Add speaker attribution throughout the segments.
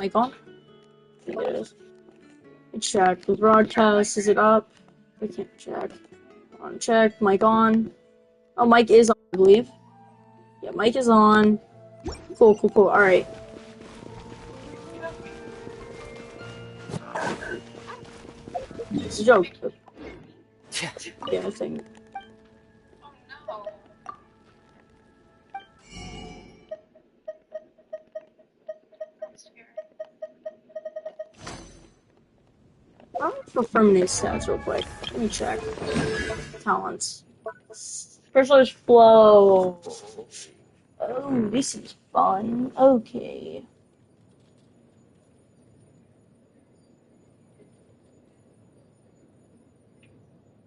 Speaker 1: Mic on? I think it is. Let's check. The broadcast, is it up? We can't check. On check. Mic on. Oh, mic is on, I believe. Yeah, mic is on. Cool. Alright. It's a joke. Yeah, I think. I'll confirm these stats real quick. Let me check. Talents. Specialist flow. Oh, this is fun. Okay.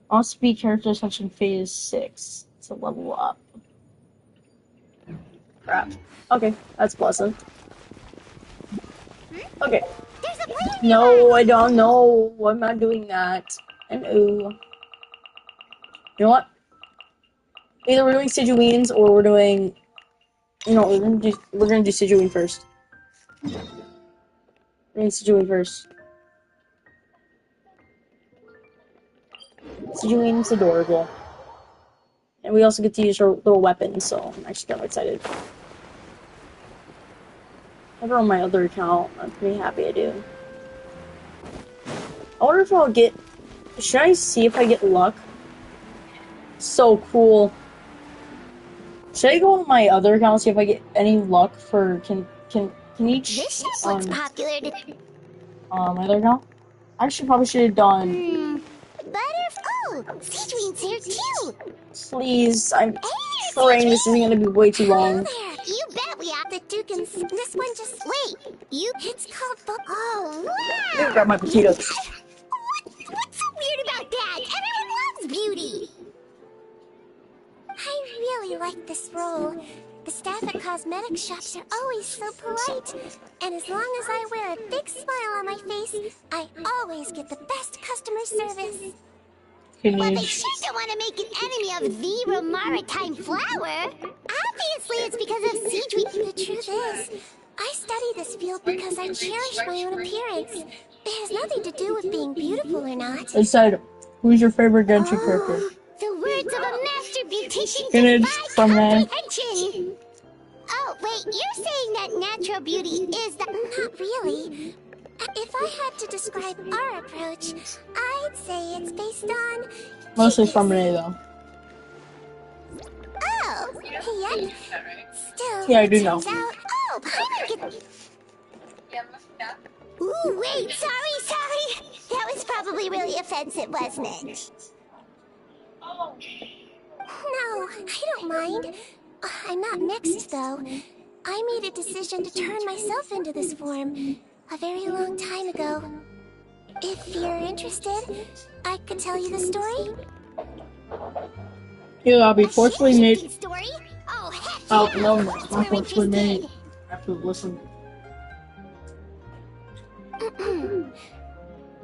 Speaker 1: All speed character section phase 6 to level up. Crap. Okay, that's pleasant. Okay. No, I don't know. I'm not doing that. And ooh. You know what? Either we're doing Sijuines or we're doing. No, we're gonna do Sijuine first. We're doing Sijuine first. Sijuine's adorable. And we also get to use her little weapons, so I'm actually kind of excited. I have her on my other account. I'm pretty happy I do. I wonder if I'll get. Should I see if I get luck? So cool. Should I go on my other account and see if I get any luck for Kinich?
Speaker 2: This looks popular.
Speaker 1: My other account? I probably should have done.
Speaker 2: Sijuine's here too.
Speaker 1: Please, I'm praying this isn't gonna be way too long.
Speaker 2: There, you bet we have the Duke and this one just wait. It's called oh wow.
Speaker 1: Let me grab my potatoes.
Speaker 2: What's so weird about that? Everyone loves beauty. I really like this role. The staff at cosmetic shops are always so polite. And as long as I wear a big smile on my face, I always get the best customer service. Well, they sure don't want to make an enemy of the Maritime flower. Obviously, it's because of Sijuine. The truth is, I study this field because I cherish my own appearance. It has nothing to do with being beautiful or not.
Speaker 1: I said, who's your favorite Genshin character?
Speaker 2: The words of a master beautician
Speaker 1: Kinich from
Speaker 2: comprehension. Oh, wait, you're saying that natural beauty is the... Not really. If I had to describe our approach, I'd say it's based on...
Speaker 1: Mostly from Renee, though.
Speaker 2: Oh, yeah. Still,
Speaker 1: yeah, I do know.
Speaker 2: Ooh, wait, sorry. That was probably really offensive, wasn't it? No, I don't mind. I'm not mixed, though. I made a decision to turn myself into this form a very long time ago. If you're interested, I could tell you the story.
Speaker 1: Yeah, I'll be forcefully made.
Speaker 2: Story? Oh, heck
Speaker 1: oh
Speaker 2: yeah.
Speaker 1: no, not forcefully made. I have to listen.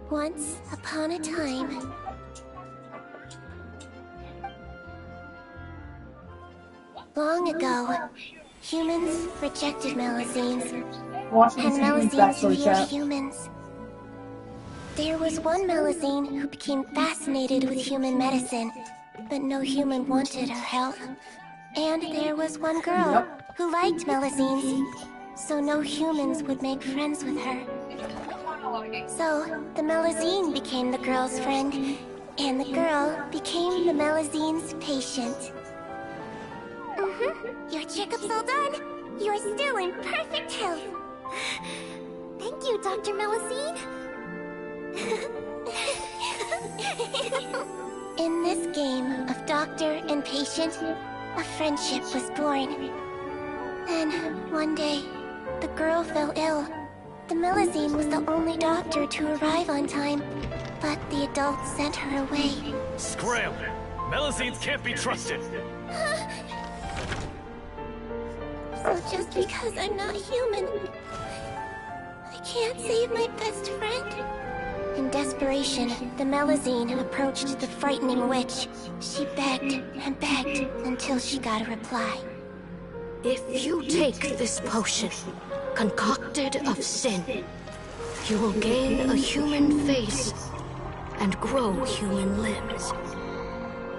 Speaker 2: Once upon a time. Long ago, humans rejected Melazines, and Melazines feared humans. There was one Melazine who became fascinated with human medicine, but no human wanted her help. And there was one girl who liked Melazines, so no humans would make friends with her. So, the Melazine became the girl's friend, and the girl became the Melazine's patient. Your checkup's all done. You're still in perfect health. Thank you, Dr. Melazine. In this game of doctor and patient, a friendship was born. Then, one day, the girl fell ill. The Melazine was the only doctor to arrive on time, but the adults sent her away.
Speaker 3: Scram! Melazines can't be trusted!
Speaker 2: So just because I'm not human, I can't save my best friend? In desperation, the Melazine approached the frightening witch. She begged and begged until she got a reply.
Speaker 4: If you take this potion, concocted of sin. You will gain a human face and grow human limbs.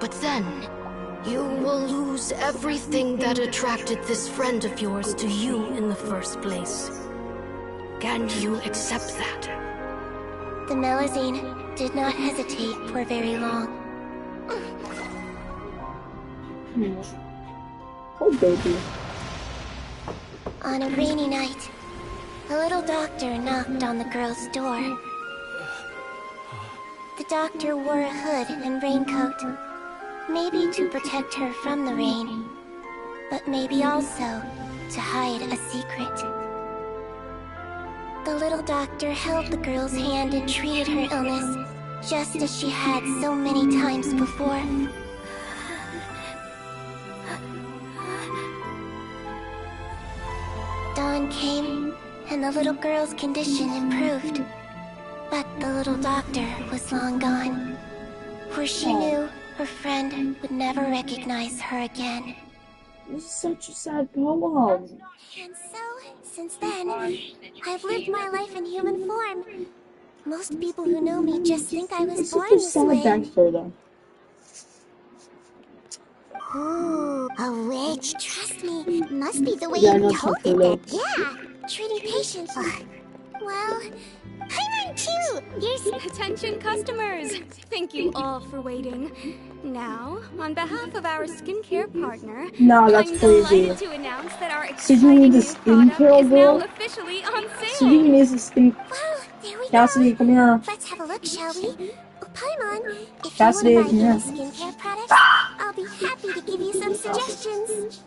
Speaker 4: But then, you will lose everything that attracted this friend of yours to you in the first place. Can you accept that?
Speaker 2: The Melusine did not hesitate for very long.
Speaker 1: Oh, baby.
Speaker 2: On a rainy night, a little doctor knocked on the girl's door. The doctor wore a hood and raincoat, maybe to protect her from the rain, but maybe also to hide a secret. The little doctor held the girl's hand and treated her illness, just as she had so many times before. Dawn came, and the little girl's condition improved. But the little doctor was long gone, for she knew her friend would never recognize her again.
Speaker 1: This is such a sad poem.
Speaker 2: And so, since then, I've lived my life in human form. Most people who know me just think I was
Speaker 1: It's
Speaker 2: born
Speaker 1: such a
Speaker 2: this
Speaker 1: sad
Speaker 2: way.
Speaker 1: backstory, though.
Speaker 2: Ooh, a witch. Trust me, must be the way
Speaker 1: Yeah, I
Speaker 2: you
Speaker 1: know
Speaker 2: told
Speaker 1: something,
Speaker 2: it. Yeah, treating patients. Well, I'm on too. Here's
Speaker 5: Attention customers! Thank you all for waiting. Now, on behalf of our skincare partner,
Speaker 1: Nah, that's
Speaker 5: I'm
Speaker 1: crazy.
Speaker 5: delighted to announce that our
Speaker 1: So you need
Speaker 5: exciting
Speaker 1: the
Speaker 5: new product
Speaker 1: skincare
Speaker 5: is
Speaker 1: girl?
Speaker 5: now officially on
Speaker 1: So you
Speaker 5: sale!
Speaker 1: need the skin.
Speaker 2: Well, there we
Speaker 1: Cassidy,
Speaker 2: go.
Speaker 1: come here.
Speaker 2: Let's have a look, shall we? Oh, Paimon, if
Speaker 1: Cassidy,
Speaker 2: you want to
Speaker 1: come
Speaker 2: buy any
Speaker 1: here.
Speaker 2: skincare products, I'll be happy to give you some suggestions.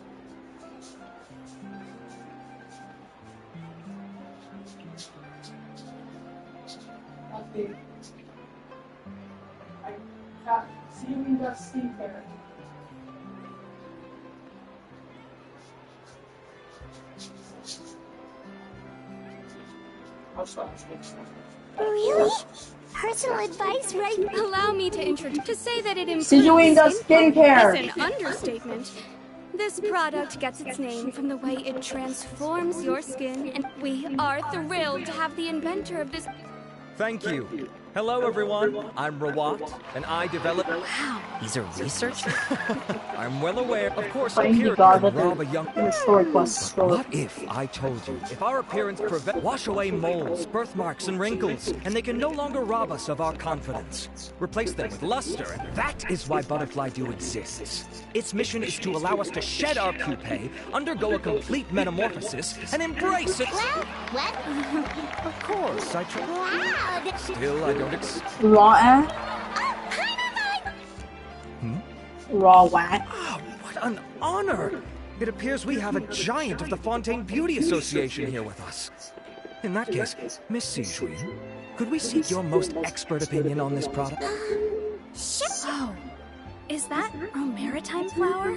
Speaker 1: See you in the skincare.
Speaker 2: Really? Personal advice, right?
Speaker 5: Allow me to introduce to say that it improves
Speaker 1: See you in the
Speaker 5: skin
Speaker 1: skincare.
Speaker 5: quality is an understatement. This product gets its name from the way it transforms your skin, and we are thrilled to have the inventor of this.
Speaker 6: Thank you. Hello, everyone. I'm Rawat, and I developed...
Speaker 5: Wow.
Speaker 6: He's a researcher? I'm well aware. Of course,
Speaker 1: Playing the
Speaker 6: appearance
Speaker 1: god
Speaker 6: can
Speaker 1: with
Speaker 6: rob a young...
Speaker 1: the story quest.
Speaker 6: What if I told you, if our appearance wash away moles, birthmarks, and wrinkles, and they can no longer rob us of our confidence? Replace them with luster, and that is why Butterfly Dew exists. Its mission is to allow us to shed our pupae, undergo a complete metamorphosis, and embrace it.
Speaker 2: Well, what?
Speaker 6: Of course, I try.
Speaker 2: Loud.
Speaker 6: Still, I don't
Speaker 1: Raw eh?
Speaker 2: Oh, Paimon!
Speaker 1: Raw what?
Speaker 6: Ah, what an honor! It appears we have a giant of the Fontaine Beauty Association here with us. In that case, Miss Sijuin, could we seek your most expert opinion on this product?
Speaker 5: Oh, is that a maritime flower?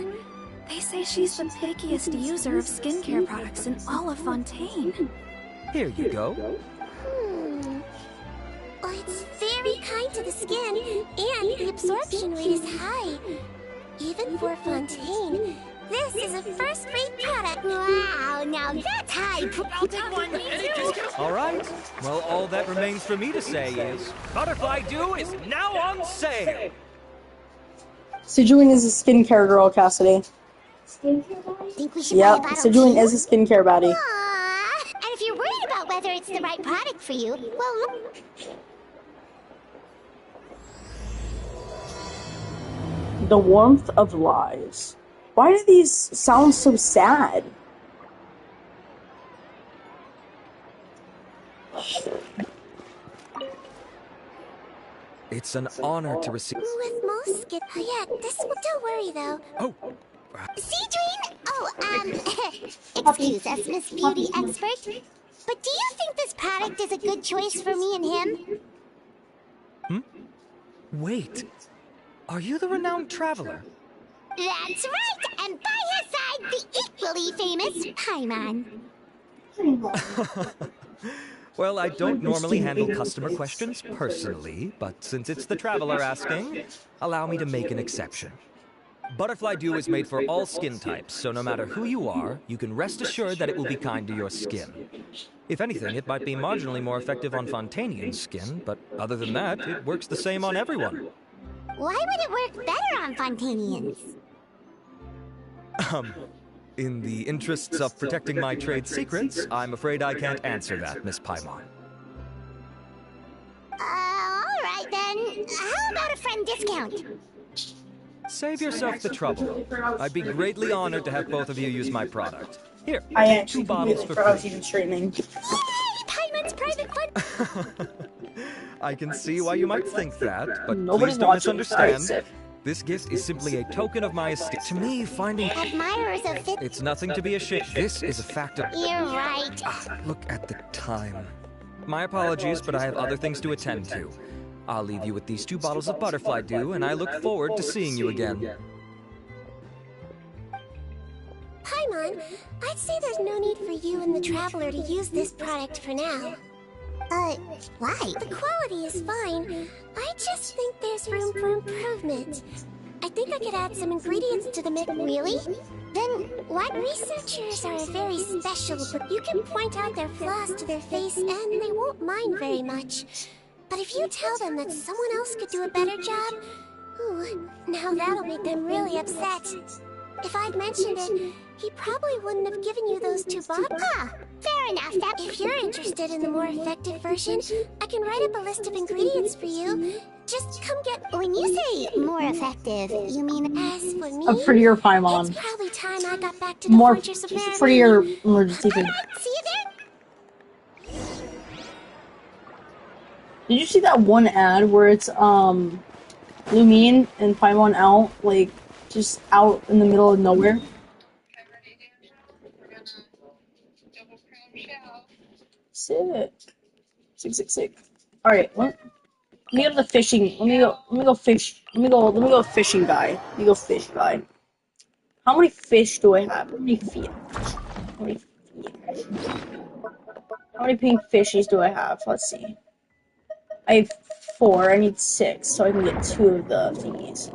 Speaker 5: They say she's the pickiest user of skincare products in all of Fontaine.
Speaker 6: Here you go.
Speaker 2: Oh, it's very kind to the skin, and the absorption rate is high. Even for Fontaine, this is a first-rate product. Wow, now that's high.
Speaker 3: I'll take one. Any discount?
Speaker 6: All right. Well, all that remains for me to say is, Butterfly Dew is now on sale!
Speaker 1: Sijuin is a skincare girl, Cassidy.
Speaker 2: Think we should
Speaker 1: Yep,
Speaker 2: buy a bottle
Speaker 1: Sijuin
Speaker 2: too?
Speaker 1: is a skincare baddie.
Speaker 2: Aww. And if you're worried about whether it's the right product for you, well, look.
Speaker 1: The warmth of lies. Why do these sound so sad?
Speaker 6: It's an honor to receive...
Speaker 2: With most skin... Oh, yeah, this... Don't worry, though.
Speaker 6: Oh,
Speaker 2: Seedream? Oh, excuse us, Miss Beauty Expert. But do you think this product is a good choice for me and him?
Speaker 6: wait. Are you the renowned traveler?
Speaker 2: That's right! And by his side, the equally famous Paimon.
Speaker 6: Well, I don't normally handle customer questions personally, but since it's the traveler asking, allow me to make an exception. Butterfly Dew is made for all skin types, so no matter who you are, you can rest assured that it will be kind to your skin. If anything, it might be marginally more effective on Fontainian's skin, but other than that, it works the same on everyone.
Speaker 2: Why would it work better on Fontainians?
Speaker 6: In the interests of protecting my trade secrets, I'm afraid I can't answer that, Miss Paimon.
Speaker 2: Alright then. How about a friend discount?
Speaker 6: Save yourself the trouble. I'd be greatly honored to have both of you use my product. Here,
Speaker 1: I
Speaker 6: take
Speaker 1: actually
Speaker 6: 2 bottles for
Speaker 1: forgot I was
Speaker 6: free.
Speaker 1: even streaming.
Speaker 2: Yay! Paimon's private fun!
Speaker 6: I can see why you might think that, but
Speaker 1: Nobody's
Speaker 6: please don't
Speaker 1: watching.
Speaker 6: misunderstand.
Speaker 1: Alright, Sif.
Speaker 6: This gift is simply a token of my esteem. To me, finding...
Speaker 2: Admirers of fit.
Speaker 6: It's nothing to be ashamed. This is a fact of...
Speaker 2: You're right.
Speaker 6: Look at the time. My apologies, but I have other things to attend to. I'll leave you with these 2 bottles of Butterfly Dew, and I look forward to seeing you again.
Speaker 2: Paimon, I'd say there's no need for you and the Traveler to use this product for now. Why? The quality is fine. I just think there's room for improvement. I think I could add some ingredients to the mix. Really? Then what? Researchers are very special, but you can point out their flaws to their face and they won't mind very much. But if you tell them that someone else could do a better job, ooh, now that'll make them really upset. If I'd mentioned it, he probably wouldn't have given you those 2 bottles. Ah, fair enough. If you're interested in the more effective version, I can write up a list of ingredients for you. Just come get... When you say more effective, you mean... As for me,
Speaker 1: A prettier Paimon.
Speaker 2: it's probably time I got back to the
Speaker 1: More
Speaker 2: Fortress of Maritime.
Speaker 1: prettier emergency food.
Speaker 2: See you there?
Speaker 1: Did you see that one ad where it's Lumine and Paimon out, like, just out in the middle of nowhere? Sick. Sick. Alright, let me go to the fishing. Let me go fish. Let me go fishing guy. Let me go fish guy. How many fish do I have? How many feet? How many feet? How many pink fishies do I have? Let's see. I have 4. I need 6, so I can get 2 of the thingies.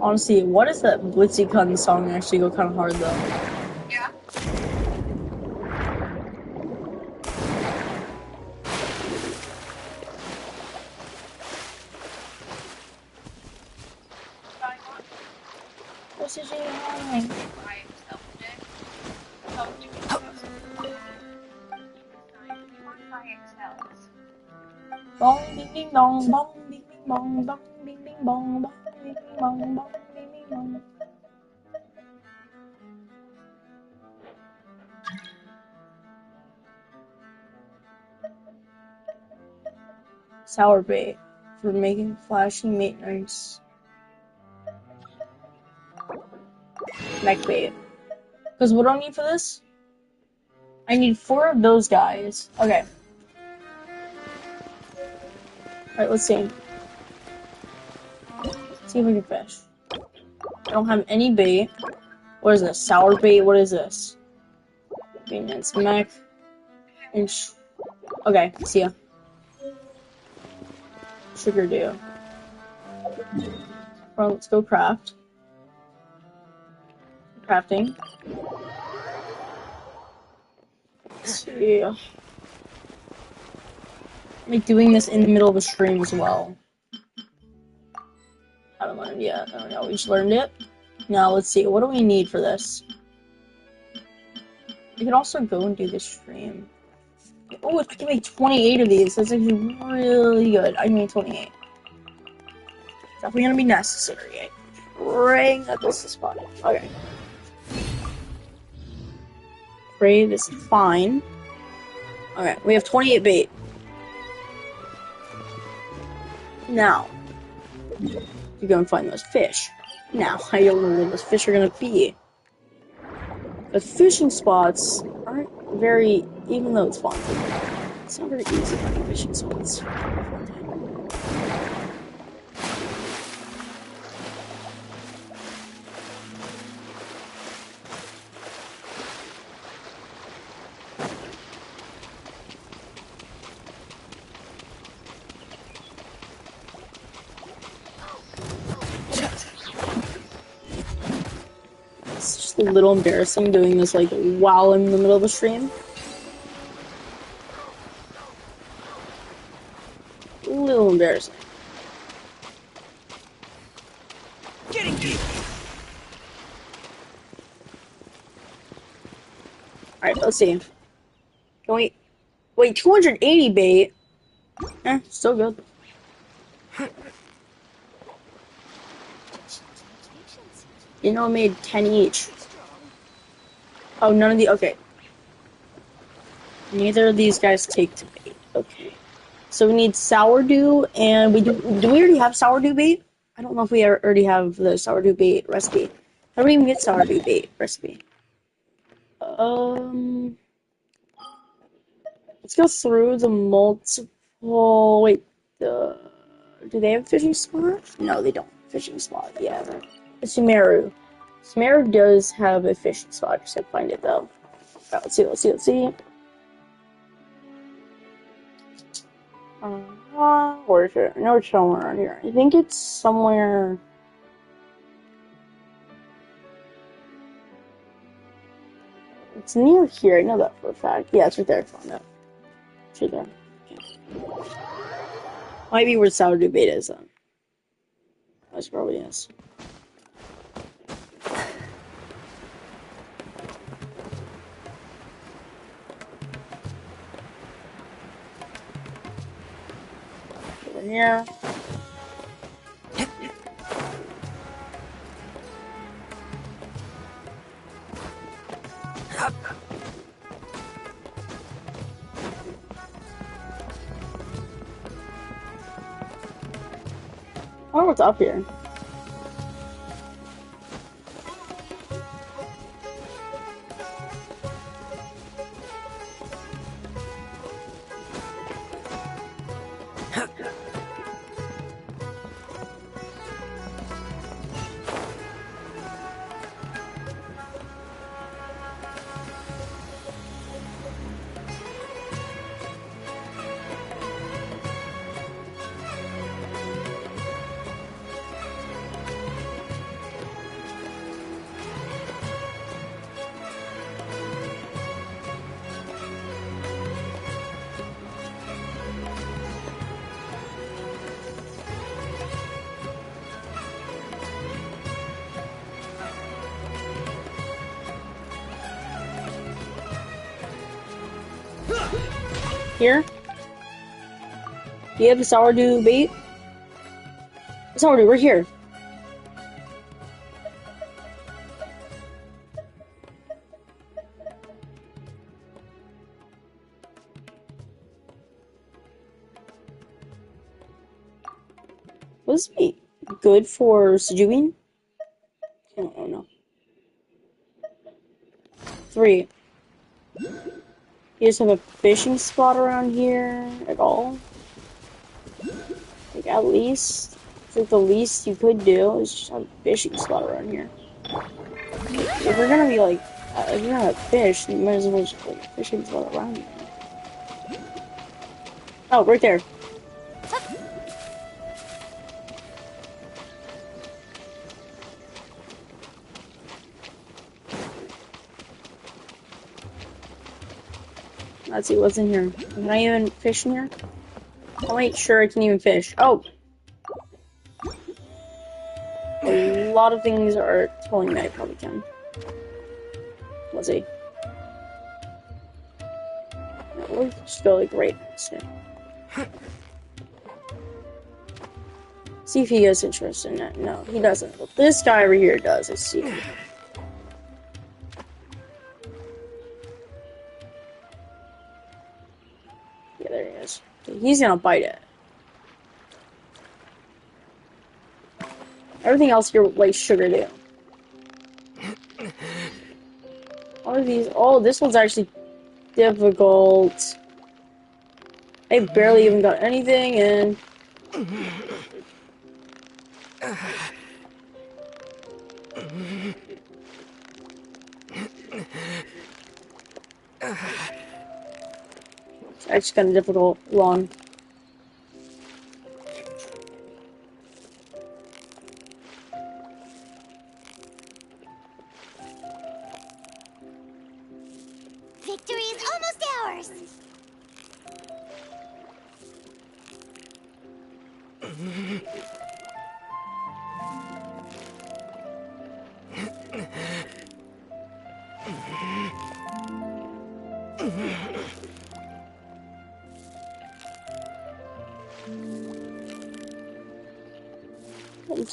Speaker 1: Honestly, what is that Blitzy Cutting song actually go kind of hard though?
Speaker 7: Yeah.
Speaker 1: What's this doing? Bong ding ding dong, bong ding ding bong, bong ding ding bong, bong ding ding bong, bong ding ding bong. Sour bait for making flashy maintenance. Mech bait. Because what do I need for this? I need 4 of those guys. Okay. Alright, let's see. Let's see if we can fish. I don't have any bait. What is this? Sour bait? What is this? Maintenance mech. Okay, see ya. Sugar dew. Well, let's go craft. Crafting. Let's see. I'm like doing this in the middle of a stream as well. I don't know yet. I don't know. We just learned it. Now let's see. What do we need for this? We can also go and do this stream. Oh, I can make 28 of these. That's actually really good. I can make 28. Definitely gonna be necessary. Bring that close to spot. Okay. Pray this is fine. Okay, we have 28 bait. Now, you go and find those fish. Now, I don't know where those fish are gonna be. The fishing spots aren't very, even though it's fun, it's not very easy finding fishing spots. just a little embarrassing doing this like while I'm in the middle of the stream. A little embarrassing.
Speaker 6: Getting you.
Speaker 1: Alright, let's see. Can we... Wait, 280 bait? Still good. You know, I made 10 each. Oh, none of the... Okay. Neither of these guys take to bait. Okay. So we need sourdough, and we do we already have sourdough bait? I don't know if we already have the sourdough bait recipe. How do we even get sourdough bait recipe? Let's go through the multiple... Wait, do they have a fishing spot? No, they don't. Fishing spot, yeah. Sumeru. Sumeru does have a fishing spot. Just have to find it, though. Right, let's see. Where is it? I know it's somewhere around here. I think it's somewhere... It's near here. I know that for a fact. Yeah, it's right there. I found it. It's right there. Okay. Might be where sourdough bait is, then. That's probably is. Over here. I wonder what's up here. Here? Do you have a sourdough bait? Sourdough, we're here. Would this be good for Sejuin? I don't know. 3. You just have a fishing spot around here at all? Like, at least? It's like the least you could do is just have a fishing spot around here. If we're gonna be like, if you're gonna fish, then you might as well just put a fishing spot around here. Oh, right there. Let's see what's in here. Can I even fish in here? I'll make sure I can even fish. Oh! A lot of things are telling me I probably can. Let's see. No, we'll just go like right next to it. See if he has interest in it. No, he doesn't. But this guy over here does. I see. Yeah, there he is. He's gonna bite it. Everything else here, like sugar do. All of these. Oh, this one's actually difficult. I barely even got anything, and it's actually kind of difficult. Long.
Speaker 2: is almost ours.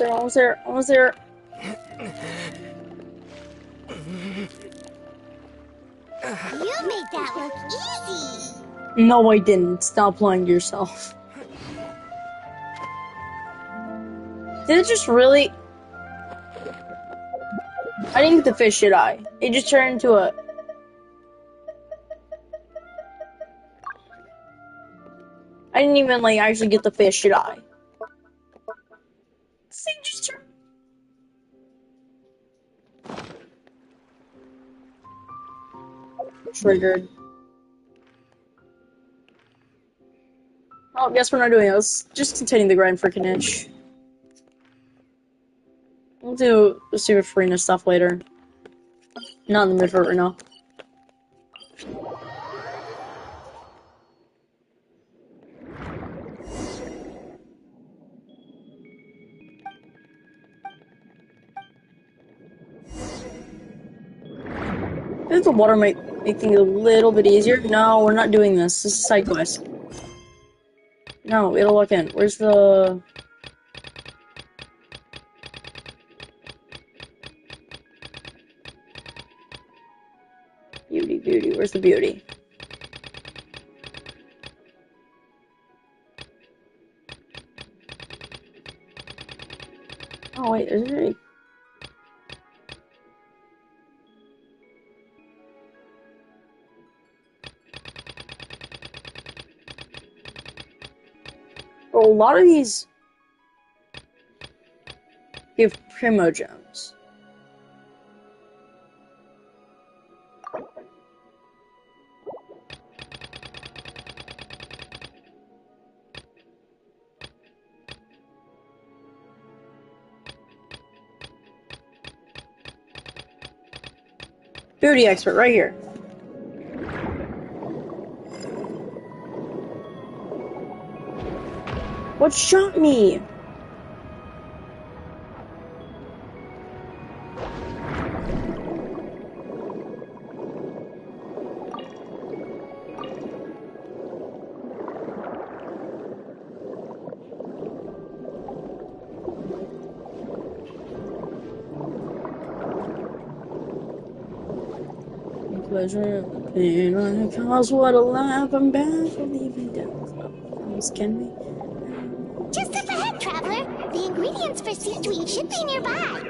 Speaker 1: Almost there, almost there.
Speaker 2: You made that look easy.
Speaker 1: No, I didn't. Stop lying to yourself. Did it just really... I didn't get the fish, did I? It just turned into a... I didn't even, like, actually get the fish, did I? This thing just turned... Triggered. Oh, guess we're not doing it. Let's just continue the grind for Kinich. We'll do the Super Farina stuff later. Not in the mood for it right now. I think the water might make things a little bit easier. No, we're not doing this. This is a side quest. No, we gotta look in. Where's the... Beauty, beauty. Where's the beauty? Oh, wait, is there a... Well, a lot of these give primogems. Beauty expert right here. What shot me? Pleasure, pain, I cause what a laugh, I'm bad for leaving death. Can we?
Speaker 2: Just up ahead, traveler. The ingredients for C-Sweet should be nearby.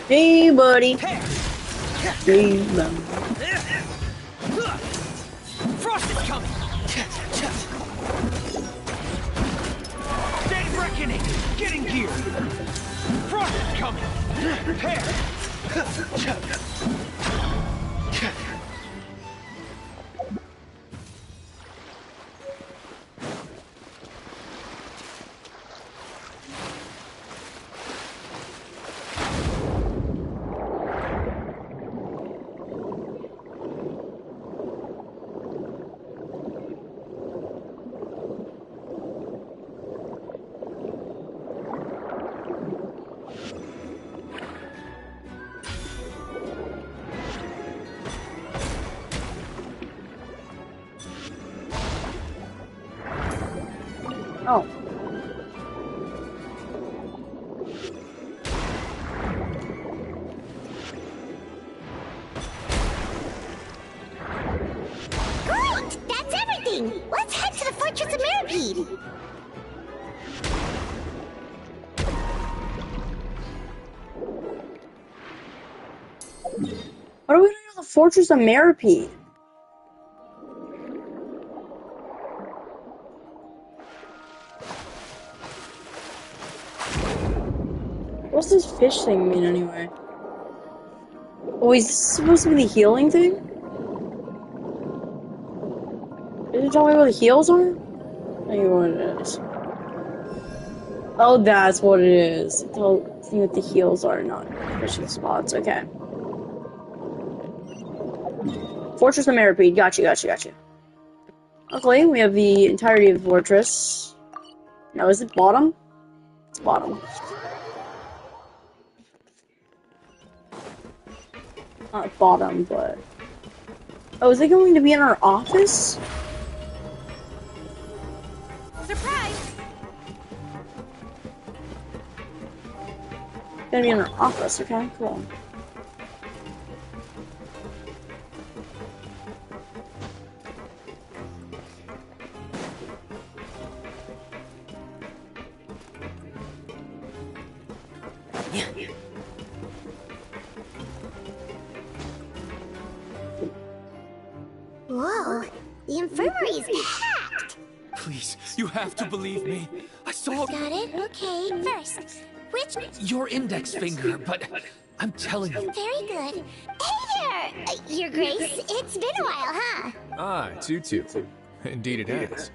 Speaker 1: Hey, buddy. Hey, buddy.
Speaker 6: Frost is coming! Day reckoning! Getting gear! Frost is coming! Prepare!
Speaker 1: Oh.
Speaker 2: Great! That's everything! Let's head to the Fortress of Mirapede!
Speaker 1: What are we doing to the Fortress of Mirapede? What's this fish thing mean anyway? Oh, is this supposed to be the healing thing? Is you tell me where the heels are? Tell you what it is. Oh, that's what it is. Tell me what the heels are, not fishing spots. Okay. Fortress of Maripede. Gotcha. Luckily, we have the entirety of the fortress. Now, is it bottom? It's bottom. Not bottom, but... Oh, is it going to be in our office?
Speaker 5: Surprise!
Speaker 1: It's gonna be in our office, okay, cool.
Speaker 2: Whoa, the infirmary's packed.
Speaker 3: Please, you have to believe me. I saw
Speaker 2: Got it? Okay, first, which...
Speaker 3: your index finger, but I'm telling you.
Speaker 2: Very good. Hey there, Your Grace. It's been a while, huh?
Speaker 7: Ah, Tutu. Indeed it has.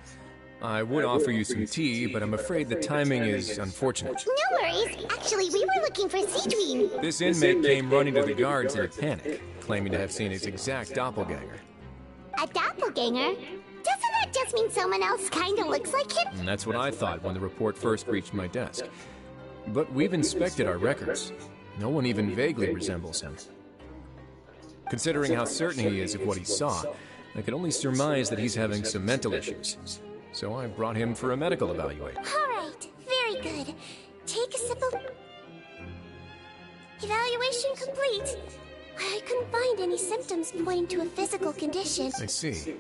Speaker 7: I would offer you some tea, but I'm afraid the timing is unfortunate.
Speaker 2: No worries. Actually, we were looking for Seedween.
Speaker 7: This inmate came running to the guards in a panic, claiming to have seen his exact doppelganger.
Speaker 2: A doppelganger? Doesn't that just mean someone else kinda looks like him?
Speaker 7: And that's what I thought when the report first reached my desk. But we've inspected our records. No one even vaguely resembles him. Considering how certain he is of what he saw, I can only surmise that he's having some mental issues. So I brought him for a medical evaluation.
Speaker 2: Alright, very good. Take a sip of... Evaluation complete. I couldn't find any symptoms pointing to a physical condition.
Speaker 7: I see.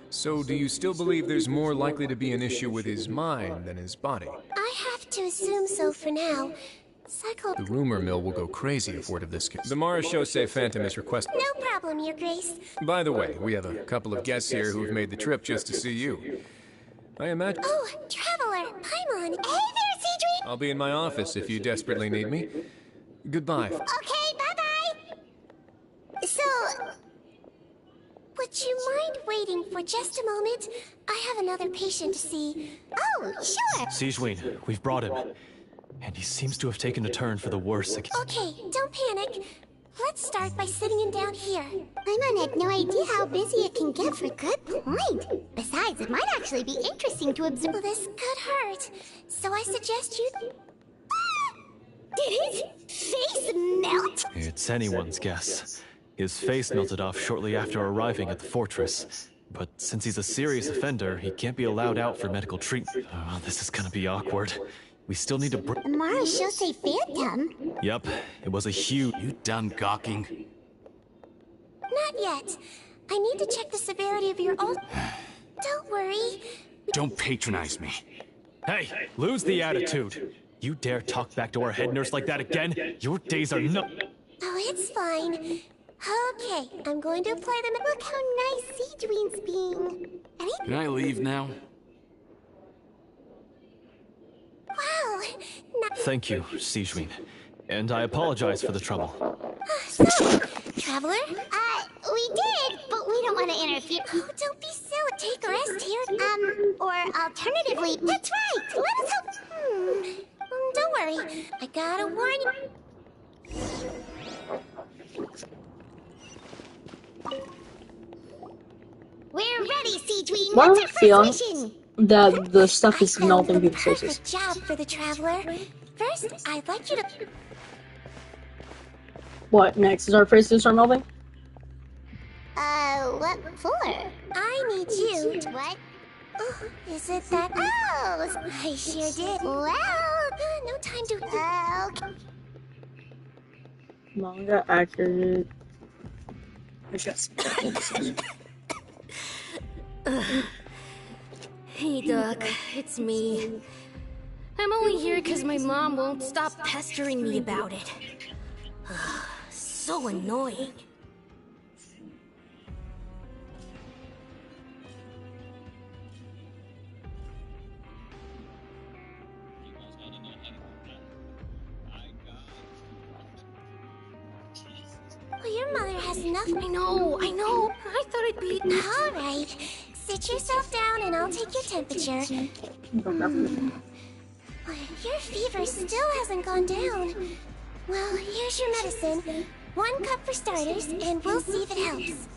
Speaker 7: So do you still believe there's more likely to be an issue with his mind than his body?
Speaker 2: I have to assume so for now.
Speaker 7: The rumor mill will go crazy if word of this gets... The Marachose Phantom is requested.
Speaker 2: No problem, Your Grace.
Speaker 7: By the way, we have a couple of guests here who've made the trip just to see you. I imagine...
Speaker 2: Oh, Traveler, Paimon. Hey there, Seedween!
Speaker 7: I'll be in my office if you desperately need me. Goodbye.
Speaker 2: Okay, bye-bye! So... Would you mind waiting for just a moment? I have another patient to see. Oh, sure!
Speaker 8: Sejuin, we've brought him. And he seems to have taken a turn for the worse again.
Speaker 2: Okay, don't panic. Let's start by sitting him down here. Paimon had no idea how busy it can get for good point. Besides, it might actually be interesting to observe. Well, this could hurt. So I suggest you... Did his face melt?
Speaker 8: It's anyone's guess. His face melted off shortly after arriving at the fortress. But since he's a serious offender, he can't be allowed out for medical treatment. Oh, this is gonna be awkward. We still need to
Speaker 2: Marachose Phantom?
Speaker 8: Yep, it was a huge...
Speaker 3: You done gawking?
Speaker 2: Not yet. I need to check the severity of your ult... Don't worry.
Speaker 3: Don't patronize me.
Speaker 8: Hey, lose the attitude. You dare talk back to our head nurse like that again? Your days are no...
Speaker 2: Oh, it's fine. Okay, I'm going to apply them. Look how nice Seedween's being.
Speaker 3: Can I leave now?
Speaker 2: Wow.
Speaker 8: Thank you, Sejuin. And I apologize for the trouble.
Speaker 2: So, Traveler? We did, but we don't want to interfere. Oh, don't be silly. Take a rest here. Or alternatively... That's right! Let us help... Don't worry. I gotta warn you... We're ready, Sejuin.
Speaker 1: Why
Speaker 2: What's
Speaker 1: am I
Speaker 2: our first
Speaker 1: feeling
Speaker 2: mission?
Speaker 1: that the stuff is
Speaker 2: I found
Speaker 1: melting
Speaker 2: the
Speaker 1: people's faces?
Speaker 2: perfect job for the Traveler. First, I'd like you to...
Speaker 1: What next? Is our face gonna start melting?
Speaker 2: What for? I need you to... What? Oh, is it that... Oh, I sure did. Well... no time to... Okay.
Speaker 1: Manga accurate. Yes.
Speaker 4: Hey, Doc, it's me. I'm only here because my mom won't stop pestering me about it. So annoying.
Speaker 2: Well, your mother has has nothing.
Speaker 4: I know. I thought it'd be...
Speaker 2: Alright. Sit yourself down and I'll take your temperature. Your fever still hasn't gone down. Well, here's your medicine. 1 cup for starters, and we'll see if it helps.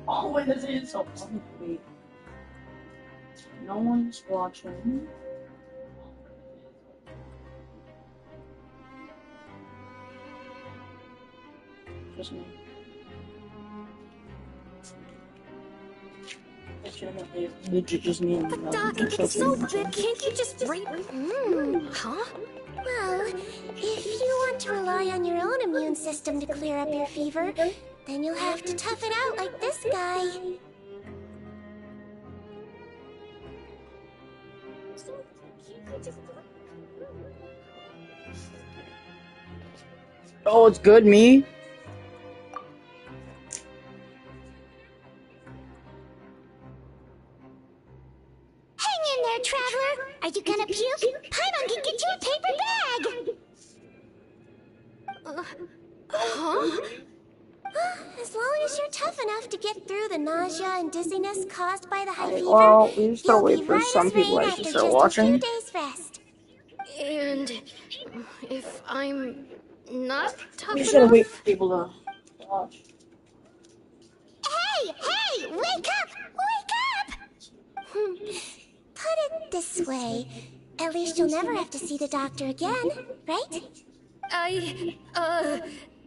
Speaker 1: Oh, wait, this is so funny. No one's watching. Just me. Legit just me.
Speaker 4: But Doc, it's so big, can't you just break... Huh?
Speaker 2: Well, if you want to rely on your own immune system to clear up your fever, then you'll have to tough it out like this guy.
Speaker 1: Oh, it's good, me.
Speaker 2: Hang in there, traveler! Are you gonna puke? Paimon can get you a paper bag!
Speaker 4: Huh?
Speaker 2: As long as you're tough enough to get through the nausea and dizziness caused by the high fever,
Speaker 1: Well, we just gotta
Speaker 2: you'll
Speaker 1: wait
Speaker 2: be
Speaker 1: for
Speaker 2: right
Speaker 1: some
Speaker 2: as
Speaker 1: people
Speaker 2: rain
Speaker 1: to
Speaker 2: after
Speaker 1: start
Speaker 2: just a
Speaker 1: watching.
Speaker 2: few days rest.
Speaker 4: And if I'm not tough
Speaker 1: We just gotta
Speaker 4: enough?
Speaker 1: wait for people to watch.
Speaker 2: Hey! Wake up! Put it this way. At least you'll never have to see the doctor again, right?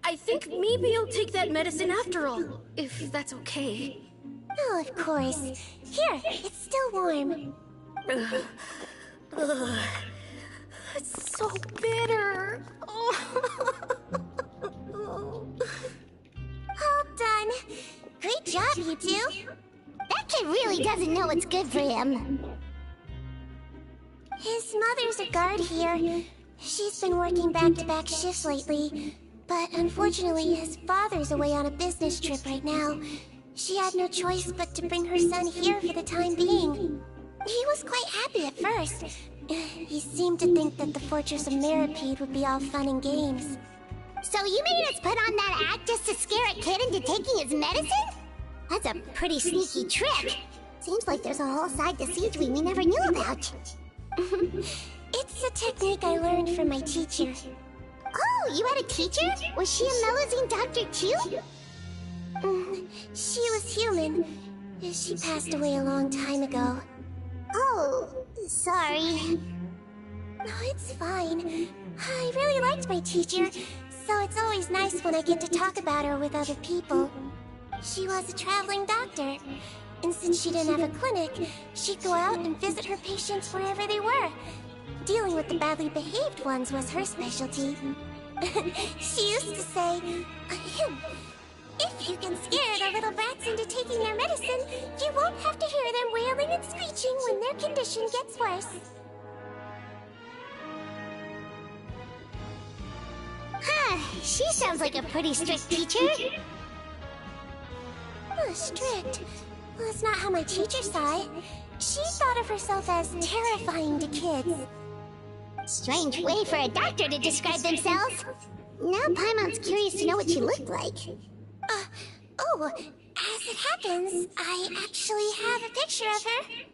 Speaker 4: I think maybe I'll take that medicine after all, if that's okay.
Speaker 2: Oh, of course. Here, it's still warm.
Speaker 4: It's so bitter.
Speaker 2: All done. Great job, you two. That kid really doesn't know what's good for him. His mother's a guard here. She's been working back-to-back shifts lately. But unfortunately, his father's away on a business trip right now. She had no choice but to bring her son here for the time being. He was quite happy at first. He seemed to think that the Fortress of Meropide would be all fun and games. So you made us put on that act just to scare a kid into taking his medicine? That's a pretty sneaky trick. Seems like there's a whole side to Siege we never knew about. It's a technique I learned from my teacher. Oh, you had a teacher? Was she a Melazine doctor too? She was human. She passed away a long time ago. Oh, sorry. No, it's fine. I really liked my teacher, so it's always nice when I get to talk about her with other people. She was a traveling doctor, and since she didn't have a clinic, she'd go out and visit her patients wherever they were. dealing with the badly behaved ones was her specialty. She used to say, if you can scare the little brats into taking their medicine, you won't have to hear them wailing and screeching when their condition gets worse.
Speaker 9: Huh, she sounds like a pretty strict teacher.
Speaker 2: Strict? Well, that's not how my teacher saw it. She thought of herself as terrifying to kids.
Speaker 9: Strange way for a doctor to describe themselves. Now Paimon's curious to know what she looked like.
Speaker 2: Oh, as it happens, I actually have a picture of her.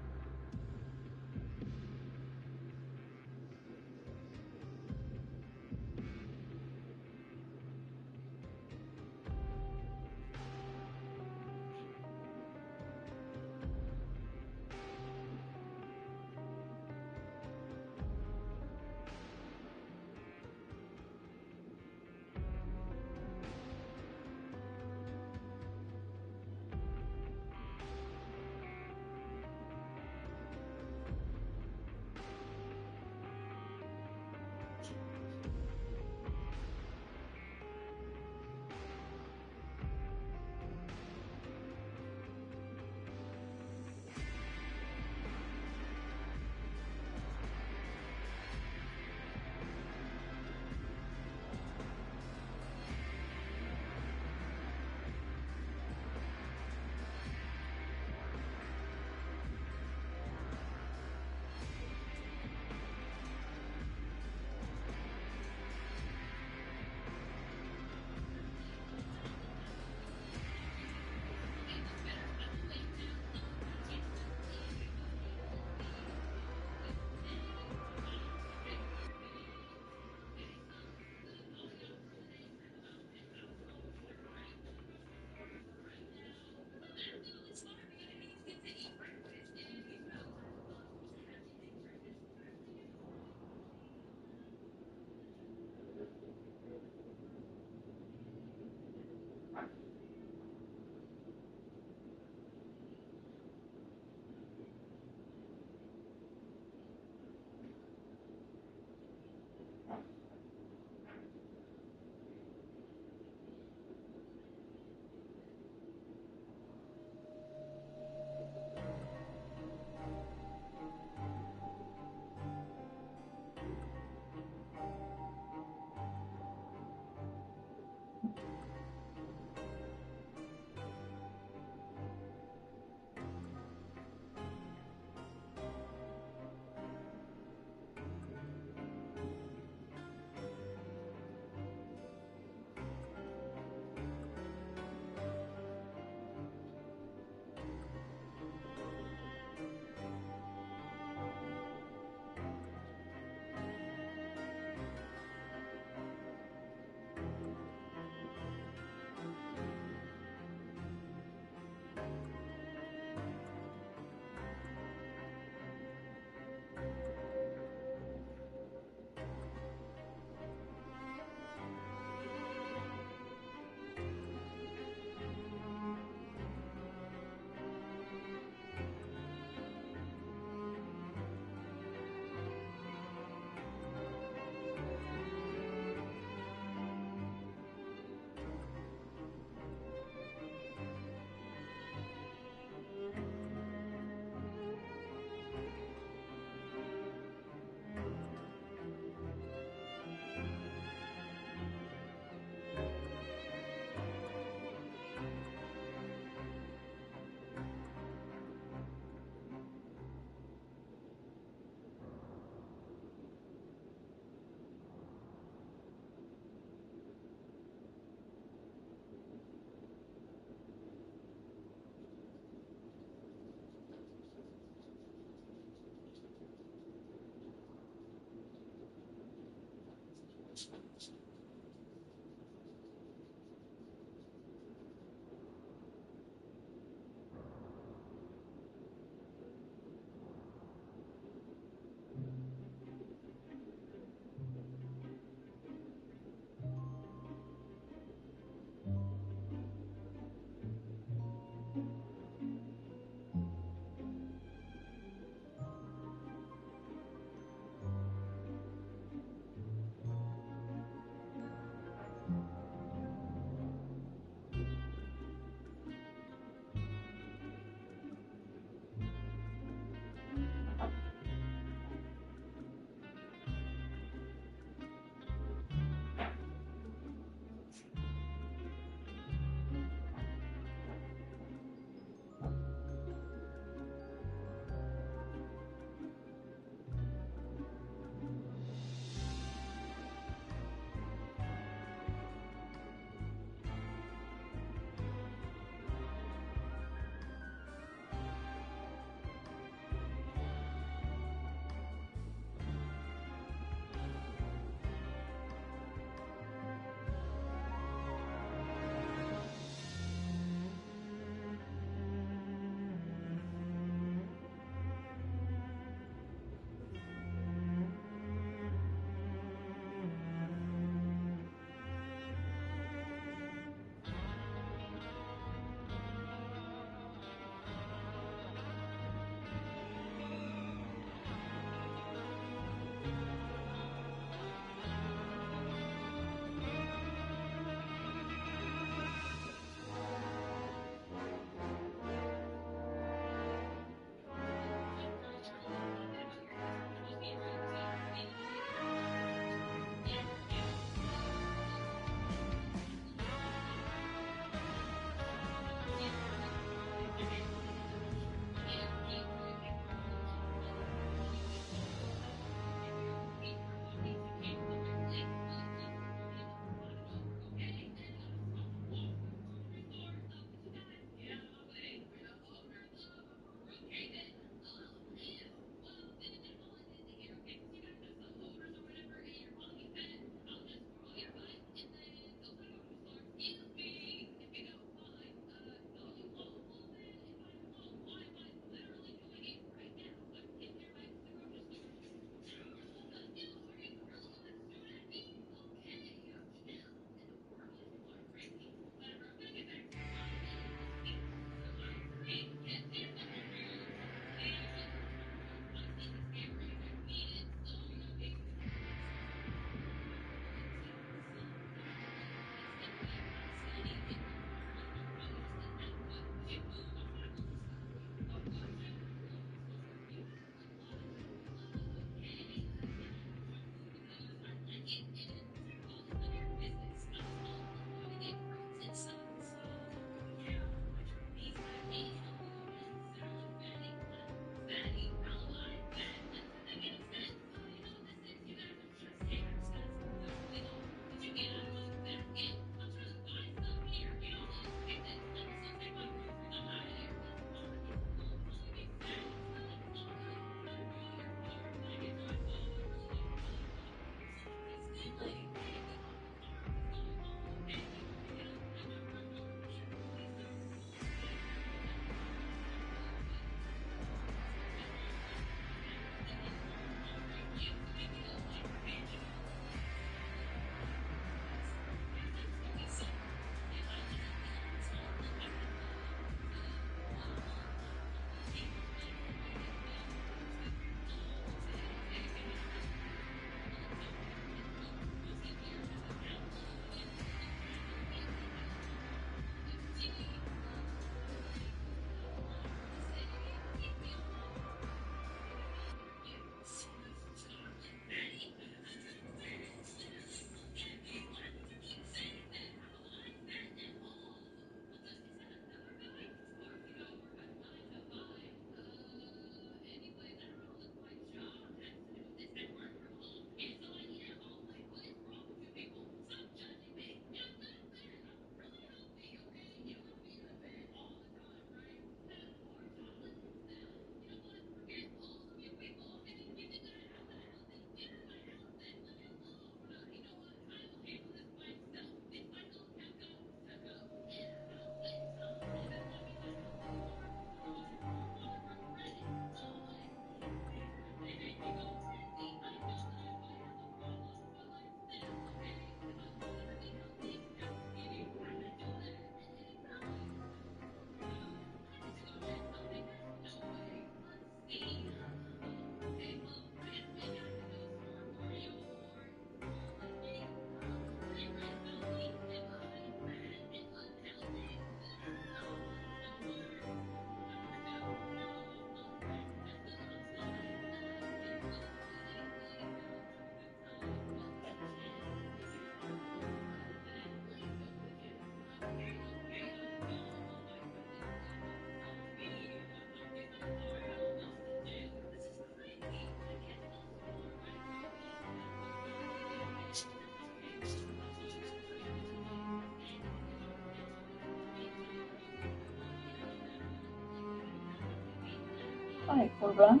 Speaker 1: Alright, we're done.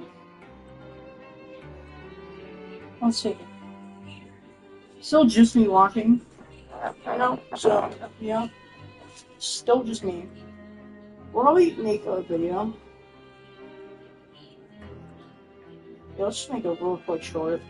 Speaker 1: Let's see. Still just me watching. I know, so, yeah. Still just me. We'll probably make a video. Yeah, let's just make it real quick short.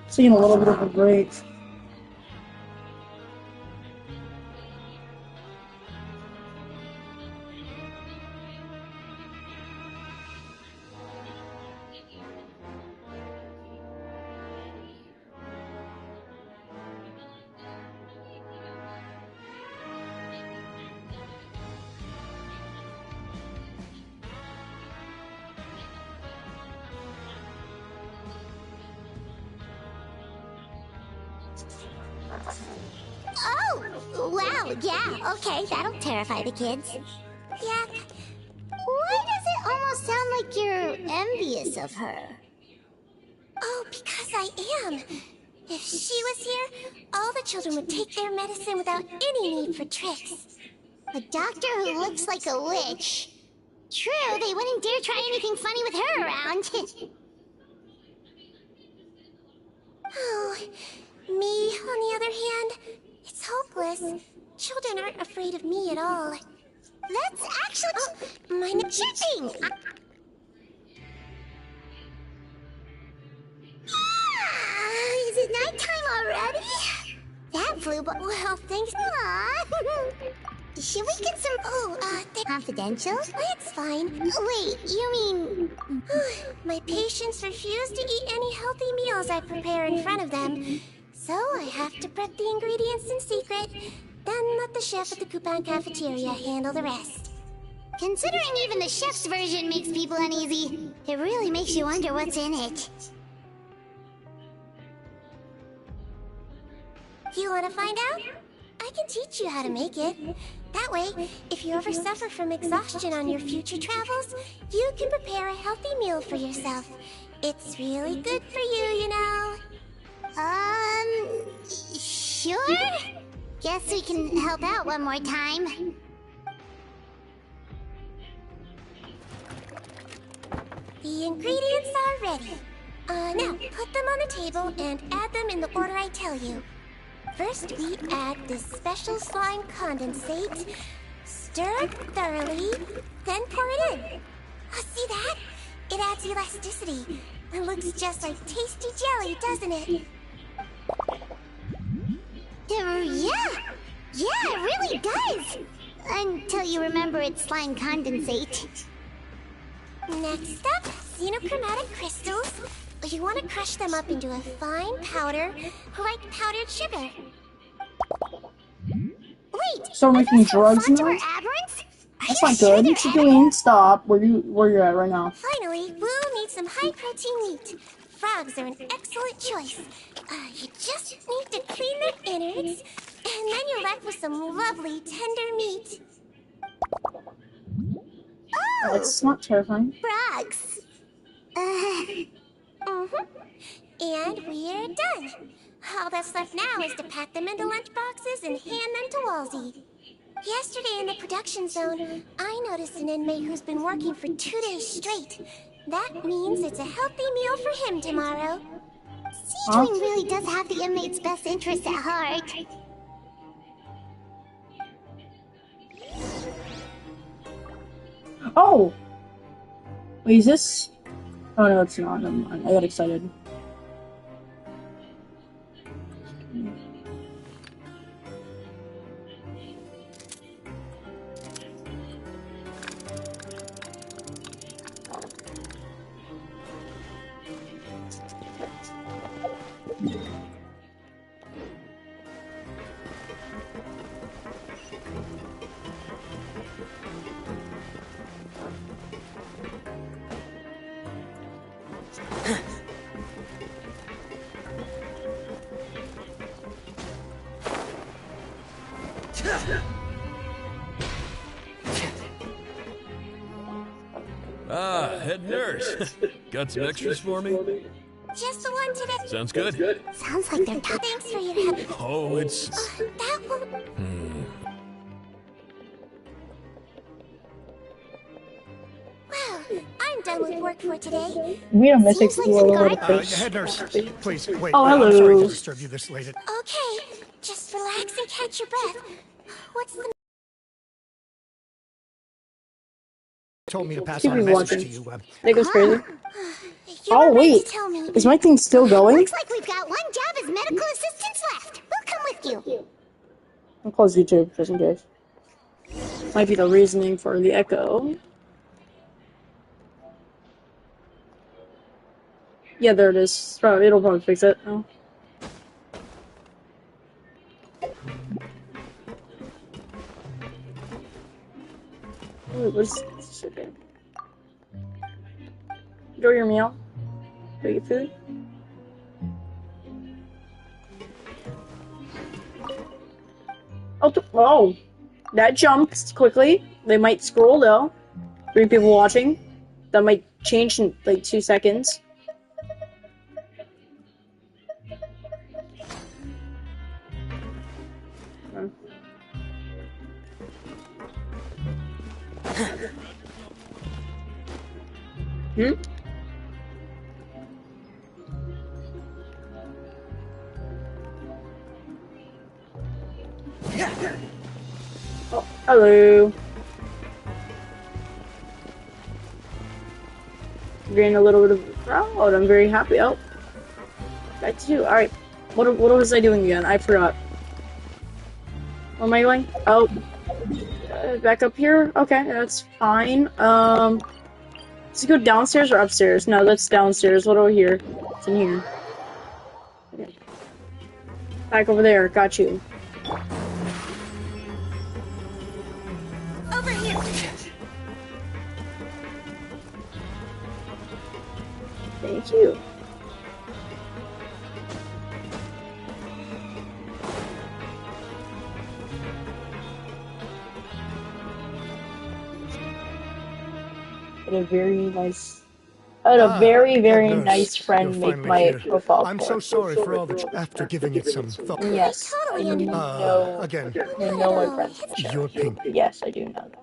Speaker 1: Taking a little bit of a break.
Speaker 9: Oh! Wow, yeah, okay, that'll terrify the kids. Yep. Why does it almost sound like you're envious of her?
Speaker 2: Oh, because I am. If she was here, all the children would take their medicine without any need for tricks.
Speaker 9: A doctor who looks like a witch. True, they wouldn't dare try anything funny with her around.
Speaker 2: Oh, me, on the other hand, it's hopeless. Children aren't afraid of me at all.
Speaker 9: That's actually...
Speaker 2: Oh, my
Speaker 9: chipping! Is it nighttime already? That flew by.
Speaker 2: Well, thanks.
Speaker 9: Should we get some... confidential?
Speaker 2: It's fine.
Speaker 9: Wait, you mean...
Speaker 2: My patients refuse to eat any healthy meals I prepare in front of them. So I have to prep the ingredients in secret, then let the chef at the coupon cafeteria handle the rest.
Speaker 9: Considering even the chef's version makes people uneasy, it really makes you wonder what's in it.
Speaker 2: You want to find out? I can teach you how to make it. That way, if you ever suffer from exhaustion on your future travels, you can prepare a healthy meal for yourself. It's really good for you, you know.
Speaker 9: Sure? Guess we can help out one more time.
Speaker 2: The ingredients are ready. Now, put them on the table and add them in the order I tell you. First, we add this special slime condensate, stir it thoroughly, then pour it in. See that? It adds elasticity. It looks just like tasty jelly, doesn't it?
Speaker 9: Yeah, it really does. Until you remember it's slime condensate. Next up, xenochromatic crystals. You want to crush them up into a fine powder, like powdered sugar. Wait,
Speaker 1: Start making drugs now?
Speaker 9: aberrants?
Speaker 1: That's not good. Sabine, stop. Where you're at right now?
Speaker 9: Finally, Blue needs some high-protein meat. Frogs are an excellent choice. You just need to clean their innards, and then you're left with some lovely, tender meat. Oh!
Speaker 1: That's not terrifying.
Speaker 9: Frogs. And we're done. All that's left now is to pack them into lunchboxes and hand them to Walsey. Yesterday in the production zone, I noticed an inmate who's been working for 2 days straight. That means it's a healthy meal for him tomorrow. Siegewing really does have the inmate's best interest at heart.
Speaker 1: Oh! Wait, is this? Oh no, it's not. Never mind. I got excited.
Speaker 3: Ah, head nurse. Got some extras for me?
Speaker 9: Just the one today.
Speaker 3: Sounds good.
Speaker 9: Sounds like they're thanks for your help.
Speaker 3: Oh, it's...
Speaker 9: That won't... Well, I'm done with work for today.
Speaker 1: We are missing
Speaker 9: Seems like the guard...
Speaker 10: Head nurse, please, wait.
Speaker 1: Oh, hello.
Speaker 10: I'm sorry to disturb you this late.
Speaker 9: Okay, just relax and catch your breath. What's the...
Speaker 10: Told me to pass on a message to you.
Speaker 1: That goes crazy.
Speaker 9: You
Speaker 1: Oh,
Speaker 9: were meant
Speaker 1: wait.
Speaker 9: to tell me.
Speaker 1: Is my thing still going?
Speaker 9: Looks like we've got one job as medical assistants left. We'll come with you.
Speaker 1: I'll close YouTube, just in case. Might be the reasoning for the echo. Yeah, there it is. Oh, it'll probably fix it. Oh. Wait, what is this? Okay. Enjoy your meal. Do you get food? Oh, that jumps quickly. They might scroll though. 3 people watching. That might change in like 2 seconds. Hmm? Oh, hello. Getting a little bit of a crowd. I'm very happy. Oh, back to you. All right. What was I doing again? I forgot. Where am I going? Oh, back up here. Okay, that's fine. Let's go downstairs or upstairs. No, that's downstairs. What over here? It's in here. Okay. Back over there. Got you.
Speaker 9: Over here.
Speaker 1: Thank you. I had a very nice friend make my profile.
Speaker 10: I'm so sorry for all the... After giving it some thought.
Speaker 1: Yes, I know.
Speaker 10: Again.
Speaker 1: I know my friends.
Speaker 10: You're pink.
Speaker 1: Yes, I do know that.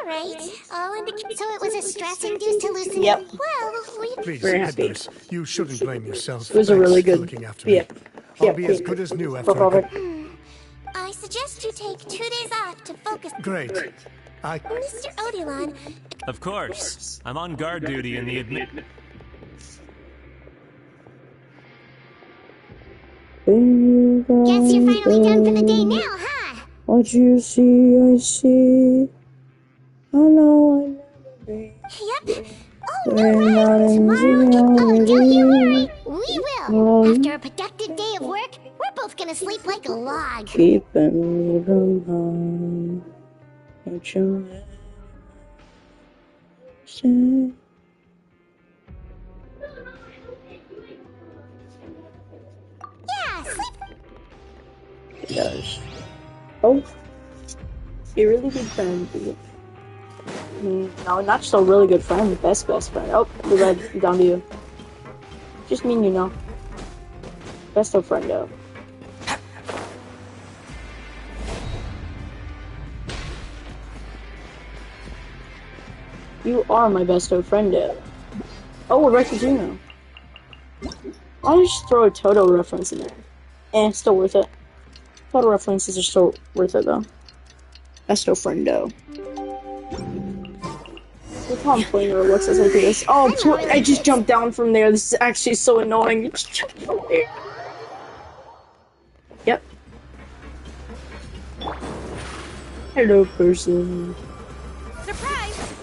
Speaker 9: Alright, all indicates... So it was a stress-induced hallucination?
Speaker 1: Yep.
Speaker 9: Well, we...
Speaker 10: Please,
Speaker 1: Very
Speaker 10: head
Speaker 1: happy.
Speaker 10: nurse, you shouldn't blame yourself.
Speaker 1: It was a really good...
Speaker 10: Looking after me. I'll be as good as new after
Speaker 9: I suggest you take 2 days off to focus...
Speaker 10: Great.
Speaker 9: Mr. Odilon...
Speaker 11: Of course. I'm on guard duty in the
Speaker 9: Guess you're finally done for the day now, huh?
Speaker 1: What you see, I see. I know I never be.
Speaker 9: Yep. Oh, no rest tomorrow. Oh, don't you worry. We will. After a productive day of work, we're both gonna sleep like a log.
Speaker 1: Keeping them on. What you say?
Speaker 9: Yeah, sleep.
Speaker 1: Yes. Oh. Be a really good friend. No, not just a really good friend. Best friend. Oh, the red. Down to you. Just mean you know. Best of friendo. You are my best of friendo. Oh, we're right to do now. Why don't you just throw a Toto reference in there? It's still worth it. Toto references are still worth it though. Best of friendo. Look how I'm playing Roblox as I do this. Oh, I just jumped down from there. This is actually so annoying. Just jump from there. Yep. Hello, person.
Speaker 9: Surprise!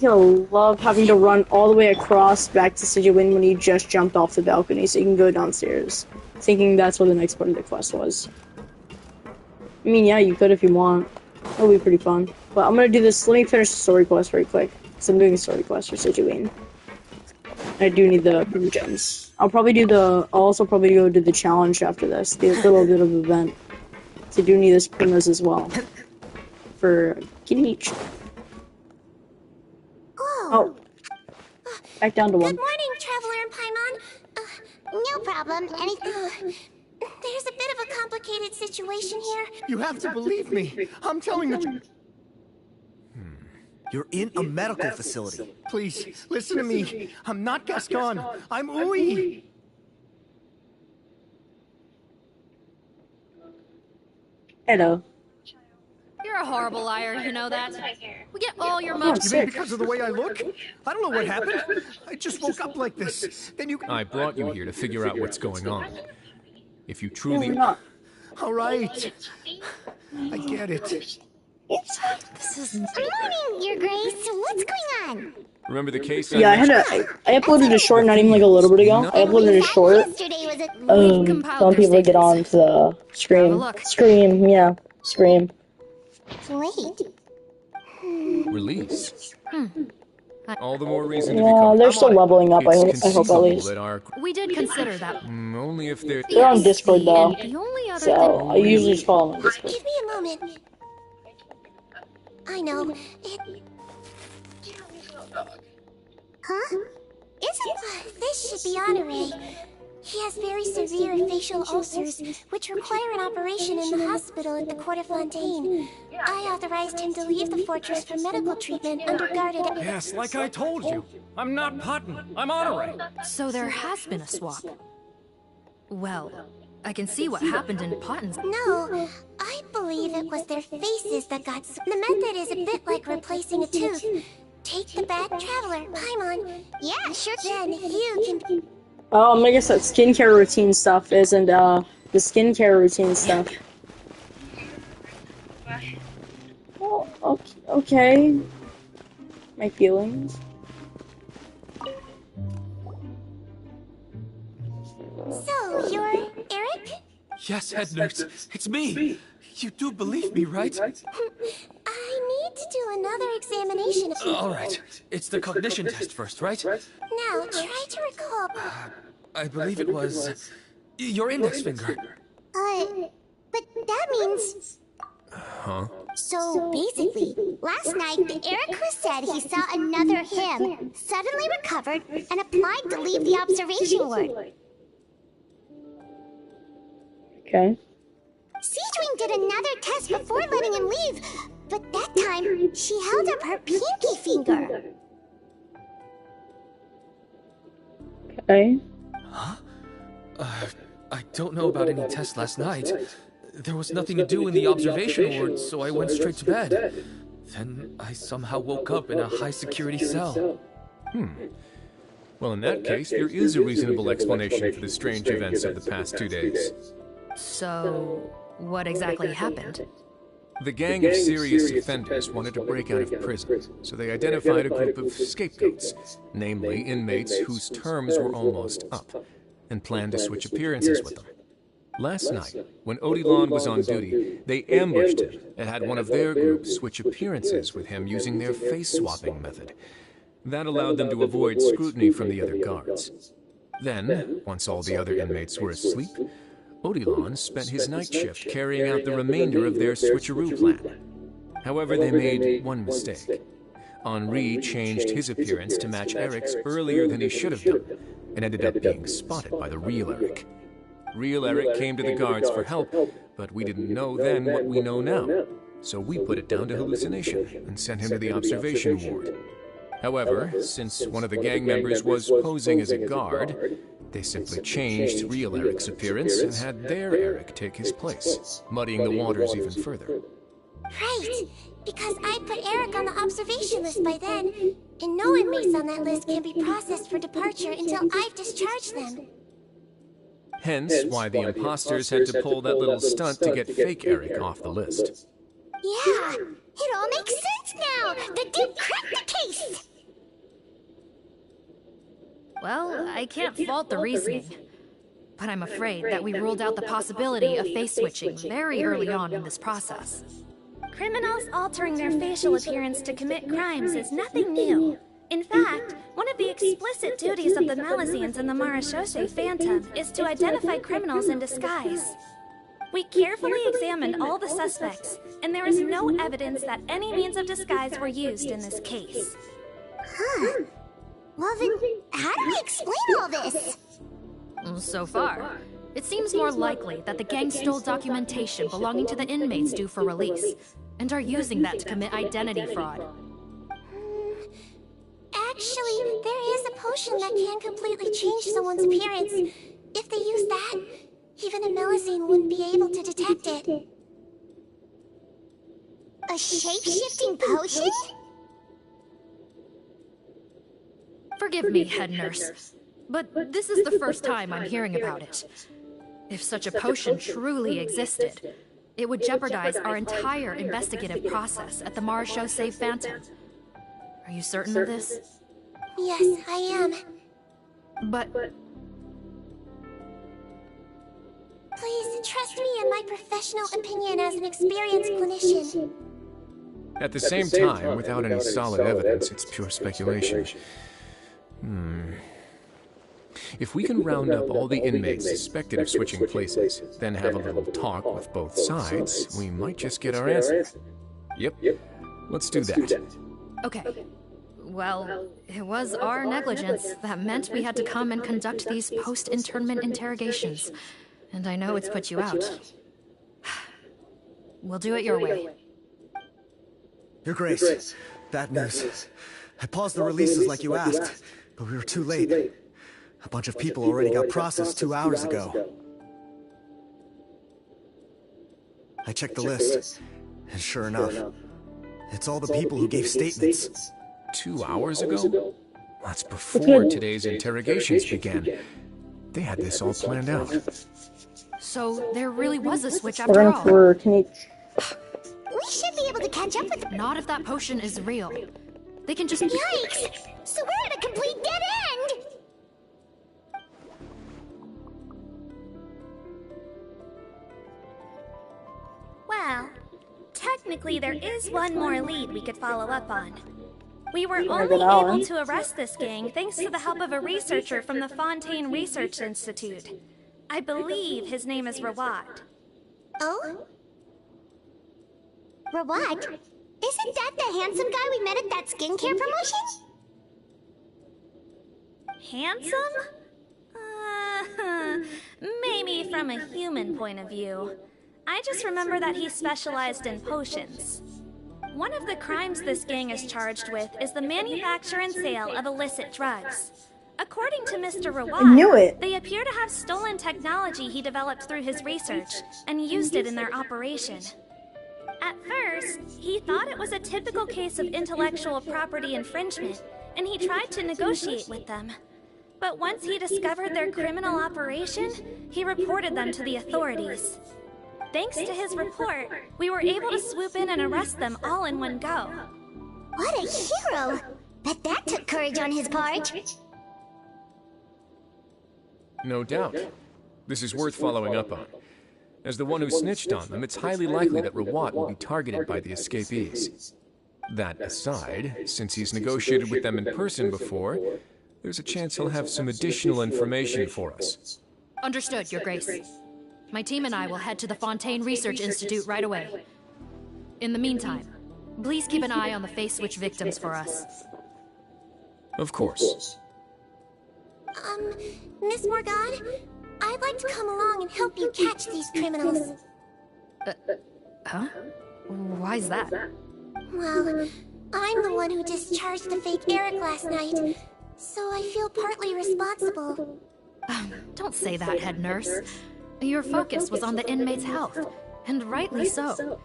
Speaker 1: I love having to run all the way across back to Sijuin when you just jumped off the balcony so you can go downstairs. Thinking that's what the next part of the quest was. I mean, yeah, you could if you want. It'll be pretty fun. But I'm gonna do this. Let me finish the story quest very quick. Because I'm doing a story quest for Sijuin. I do need the Prima Gems. I'll also probably go do the challenge after this. The little bit of event. So I do need this Primas as well. For Kinich. Oh. Back down to one.
Speaker 9: Good morning, Traveler and Paimon. No problem. There's a bit of a complicated situation here.
Speaker 10: You have to believe me. I'm telling the truth.
Speaker 6: You're in a medical facility.
Speaker 10: Please, listen to me. I'm not Gascon. I'm Ui.
Speaker 1: Hello.
Speaker 12: You're a horrible liar, you know that? We get all your money.
Speaker 10: You mean because of the way I look? I don't know what happened. I just woke up like this. Then you...
Speaker 7: I brought you here to figure out what's going on. If you truly...
Speaker 10: All right. I get it.
Speaker 9: This is... Morning, Your Grace. What's going on?
Speaker 7: Remember the case?
Speaker 1: Yeah, I uploaded a short not even like a little bit ago. I uploaded a short. Telling people to get on to the Scream, yeah. Scream.
Speaker 9: Wait.
Speaker 7: Release. All the more reason to
Speaker 1: Yeah,
Speaker 7: become...
Speaker 1: they're still leveling up, I hope at least.
Speaker 12: We did consider that.
Speaker 7: Only if they're...
Speaker 1: They're on Discord though.
Speaker 12: The only other
Speaker 1: So, I usually just follow them on Discord.
Speaker 9: Give me a moment. I know. Huh? This should be Honore. He has very severe facial ulcers, which require an operation in the hospital at the Court of Fontaine. I authorized him to leave the fortress for medical treatment under guarded...
Speaker 6: Yes, like I told you. I'm not Putton. I'm Honore.
Speaker 12: So there has been a swap. Well, I can see what happened in Potton's...
Speaker 9: No, I believe it was their faces that got... The method is a bit like replacing a tooth. Take the bad traveler, Paimon. Yeah, sure. Then you can...
Speaker 1: Oh, I guess that skincare routine stuff isn't, the skincare routine stuff. Oh, okay. My feelings.
Speaker 9: So, you're Eric?
Speaker 6: Yes, head nurse. It's me. You do believe me, right?
Speaker 9: I need to do another examination of...
Speaker 6: All right. It's the cognition test first, right?
Speaker 9: Now, try to recall...
Speaker 6: I believe it was... your index finger.
Speaker 9: But that means...
Speaker 7: Huh?
Speaker 9: So, basically, last night, Eric who said he saw another him suddenly recovered and applied to leave the observation ward.
Speaker 1: Okay.
Speaker 9: Sijuin did another test before letting him leave, but that time, she held up her pinky finger.
Speaker 1: Okay.
Speaker 6: Huh? I don't know about any tests last night. There was nothing to do in the observation ward, so I went straight to bed. Then I somehow woke up in a high-security cell.
Speaker 7: Well, in that case, there is a reasonable explanation for the strange events of the past 2 days.
Speaker 12: So, what exactly happened?
Speaker 7: The gang of serious offenders wanted to break out of prison, so they identified a group of scapegoats, namely inmates whose terms were almost up, and planned to switch appearances with them. Last night, when Odilon was on duty, they ambushed him and had one of their group switch appearances with him using their face-swapping method. That allowed them to avoid scrutiny from the other guards. Then, once all the other inmates were asleep, Odilon spent his night shift carrying out the remainder of their switcheroo plan. However, they made one mistake. Henri changed his appearance to match Eric's earlier than he should have done, and ended up being spotted by the real Eric. Real Eric came to the guards for help, but we didn't know then what we know now. So we put it down to hallucination and sent him to the observation ward. However, since one of the gang members was posing as a guard, they simply changed real Eric's appearance and had their Eric take his place, muddying the waters even further.
Speaker 9: Right, because I put Eric on the observation list by then, and no inmates on that list can be processed for departure until I've discharged them.
Speaker 7: Hence why the imposters had to pull that little stunt to get fake Eric off the list.
Speaker 9: Yeah, it all makes sense now! The dude cracked the case!
Speaker 12: Well, I can't fault the reasoning. But I'm afraid that we ruled out the possibility of face switching very early on in this process.
Speaker 5: Criminals altering their facial appearance to commit crimes is nothing new. In fact, one of the explicit duties of the Malazines in the Marashosei Phantom is to identify criminals in disguise. We carefully examined all the suspects, and there is no evidence that any means of disguise were used in this case.
Speaker 9: Huh. Well then, how do we explain all this?
Speaker 12: So far, it seems more likely that the gang stole documentation belonging to the inmates due for release, and are using that to commit identity fraud.
Speaker 9: Actually, there is a potion that can completely change someone's appearance. If they use that, even a Malazine wouldn't be able to detect it. A shape-shifting potion?
Speaker 12: Forgive me, head nurse, but this is the first time I'm hearing about it. If such a potion truly existed, it would jeopardize our entire investigative process at the Marashosei Phantom. Are you certain of this?
Speaker 9: Yes, I am.
Speaker 12: But...
Speaker 9: Please, trust me in my professional opinion as an experienced clinician.
Speaker 7: At the same time, without any solid evidence, it's pure speculation. If we can round up all the inmates suspected of switching places, then have a little talk with both sides, we might just get our answer. Yep, let's do that.
Speaker 12: Okay. Well, it was our negligence that meant we had to come and conduct these post-internment interrogations. And I know it's put you out. We'll do it your way.
Speaker 10: Your Grace, bad news. I paused the releases like you asked, but we were too late. A bunch of people already got processed 2 hours ago. I checked the list, and sure enough, it's all the people who gave statements.
Speaker 7: 2 hours ago? That's before today's interrogations began. They had this all planned out.
Speaker 12: So there really was a switch after all.
Speaker 1: For Kinich.
Speaker 9: We should be able to catch up with them.
Speaker 12: Not if that potion is real. They can just...
Speaker 9: Yikes! So we're at a complete dead end!
Speaker 5: Well, technically there is one more lead we could follow up on. We were only able to arrest this gang thanks to the help of a researcher from the Fontaine Research Institute. I believe his name is Rawad.
Speaker 9: Oh? Rawad? Isn't that the handsome guy we met at that skincare promotion?
Speaker 5: Handsome? Maybe from a human point of view. I just remember that he specialized in potions. One of the crimes this gang is charged with is the manufacture and sale of illicit drugs. According to Mr. Rawad, they appear to have stolen technology he developed through his research and used it in their operation. At first, he thought it was a typical case of intellectual property infringement, and he tried to negotiate with them. But once he discovered their criminal operation, he reported them to the authorities. Thanks to his report, we were able to swoop in and arrest them all in one go.
Speaker 9: What a hero! Bet that took courage on his part.
Speaker 7: No doubt. This is worth following up on. As the one who snitched on them, it's highly likely that Rawat will be targeted by the escapees. That aside, since he's negotiated with them in person before, there's a chance he'll have some additional information for us.
Speaker 12: Understood, Your Grace. My team and I will head to the Fontaine Research Institute right away. In the meantime, please keep an eye on the face switch victims for us.
Speaker 7: Of course.
Speaker 9: Miss Morgan, I'd like to come along and help you catch these criminals.
Speaker 12: Huh? Why's that?
Speaker 9: Well, I'm the one who discharged the fake Eric last night, so I feel partly responsible.
Speaker 12: Don't say that, head nurse. Your focus was on the inmate's health, and rightly so.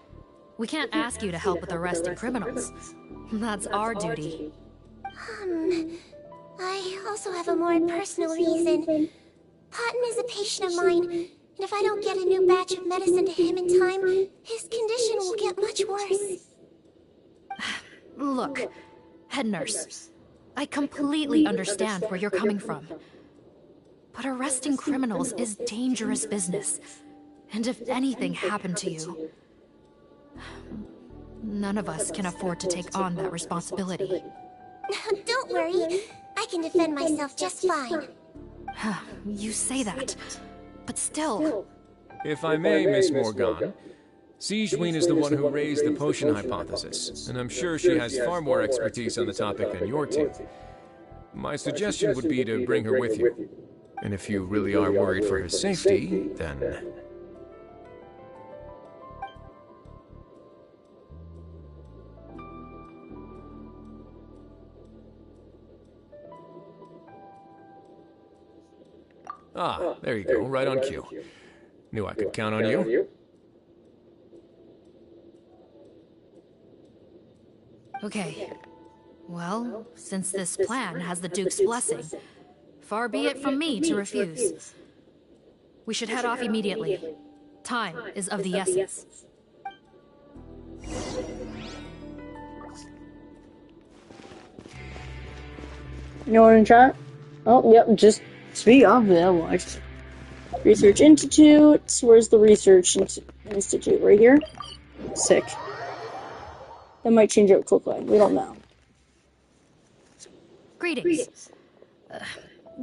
Speaker 12: We can't ask you to help with arresting criminals. That's our duty.
Speaker 9: I also have a more personal reason. Cotton is a patient of mine, and if I don't get a new batch of medicine to him in time, his condition will get much worse.
Speaker 12: Look, head nurse, I completely understand where you're coming from. But arresting criminals is dangerous business. And if anything happened to you, none of us can afford to take on that responsibility.
Speaker 9: Don't worry, I can defend myself just fine.
Speaker 12: You say that, but still...
Speaker 7: If I may, Miss Morgan, Sigewinne is the one who raised the potion hypothesis, and I'm sure she has far more expertise on the topic than your team. My suggestion would be to bring her with you. And if you really are worried for her safety, then... Ah, there you go, right on cue. Knew I could count on you.
Speaker 12: Okay. Well, since this plan has the Duke's blessing, far be it from me to refuse. We should head off immediately. Time is of the essence.
Speaker 1: You want to chat? Oh, yep, just speak of that. Watch. Research Institute. Where's the Research Institute? Right here? Sick. That might change out quickly. We don't know.
Speaker 12: Greetings.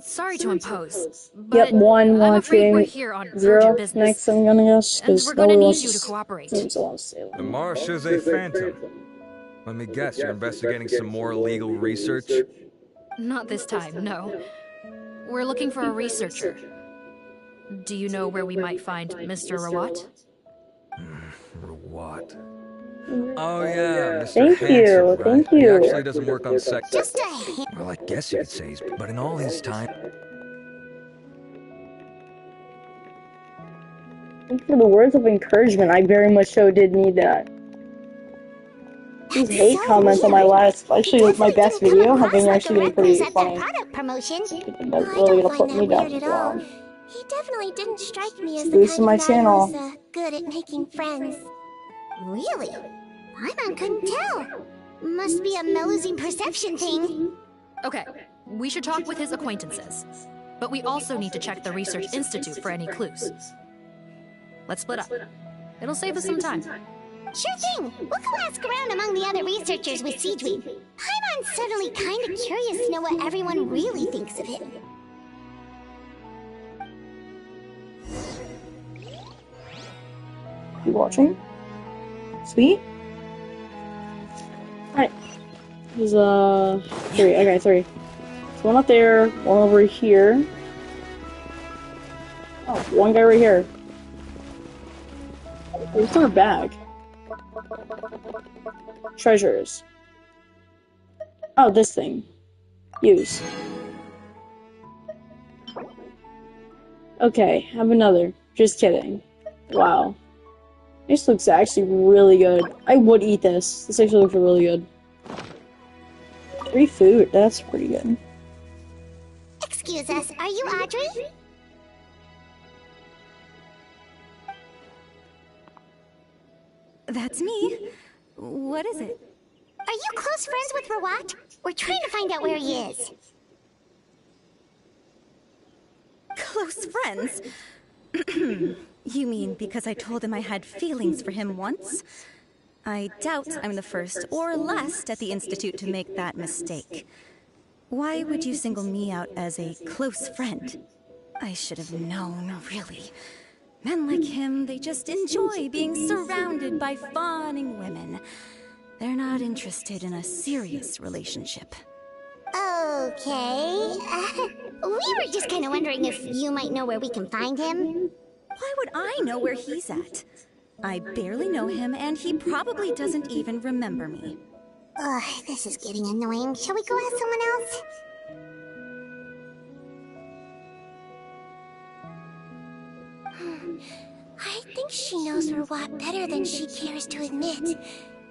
Speaker 12: Sorry to impose, but
Speaker 1: Yep, one
Speaker 12: I'm afraid we're
Speaker 1: watching.
Speaker 12: here on
Speaker 1: Zero.
Speaker 12: urgent business.
Speaker 1: Next, I'm gonna guess,
Speaker 12: And
Speaker 1: because
Speaker 12: we're gonna
Speaker 1: nobody
Speaker 12: need
Speaker 1: wants
Speaker 12: you to
Speaker 1: to
Speaker 12: cooperate.
Speaker 13: The Marsh is a phantom. Let me guess, you're investigating some more illegal research?
Speaker 12: Not this time, no. We're looking for a researcher. Do you know where we might find Mr. Rawat?
Speaker 13: Rawat. Oh yeah, Mr.
Speaker 1: Thank
Speaker 13: Hanson,
Speaker 1: you,
Speaker 13: right?
Speaker 1: thank
Speaker 13: He
Speaker 1: you.
Speaker 13: actually doesn't work on sec.
Speaker 9: Just a hint.
Speaker 13: Well, I guess you could say he's... But in all his time...
Speaker 1: Thank you for the words of encouragement. I very much so did need that. These hate comments on my last, actually my best video, have been actually been pretty funny.
Speaker 9: Product promotion.
Speaker 1: That's really gonna put me down.
Speaker 9: Wow. He definitely didn't strike me as the
Speaker 1: Boosting my
Speaker 9: kind of guy
Speaker 1: channel.
Speaker 9: who's good at making friends. Really? I couldn't tell. Must be a Melusine perception thing.
Speaker 12: Okay, we should talk with his acquaintances. But we also need to check the Research Institute for any clues. Let's split up. It'll save us some time.
Speaker 9: Sure thing. We'll go ask around among the other researchers with Sigewinne. I'm suddenly kind of curious to know what everyone really thinks of it.
Speaker 1: You watching? Sweet? Alright. There's three. Okay, three. So one up there, one over here. Oh, one guy right here. What's in our bag? Treasures. Oh, this thing. Use. Okay, have another. Just kidding. Wow. This looks actually really good. I would eat this. This actually looks really good. Free food. That's pretty good.
Speaker 9: Excuse us, are you Audrey?
Speaker 14: That's me. What is it?
Speaker 9: Are you close friends with Rawat? We're trying to find out where he is.
Speaker 14: Close friends? You mean because I told him I had feelings for him once? I doubt I'm the first or last at the Institute to make that mistake. Why would you single me out as a close friend? I should have known, really. Men like him, they just enjoy being surrounded by fawning women. They're not interested in a serious relationship.
Speaker 9: Okay. We were just kind of wondering if you might know where we can find him.
Speaker 14: Why would I know where he's at? I barely know him, and he probably doesn't even remember me.
Speaker 9: Ugh, this is getting annoying. Shall we go ask someone else? I think she knows Rawat better than she cares to admit.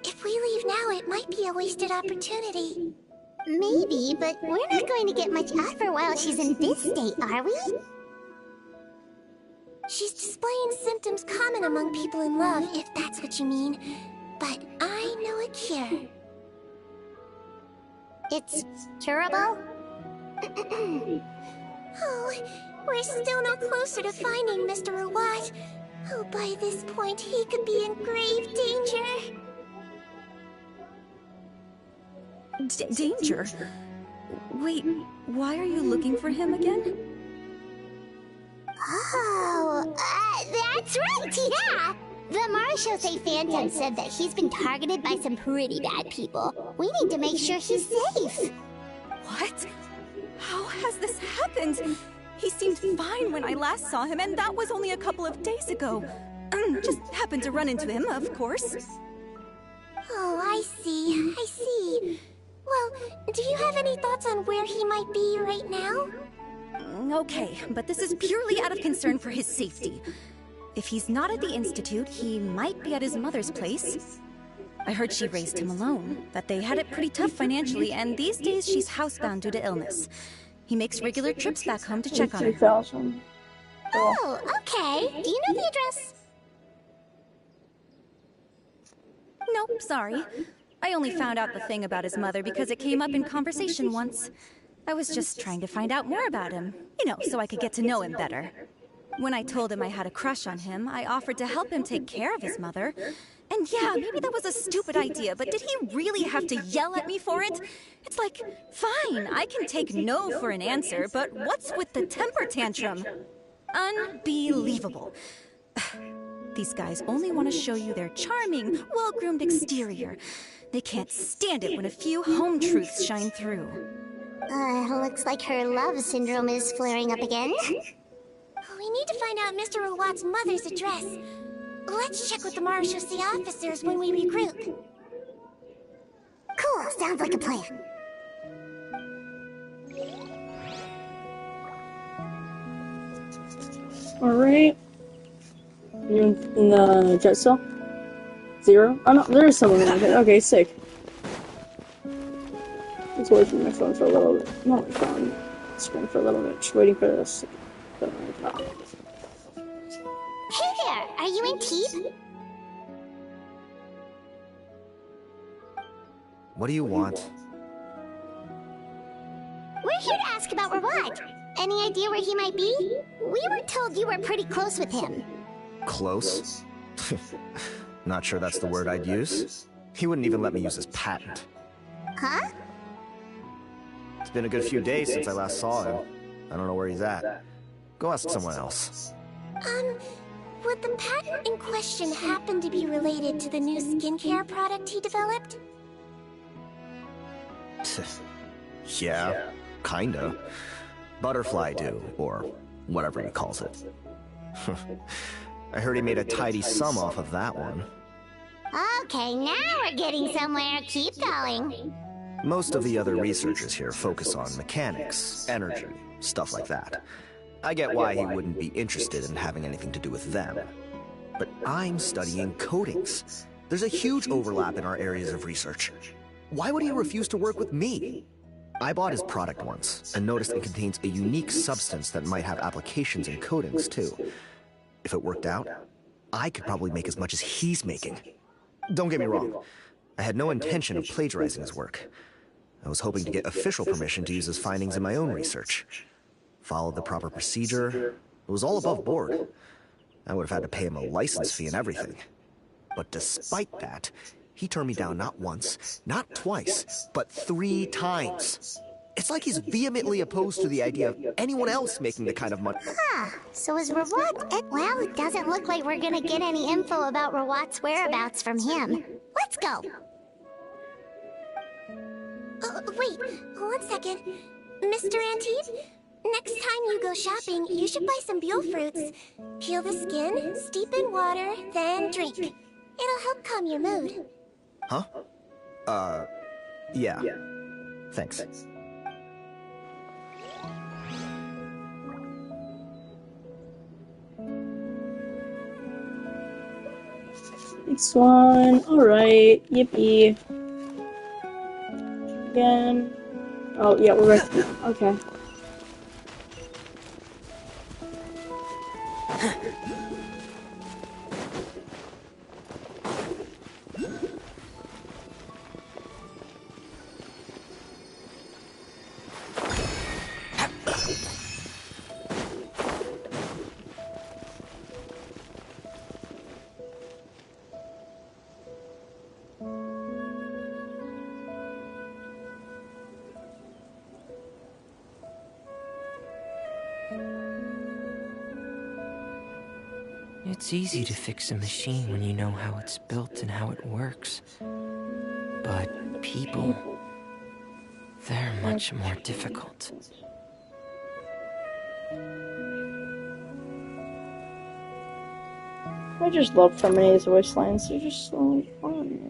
Speaker 9: If we leave now, it might be a wasted opportunity. Maybe, but we're not going to get much out of her while she's in this state, are we? She's displaying symptoms common among people in love, if that's what you mean. But I know a cure. It's curable? Oh, we're still no closer to finding Mr. Rawat. Oh, by this point, he could be in grave danger.
Speaker 14: Danger? Wait, why are you looking for him again?
Speaker 9: Oh, that's right, yeah! The Marechaussee Phantom said that he's been targeted by some pretty bad people. We need to make sure he's safe.
Speaker 14: What? How has this happened? He seemed fine when I last saw him, and that was only a couple of days ago. Just happened to run into him, of course.
Speaker 9: Oh, I see. I see. Well, do you have any thoughts on where he might be right now?
Speaker 14: Okay, but this is purely out of concern for his safety. If he's not at the Institute, he might be at his mother's place. I heard she raised him alone, that they had it pretty tough financially, and these days she's housebound due to illness. He makes regular trips back home to check on her.
Speaker 9: Oh, okay. Do you know the address?
Speaker 14: Nope, sorry. I only found out the thing about his mother because it came up in conversation once. I was just trying to find out more about him, so I could get to know him better. When I told him I had a crush on him, I offered to help him take care of his mother. And yeah, maybe that was a stupid idea, but did he really have to yell at me for it? It's like, fine, I can take no for an answer, but what's with the temper tantrum? Unbelievable. These guys only want to show you their charming, well-groomed exterior. They can't stand it when a few home truths shine through.
Speaker 9: Looks like her love syndrome is flaring up again. We need to find out Mr. Rawat's mother's address. Let's check with the Marechaussee officers when we regroup. Cool, sounds like a plan.
Speaker 1: Alright. You in the jet cell? 0? Oh no, there is someone in it. Okay, sick. Let's wait for my phone for a little bit. Not my phone. Screen for a little bit. Just waiting for this.
Speaker 9: Hey there, are you in Teep?
Speaker 10: What do you want?
Speaker 9: We're here to ask about Rawat. Any idea where he might be? We were told you were pretty close with him.
Speaker 10: Close? Not sure that's the word I'd use. He wouldn't even let me use his patent.
Speaker 9: Huh?
Speaker 10: It's been a good few days since I last saw him. I don't know where he's at. Go ask someone else.
Speaker 9: Would the patent in question happen to be related to the new skincare product he developed?
Speaker 10: Yeah, kinda. Butterfly Dew, or whatever he calls it. I heard he made a tidy sum off of that one.
Speaker 9: Okay, now we're getting somewhere. Keep going.
Speaker 10: Most of the other researchers here focus on mechanics, energy, stuff like that. I get why he wouldn't be interested in having anything to do with them. But I'm studying coatings. There's a huge overlap in our areas of research. Why would he refuse to work with me? I bought his product once, and noticed it contains a unique substance that might have applications in coatings, too. If it worked out, I could probably make as much as he's making. Don't get me wrong, I had no intention of plagiarizing his work. I was hoping to get official permission to use his findings in my own research. Followed the proper procedure. It was all above board. I would have had to pay him a license fee and everything. But despite that, he turned me down not once, not twice, but 3 times. It's like he's vehemently opposed to the idea of anyone else making the kind of money.
Speaker 9: Huh, so is Rawat... Well, it doesn't look like we're gonna get any info about Rawat's whereabouts from him. Let's go! Wait, 1 second. Mr. Antibes, next time you go shopping, you should buy some Buell fruits. Peel the skin, steep in water, then drink. It'll help calm your mood.
Speaker 10: Huh? Yeah. Thanks.
Speaker 1: Next one. Alright. Yippee. Again. Oh, yeah, we're right. Okay.
Speaker 15: It's easy to fix a machine when you know how it's built and how it works. But people, they're much more difficult.
Speaker 1: I just love Terminator's voice lines. They're just so fun.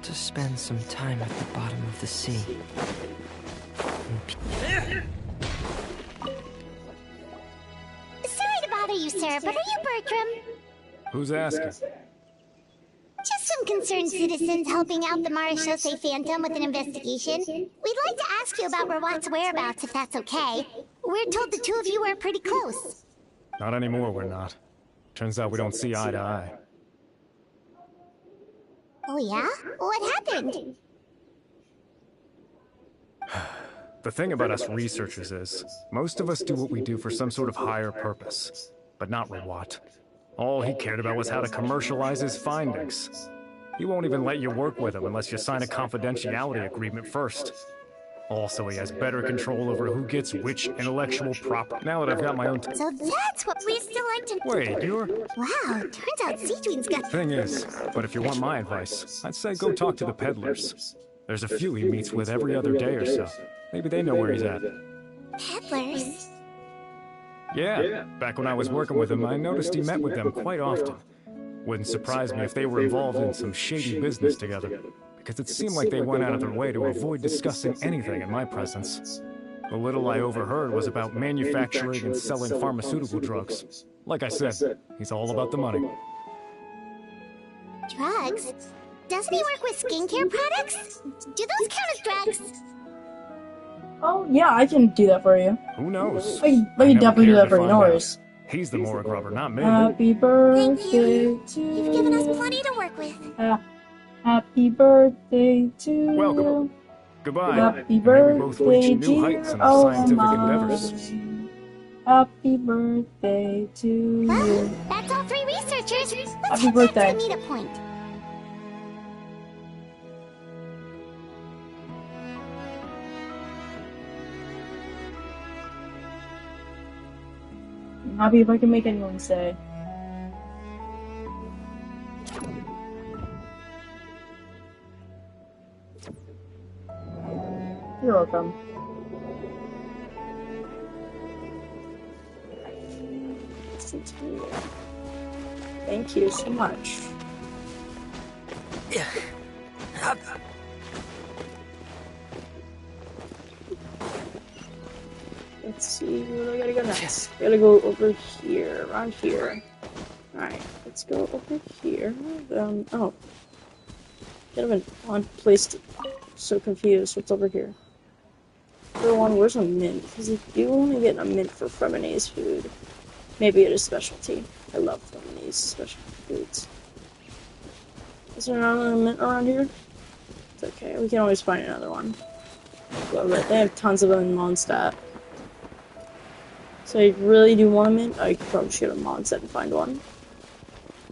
Speaker 15: To spend some time at the bottom of the sea.
Speaker 9: Sorry to bother you, sir, but are you Bertram?
Speaker 7: Who's asking?
Speaker 9: Just some concerned citizens helping out the Marechaussee Phantom with an investigation. We'd like to ask you about Rawat's whereabouts, if that's okay. We're told the two of you are pretty close.
Speaker 7: Not anymore, we're not. Turns out we don't see eye to eye.
Speaker 9: Oh yeah? What happened?
Speaker 7: The thing about us researchers is, most of us do what we do for some sort of higher purpose. But not Rawat. All he cared about was how to commercialize his findings. He won't even let you work with him unless you sign a confidentiality agreement first. Also, he has better control over who gets which intellectual property. Now that I've got my own...
Speaker 9: So that's what we still like to...
Speaker 7: Wait, you're...
Speaker 9: Wow, turns out Seedween's got...
Speaker 7: Thing is, but if you want my advice, I'd say go talk to the peddlers. There's a few he meets with every other day or so. Maybe they know where he's at.
Speaker 9: Peddlers?
Speaker 7: Yeah, back when I was working with him, I noticed he met with them quite often. Wouldn't surprise me if they were involved in some shady business together, because it seemed like they went out of their way to avoid discussing anything in my presence. The little I overheard was about manufacturing and selling pharmaceutical drugs. Like I said, he's all about the money.
Speaker 9: Drugs? Doesn't he work with skincare products? Do those count as drugs?
Speaker 1: Oh, yeah, I can do that for you.
Speaker 16: Who knows?
Speaker 1: I can definitely do that for you, no worries.
Speaker 16: He's the Morag robber, not me.
Speaker 1: Happy birthday
Speaker 9: Thank you.
Speaker 1: to you.
Speaker 9: You've given us plenty to work with.
Speaker 1: Happy birthday to
Speaker 16: Welcome.
Speaker 1: you.
Speaker 16: Goodbye.
Speaker 1: Happy
Speaker 16: May we both reach
Speaker 1: birthday,
Speaker 16: new heights
Speaker 1: dear
Speaker 16: in our scientific
Speaker 1: Omar.
Speaker 16: endeavors.
Speaker 1: Happy birthday to you.
Speaker 9: Well, that's all 3 researchers. Let's
Speaker 1: Happy
Speaker 9: head
Speaker 1: birthday.
Speaker 9: back to the meetup point.
Speaker 1: I'm happy if I can make anyone say. You're welcome. Thank you so much.
Speaker 15: Yeah.
Speaker 1: Let's see, where do I gotta go next? I gotta go over here, around here. Alright, let's go over here. Oh. Kind of an odd place to... So confused. What's over here? Number 1, where's a mint? Because if you only get a mint for Fremonese food, maybe it is specialty. I love Fremonese special foods. Is there another mint around here? It's okay, we can always find another one. Love it. They have tons of them in Mondstadt. So I really do want a mint. I could probably shoot a Mondstadt and find one.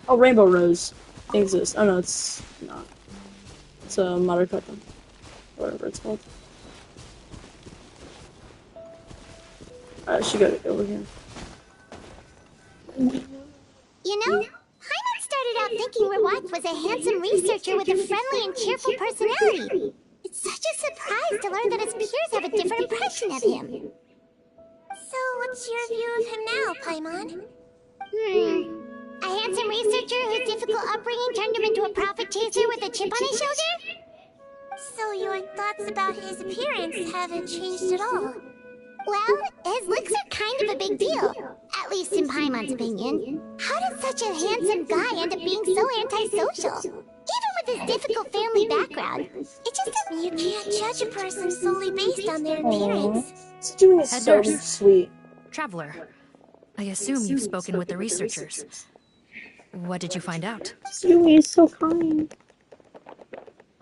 Speaker 1: Oh, Rainbow Rose. They exist. Oh no, it's not. It's a Maracata. Whatever it's called. I should go over here.
Speaker 9: You know, Paimon started out thinking Rawat was a handsome researcher with a friendly and cheerful personality. It's such a surprise to learn that his peers have a different impression of him. So, what's your view of him now, Paimon? A handsome researcher whose difficult upbringing turned him into a profit chaser with a chip on his shoulder? So your thoughts about his appearance haven't changed at all? Well, his looks are kind of a big deal. At least in Paimon's opinion. How did such a handsome guy end up being so antisocial? Even with his difficult family background. It's just that you can't judge a person solely based on their appearance.
Speaker 1: It's doing so sweet.
Speaker 12: Traveler, I assume you've spoken with the researchers. What did you find out?
Speaker 1: Yui is so kind.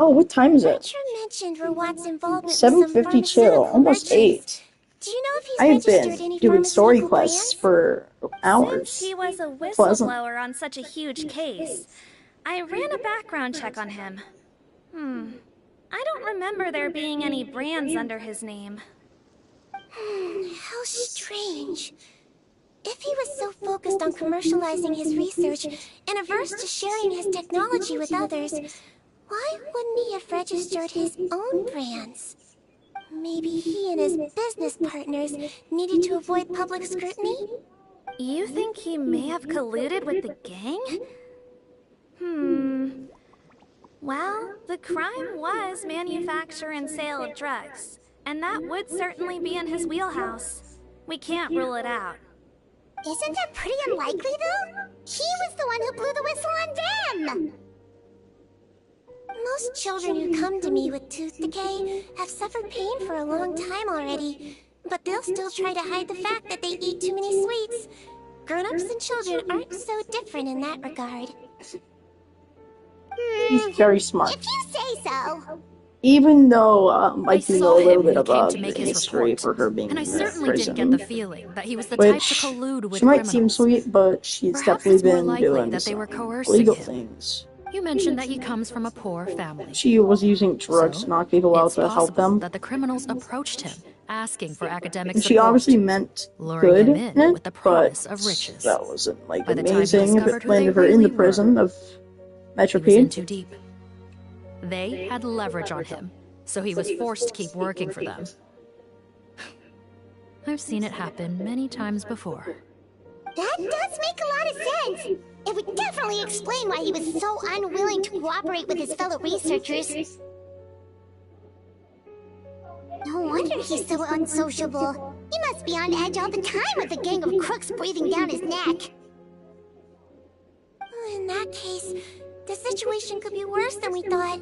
Speaker 1: Oh, what time is it?
Speaker 9: Archer mentioned Rawat's involvement with some
Speaker 1: 7:52, almost 8.
Speaker 9: Do you know if he's
Speaker 1: I've
Speaker 9: registered
Speaker 1: been
Speaker 9: any
Speaker 1: doing story
Speaker 9: pharmaceutical
Speaker 1: quests for hours.
Speaker 5: Since he was a
Speaker 1: Pleasant.
Speaker 5: whistleblower on such a huge case, I ran a background check on him. I don't remember there being any brands under his name.
Speaker 9: How strange. If he was so focused on commercializing his research and averse to sharing his technology with others, why wouldn't he have registered his own brands? Maybe he and his business partners needed to avoid public scrutiny?
Speaker 5: You think he may have colluded with the gang? Well, the crime was manufacture and sale of drugs, and that would certainly be in his wheelhouse. We can't rule it out.
Speaker 9: Isn't that pretty unlikely, though? He was the one who blew the whistle on them! Most children who come to me with tooth decay have suffered pain for a long time already, but they'll still try to hide the fact that they eat too many sweets. Grown-ups and children aren't so different in that regard.
Speaker 1: He's very smart.
Speaker 9: If you say so.
Speaker 1: Even though I do know a little bit
Speaker 12: came
Speaker 1: about
Speaker 12: to
Speaker 1: the
Speaker 12: make his
Speaker 1: history
Speaker 12: report,
Speaker 1: for her being
Speaker 12: and I
Speaker 1: in
Speaker 12: certainly
Speaker 1: prison.
Speaker 12: didn't get the feeling that he was the type to
Speaker 1: Which,
Speaker 12: collude with
Speaker 1: she might
Speaker 12: criminals.
Speaker 1: seem sweet, but she's
Speaker 12: Perhaps
Speaker 1: definitely
Speaker 12: it's more
Speaker 1: been
Speaker 12: likely
Speaker 1: doing
Speaker 12: that they were
Speaker 1: some
Speaker 12: coercing
Speaker 1: illegal
Speaker 12: him.
Speaker 1: things.
Speaker 12: You mentioned that he comes from a poor family.
Speaker 1: She was using drugs
Speaker 12: So,
Speaker 1: to knock people out
Speaker 12: it's
Speaker 1: to help
Speaker 12: possible
Speaker 1: them.
Speaker 12: that the criminals approached him, asking for academic
Speaker 1: And
Speaker 12: support.
Speaker 1: she obviously meant
Speaker 12: luring
Speaker 1: good
Speaker 12: him
Speaker 1: in
Speaker 12: in
Speaker 1: it,
Speaker 12: with the
Speaker 1: but
Speaker 12: promise of riches.
Speaker 1: that wasn't like
Speaker 12: By the time he
Speaker 1: amazing if
Speaker 12: discovered
Speaker 1: it
Speaker 12: who they
Speaker 1: landed her in the
Speaker 12: really
Speaker 1: prison of
Speaker 12: He was in
Speaker 1: Metropede.
Speaker 12: too deep. They had leverage on him, so he was forced to keep working for them. I've seen it happen many times before.
Speaker 9: That does make a lot of sense. It would definitely explain why he was so unwilling to cooperate with his fellow researchers. No wonder he's so unsociable. He must be on edge all the time with a gang of crooks breathing down his neck. In that case, The situation could be worse than we thought.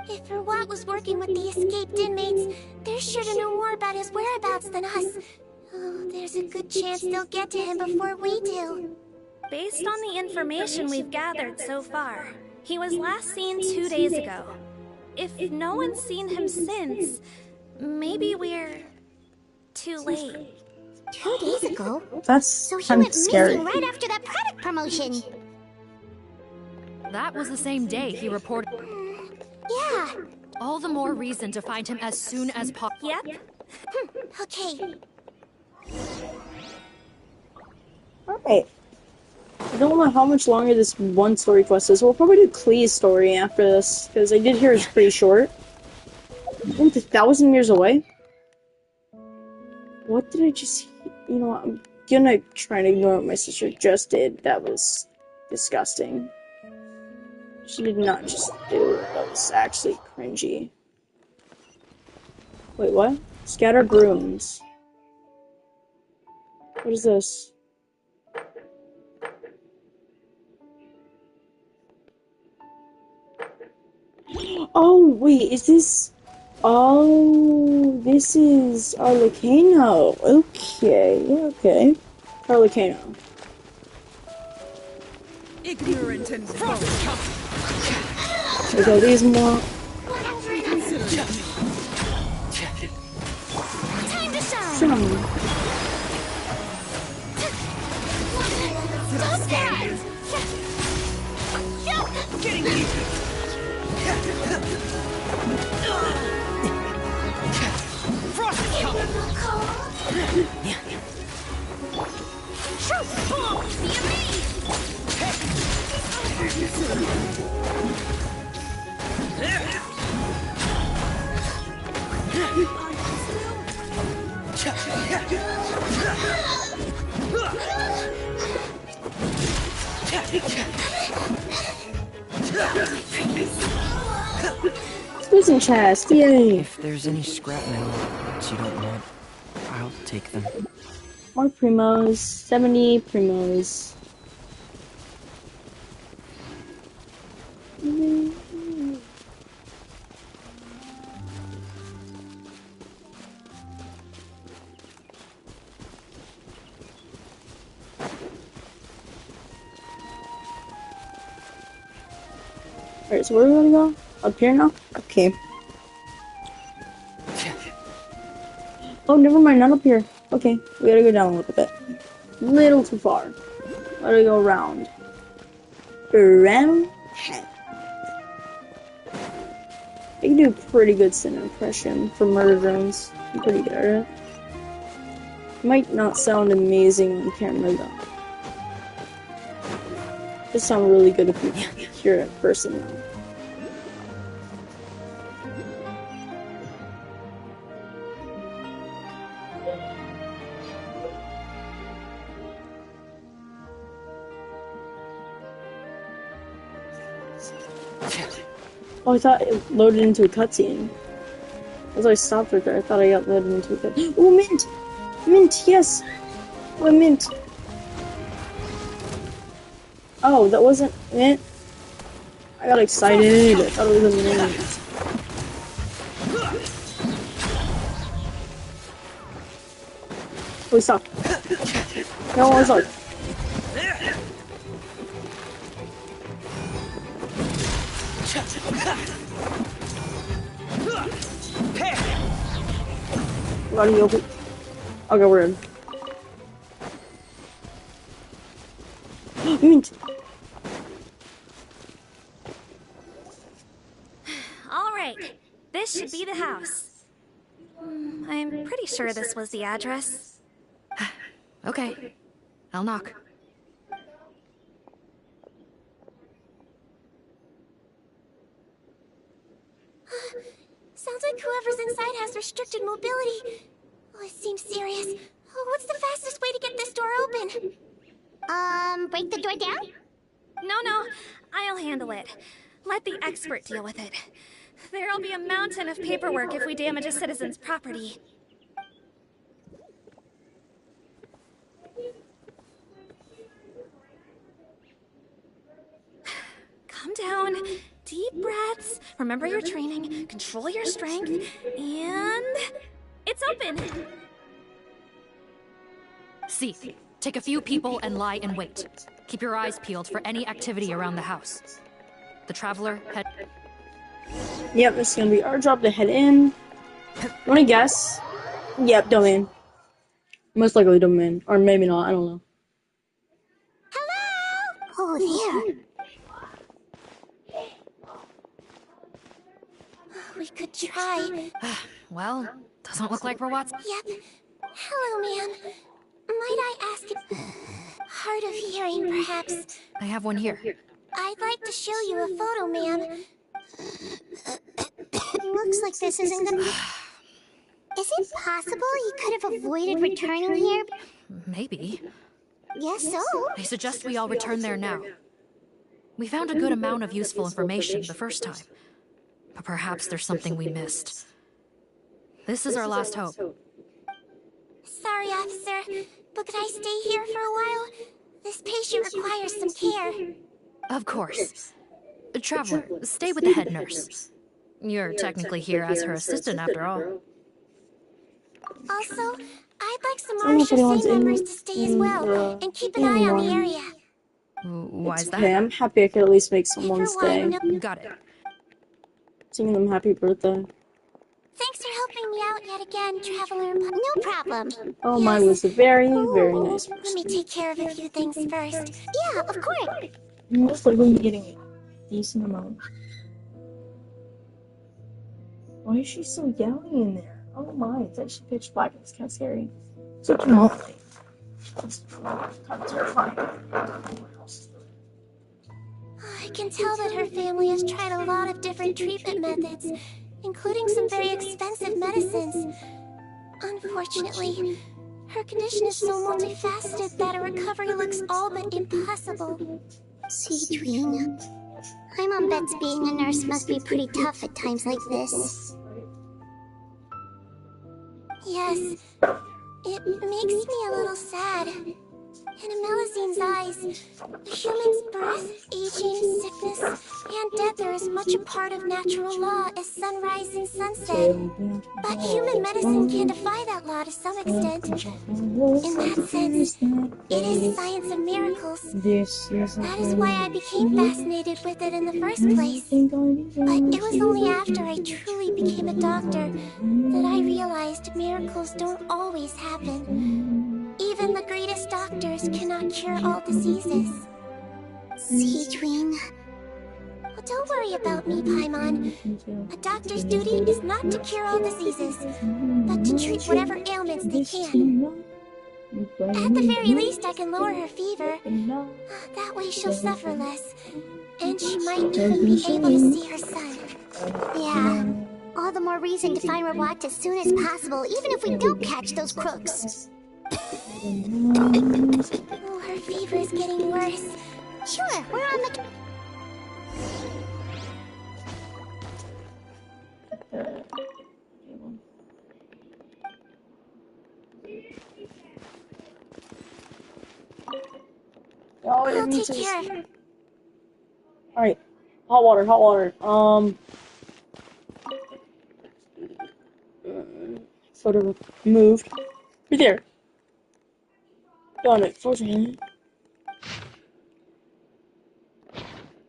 Speaker 9: If Ruat was working with the escaped inmates, they're sure to know more about his whereabouts than us. Oh, there's a good chance they'll get to him before we do.
Speaker 5: Based on the information we've gathered so far, he was last seen 2 days ago. If no one's seen him since, maybe we're too late.
Speaker 9: 2 days ago?
Speaker 1: That's
Speaker 9: So he
Speaker 1: kind
Speaker 9: went
Speaker 1: of scary.
Speaker 9: missing right after that product promotion.
Speaker 12: That was the same day he reported.
Speaker 9: Yeah.
Speaker 12: All the more reason to find him as soon as possible.
Speaker 5: Yep.
Speaker 9: Okay.
Speaker 1: Alright. I don't know how much longer this one story quest is. We'll probably do Klee's story after this, because I did hear it's pretty short. It's 1,000 years away? What did I just... You know what, I'm gonna try to ignore what my sister just did. That was disgusting. She did not just do it. That was actually cringy. Wait, what? Scatter brooms. What is this? Oh, wait, is this... Oh, this is Arlecano. Okay, okay. Arlecano.
Speaker 17: Ignorant and
Speaker 1: We got these more.
Speaker 9: Time to shine. Stop that!
Speaker 17: getting you. Frost is coming.
Speaker 9: Shoot! Boom! See
Speaker 1: Prison chest, yay!
Speaker 15: If there's any scrap metal that you don't want, I'll take them.
Speaker 1: More primos, 70 primos. Alright, so where are we gonna go? Up here now? Okay. Oh, never mind, not up here. Okay, we gotta go down a little bit. Little too far. Gotta go around. Around? I can do a pretty good Sin impression for murder drones. I'm pretty good at it. Might not sound amazing on camera though. Just sound really good if you hear it in person though. Oh, I thought it loaded into a cutscene. As I stopped right there, I thought I got loaded into a cutscene. Oh, mint! Mint, yes! Oh, mint! Oh, that wasn't mint? I got excited. I thought it was a mint. Oh, stop. No, stop. Gotta be open. Okay, we're in. Mint!
Speaker 5: Alright, this should be the house. I'm pretty sure this was the address.
Speaker 12: Okay, I'll knock.
Speaker 9: Sounds like whoever's inside has restricted mobility. Oh, it seems serious. Oh, what's the fastest way to get this door open?
Speaker 2: Break the door down?
Speaker 5: No, I'll handle it. Let the expert deal with it. There'll be a mountain of paperwork if we damage a citizen's property. Come calm down. Deep breaths. Remember your training. Control your strength. And... it's open!
Speaker 12: Seath, take a few people and lie in wait. Keep your eyes peeled for any activity around the house. The Traveler head...
Speaker 1: Yep, it's gonna be our job to head in. Wanna guess? Yep, domain. Most likely domain. Or maybe not, I don't know.
Speaker 9: Oh, there. We could try.
Speaker 12: Well, doesn't look like robots.
Speaker 9: Yep. Hello, ma'am. Might I ask it? Hard of hearing, perhaps.
Speaker 12: I have one here.
Speaker 9: I'd like to show you a photo, ma'am. Looks like this isn't gonna... Is it possible he could have avoided returning here?
Speaker 12: Maybe.
Speaker 9: Guess so.
Speaker 12: I suggest we all return there now. We found a good amount of useful information the first time. But perhaps there's something we missed. This is our last hope.
Speaker 9: Sorry, officer, but could I stay here for a while? This patient requires some care.
Speaker 12: Of course. Traveler, stay with the head nurse. You're technically here as her assistant after all.
Speaker 9: Also, I'd like some more Shosei members to stay as well, and keep an eye on the area.
Speaker 12: Why is that?
Speaker 1: Okay, I'm happy I could at least make someone stay.
Speaker 12: Got it.
Speaker 1: Singing them happy birthday.
Speaker 9: Thanks for helping me out yet again, Traveler. No problem.
Speaker 1: Oh, mine was a very, very nice person.
Speaker 9: Let me take care of a few things first. Yeah, of course.
Speaker 1: Most likely getting a decent amount. Why is she so yelling in there? Oh my, it's actually pitch black. It's kind of scary. So not like it's kind of terrifying.
Speaker 9: I can tell that her family has tried a lot of different treatment methods, including some very expensive medicines. Unfortunately, her condition is so multifaceted that a recovery looks all but impossible.
Speaker 18: See, Tween, my mom bets being a nurse must be pretty tough at times like this.
Speaker 9: Yes, it makes me a little sad. In a Melusine's eyes, a human's birth, aging, sickness, and death are as much a part of natural law as sunrise and sunset. But human medicine can defy that law to some extent. In that sense, it is science of miracles. That is why I became fascinated with it in the first place. But it was only after I truly became a doctor that I realized miracles don't always happen. Even the greatest doctors cannot cure all diseases.
Speaker 18: See, Tween?
Speaker 9: Well, don't worry about me, Paimon. A doctor's duty is not to cure all diseases, but to treat whatever ailments they can. At the very least, I can lower her fever. That way she'll suffer less, and she might even be able to see her son.
Speaker 18: Yeah, all the more reason to find Rawat as soon as possible, even if we don't catch those crooks.
Speaker 9: Oh, her fever is getting worse.
Speaker 18: Sure, we're on the...
Speaker 1: Oh,
Speaker 9: I'll take care of her.
Speaker 1: Alright. Hot water, hot water. Photo moved. Right there. Done it. Fortunately.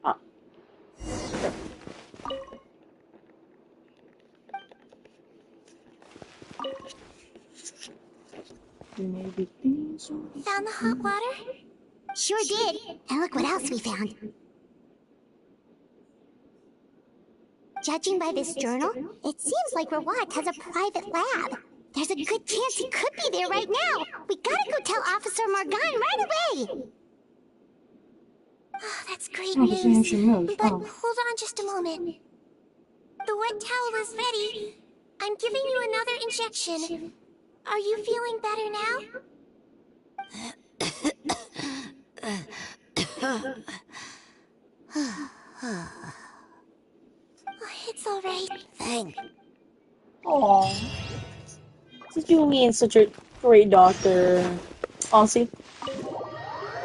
Speaker 1: Ah. Maybe these will...
Speaker 9: Found the hot water?
Speaker 18: Sure did. And look what else we found. Judging by this journal, it seems like Rawat has a private lab. There's a good chance he could be there right now. We gotta go tell Officer Morgan right away.
Speaker 9: Oh, that's great news. But hold on just a moment. The wet towel is ready. I'm giving you another injection. Are you feeling better now? It's all right.
Speaker 18: Thanks.
Speaker 1: Aww. Julian's such a great doctor. Honestly,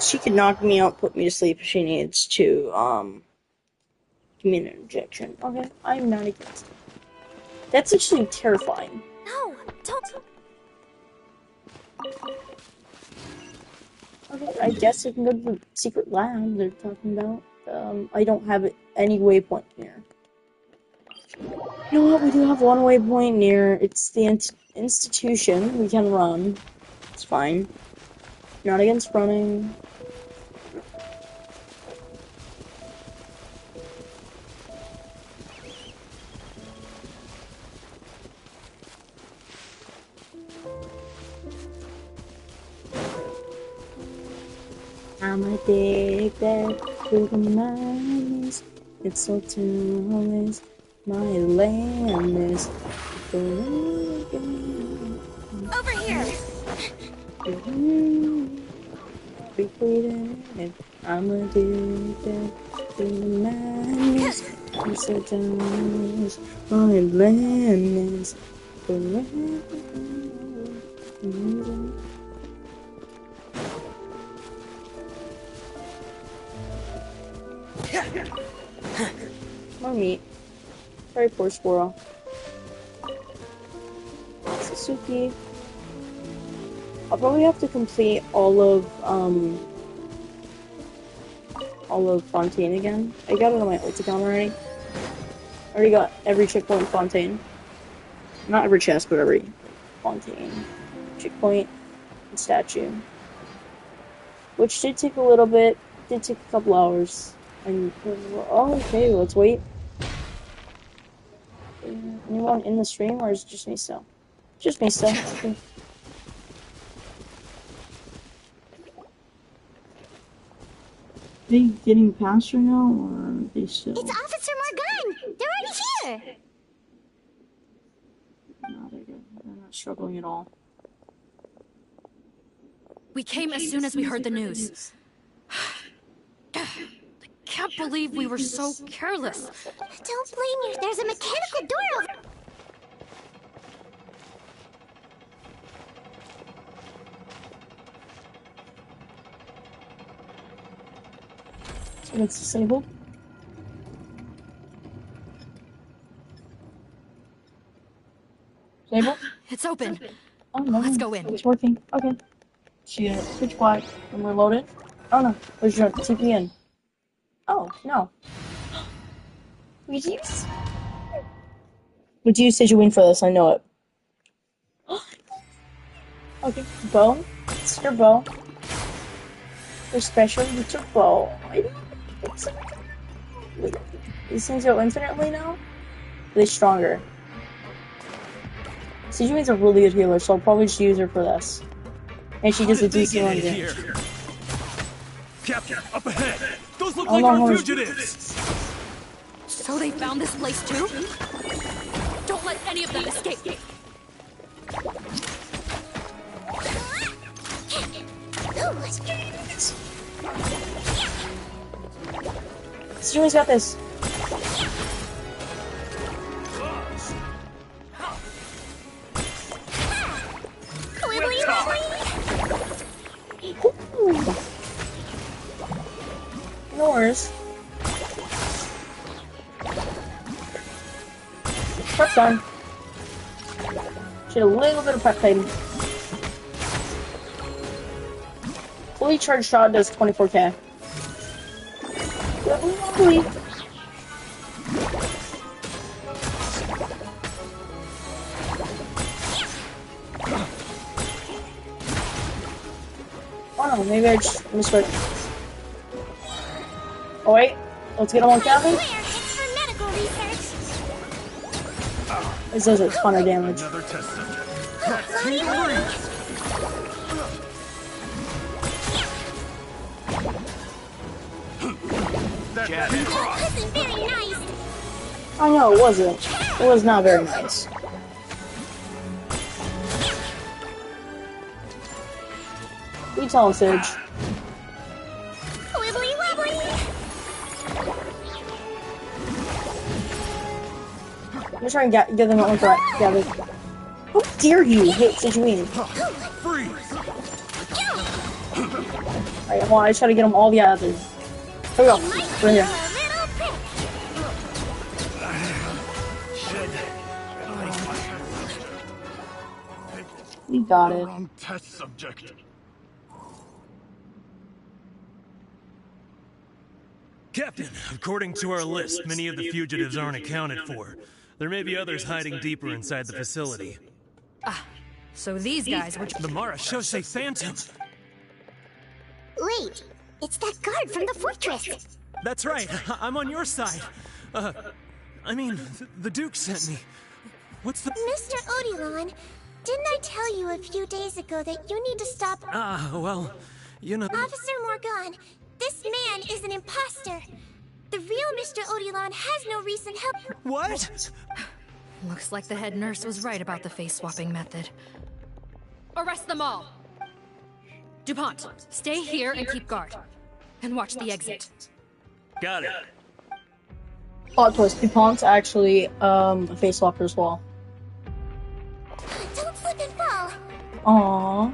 Speaker 1: she could knock me out, put me to sleep if she needs to. Give me an injection. Okay, I'm not against it. That's actually terrifying.
Speaker 5: No, don't.
Speaker 1: Okay, I guess I can go to the secret lab they're talking about. I don't have any waypoint near. You know what? We do have one waypoint near. It's the institution. We can run. It's fine. Not against running. I'm addicted to the madness. It's so timeless. My land is
Speaker 9: Over here.
Speaker 1: I'm addicted to the madness. It's so timeless. My land is more meat. Very poor squirrel. Suzuki. I'll probably have to complete all of Fontaine again. I got it on my ult account already. I already got every checkpoint in Fontaine. Not every chest, but every Fontaine checkpoint and statue. Which did take a little bit. Did take a couple hours. And oh, okay, let's wait. Anyone in the stream, or is it just me still? Just me still. Okay. Are they getting past right now, or are they still?
Speaker 18: It's Officer Morgan! They're already here!
Speaker 1: No, they're good. They're not struggling at all.
Speaker 12: We came as soon as we heard the news. I can't believe we were so careless.
Speaker 18: Don't blame you. There's a mechanical door over...
Speaker 1: So it's disabled. Disabled?
Speaker 12: It's open.
Speaker 1: Oh no.
Speaker 12: Let's go in.
Speaker 1: It's working. Okay. She switch black and we're loaded. Oh no. Where's your TP in? Oh no. Would you say you win for this? I know it. Okay, bow. It's your bow. You're special with your bow. I don't think so. Wait, these things go infinitely now? Are they stronger? Sijuin's a really good healer, so I'll probably just use her for this. And she does a decent run damage.
Speaker 3: Captain, up ahead! Those look
Speaker 1: Oh,
Speaker 3: like
Speaker 1: no,
Speaker 3: our
Speaker 1: no.
Speaker 3: fugitives!
Speaker 12: So they found this place too? Don't let any of them escape.
Speaker 1: Sijuin's got this. No worries. Prep time. She had a little bit of prep time. Fully charged shot does 24k. Lovely. Oh no, maybe I just misread. Oh wait, let's get him on Calvin. This does a ton of damage.
Speaker 3: Another test subject.
Speaker 9: That wasn't very nice.
Speaker 1: I know, it wasn't. It was not very nice. You tell him, Sage.
Speaker 9: Wibbly wobbly.
Speaker 1: I'm just trying to get them on track. Gather. How dare you hit Sijuin? Alright, well, I just try to get them all the others. Here we go. Right here. We got it.
Speaker 16: Wrong test subject.
Speaker 11: Captain, according to our list, many of the fugitives aren't accounted for. There may be others hiding deeper inside the facility.
Speaker 12: Ah, so these guys were...
Speaker 11: The Marashose Phantom!
Speaker 18: Wait, it's that guard from the fortress.
Speaker 11: That's right, I'm on your side. I mean, the Duke sent me. What's the...
Speaker 9: Mr. Odilon, didn't I tell you a few days ago that you need to stop...
Speaker 11: well, you know...
Speaker 9: Officer Morgan, this man is an imposter. The real Mr. Odilon has no recent help...
Speaker 11: What?
Speaker 12: Looks like the head nurse was right about the face-swapping method. Arrest them all! DuPont, stay here and keep guard. And watch the exit.
Speaker 11: Got it.
Speaker 1: Plot twist, DuPont's actually a face swapper as well.
Speaker 9: Don't slip and fall.
Speaker 1: Aww.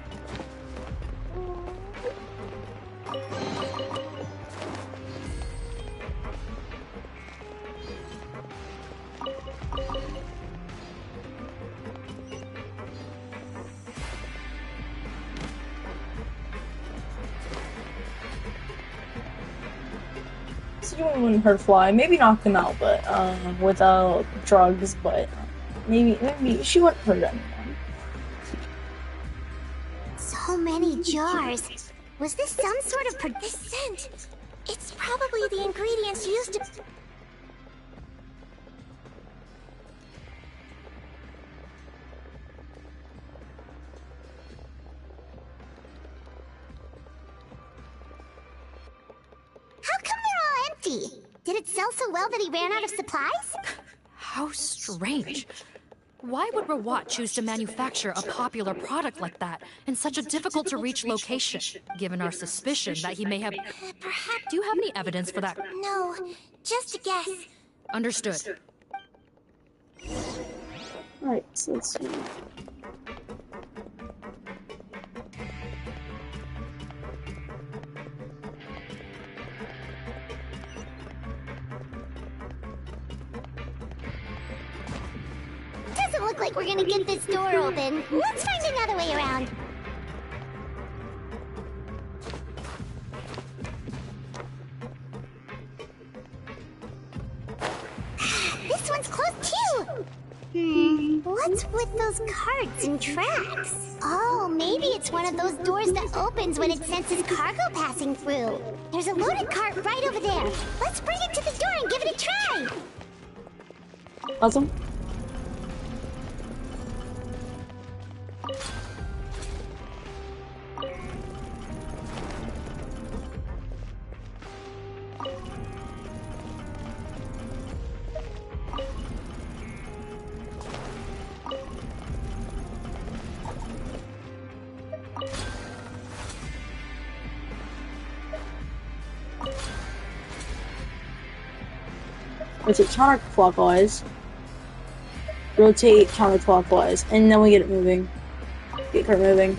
Speaker 1: It wouldn't hurt Fly. Maybe knock them out, but without drugs. But maybe she wouldn't hurt anyone.
Speaker 18: So many jars. Was this some sort of
Speaker 9: The scent. It's probably the ingredients used to...
Speaker 18: How come they're all empty? Did it sell so well that he ran out of supplies?
Speaker 12: How strange. Why would Rawat choose to manufacture a popular product like that in such a difficult-to-reach location, given our suspicion that he may have...
Speaker 9: Perhaps...
Speaker 12: Do you have any evidence for that?
Speaker 9: No, just a guess.
Speaker 12: Understood.
Speaker 1: Alright, so let's see.
Speaker 18: Doesn't look like we're gonna get this door open. Let's find another way around. This one's closed too! What's with those carts and tracks? Oh, maybe it's one of those doors that opens when it senses cargo passing through. There's a loaded cart right over there. Let's bring it to the door and give it a try!
Speaker 1: Awesome. Rotate counterclockwise. Rotate counterclockwise, and then we get it moving. Get her moving.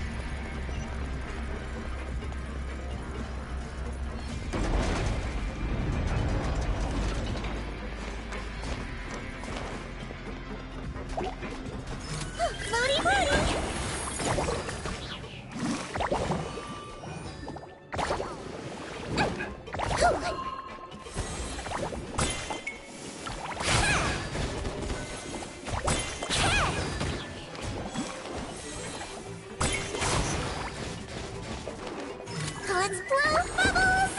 Speaker 9: Floaty floaty! Let's blow bubbles!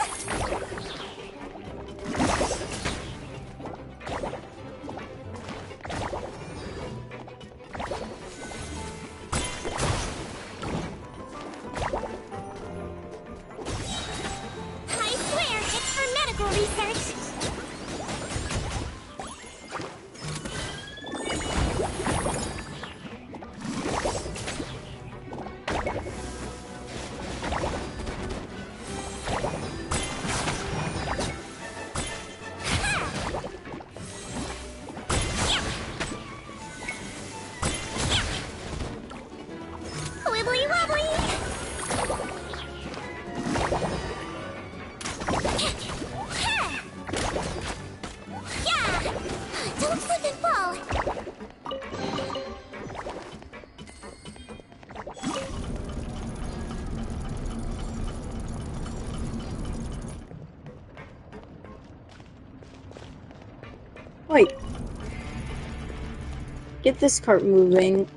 Speaker 1: get this cart moving.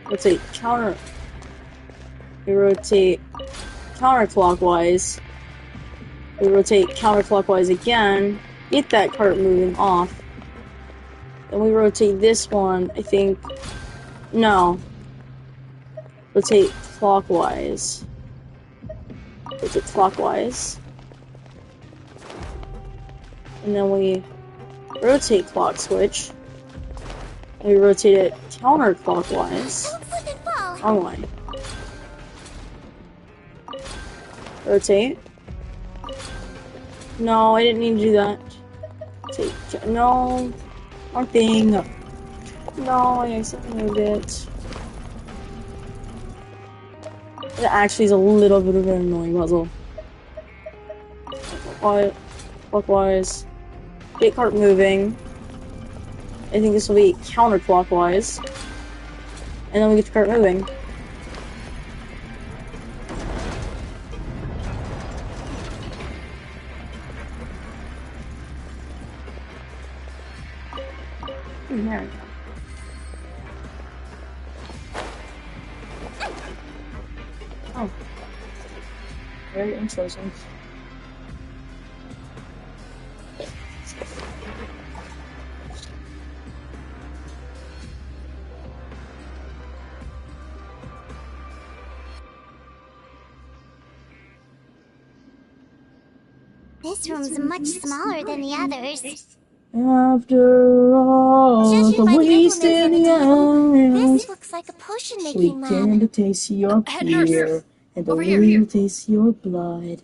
Speaker 1: Rotate counter. We rotate counterclockwise. We rotate counterclockwise again. Get that cart moving off. Then we rotate this one, I think. No. Rotate clockwise. Rotate clockwise. And then we rotate clock switch. And we rotate it counterclockwise. Wrong way. Rotate. No, I didn't need to do that. Rotate. No. Wrong thing. No, I accidentally moved it. It actually is a little bit of an annoying puzzle. Clockwise. Get cart moving. I think this will be counterclockwise. And then we get the cart moving. There we go. Oh. Very interesting.
Speaker 18: This room's much smaller than the others.
Speaker 1: After all the wasted years,
Speaker 18: This looks like a
Speaker 1: we
Speaker 18: potion-making lab.
Speaker 1: can taste your
Speaker 12: Head nurse,
Speaker 1: fear, and
Speaker 12: over
Speaker 1: we
Speaker 12: here.
Speaker 1: will taste your blood,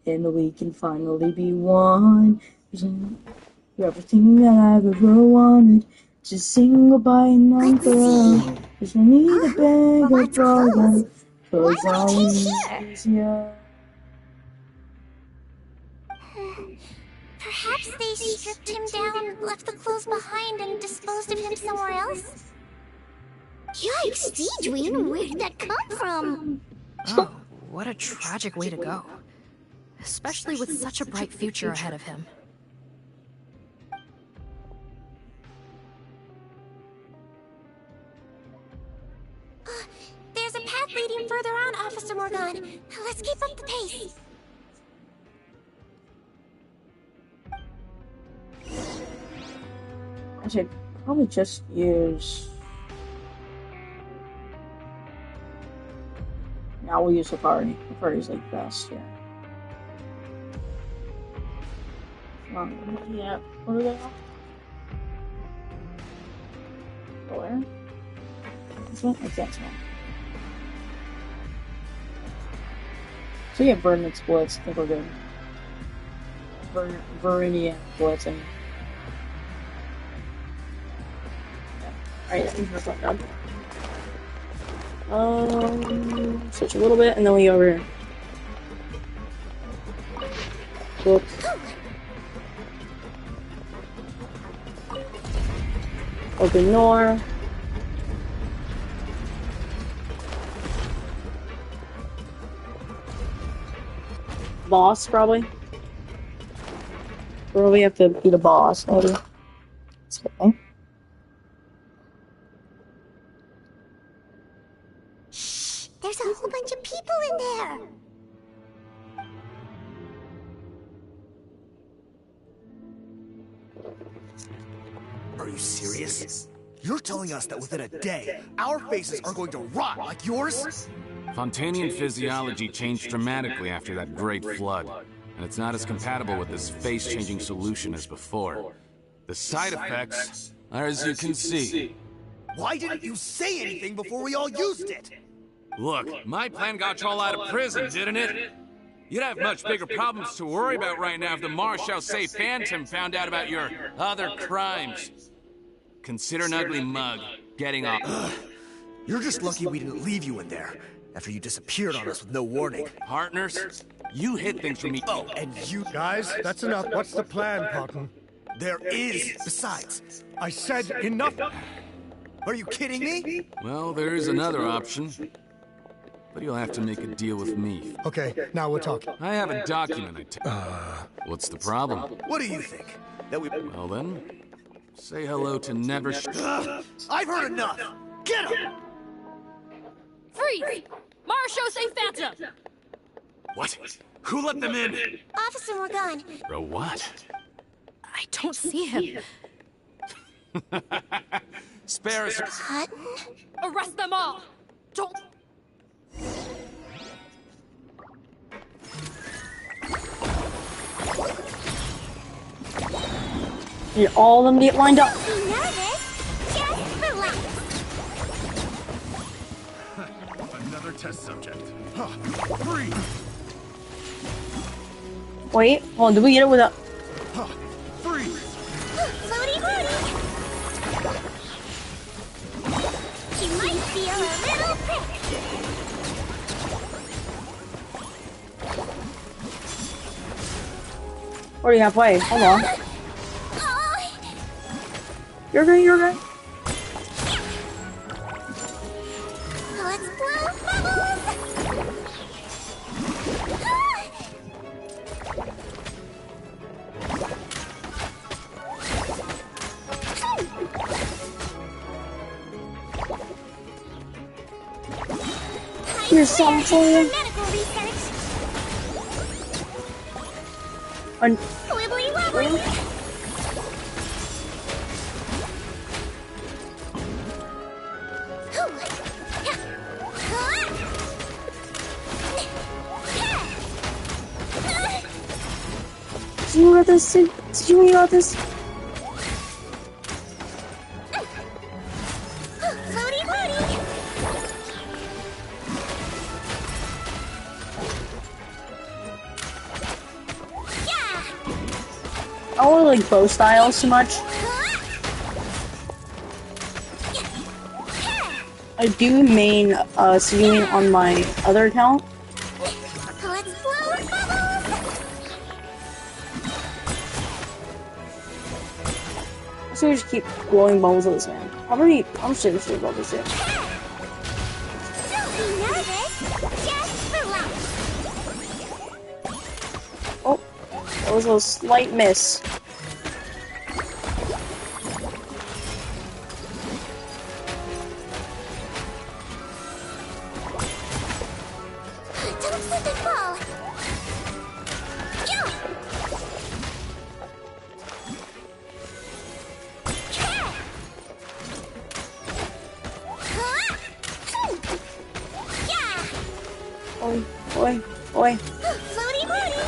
Speaker 1: and we can finally be one. You're everything that I've ever wanted. Just sing goodbye and I'm through. Cause I need a bag of brother. Cause I is you.
Speaker 18: Perhaps they stripped him down, left the clothes behind, and disposed of him somewhere else? Yikes, Deedween, where did that come from?
Speaker 12: Oh, what a tragic way to go. Especially with such a bright future ahead of him.
Speaker 18: There's a path leading further on, Officer Morgan. Let's keep up the pace.
Speaker 1: I should probably just use... Now we'll use Safari. Safari's like best here. Yeah, what are they on? Where? This one? I can't smell. So yeah, Vernon Splits. I think we're good. Veridian Splits. Alright, I think we're done. Switch a little bit, and then we go over here. Whoop. Open door. Boss, probably. Or we have to beat a boss, maybe. Okay.
Speaker 18: There's a whole bunch of people in there.
Speaker 10: Are you serious? You're telling us that within a day, our faces are going to rot like yours?
Speaker 19: Fontanian physiology changed dramatically after that great flood, and it's not as compatible with this face-changing solution as before. The side effects are as you can see.
Speaker 10: Why didn't you say anything before we all used it?
Speaker 19: Look, my plan got you all out of prison, didn't it? You'd have much bigger problems to worry about right now if the Marshal Say Phantom found out about your other crimes. Consider an ugly mug getting off.
Speaker 10: You're just lucky we didn't leave you in there after you disappeared on us with no warning.
Speaker 19: Partners, you hid things from me.
Speaker 10: Oh, and you...
Speaker 20: Guys, that's enough. What's the plan, Cotton?
Speaker 10: There is. Besides.
Speaker 20: I said enough.
Speaker 10: Are you kidding me?
Speaker 19: Well, there is another option. But you'll have to make a deal with me.
Speaker 20: Okay, now we're talking.
Speaker 19: I have a document I take. What's the problem?
Speaker 10: What do you think? That we...
Speaker 19: Well then, Say hello to never.
Speaker 17: I've heard enough! Get him!
Speaker 12: Freeze! Marshall, say Phantom!
Speaker 19: What? Who let them in?
Speaker 9: Officer Morgan.
Speaker 19: Bro, what?
Speaker 12: I don't see him.
Speaker 19: Spare us.
Speaker 9: Cotton?
Speaker 12: Arrest them all! Don't...
Speaker 1: Did all of them get lined up?
Speaker 9: Be nervous. Just relax.
Speaker 16: Another test subject. Freeze!
Speaker 1: Wait, hold on, did we get it without...
Speaker 16: Freeze!
Speaker 9: Floaty floaty. She might feel a little prick.
Speaker 1: Already halfway, hold on. You're good, you're good.
Speaker 9: Let's blow bubbles.
Speaker 1: Here's some for you.
Speaker 9: Medical research. Wibbly wobbly.
Speaker 1: Did you got this? Did you got this?
Speaker 9: Floaty floaty.
Speaker 1: I don't really like bow styles too much. I do main Sejuani on my other account.
Speaker 9: Let's blow bubbles.
Speaker 1: So we just keep blowing bubbles at this man. I'm seriously about this shit.
Speaker 9: Don't be nervous. Just relax.
Speaker 1: Oh, that was a slight miss.
Speaker 9: Don't slip and fall. Yeah.
Speaker 1: Oi, oi, oi.
Speaker 9: Floaty floaty.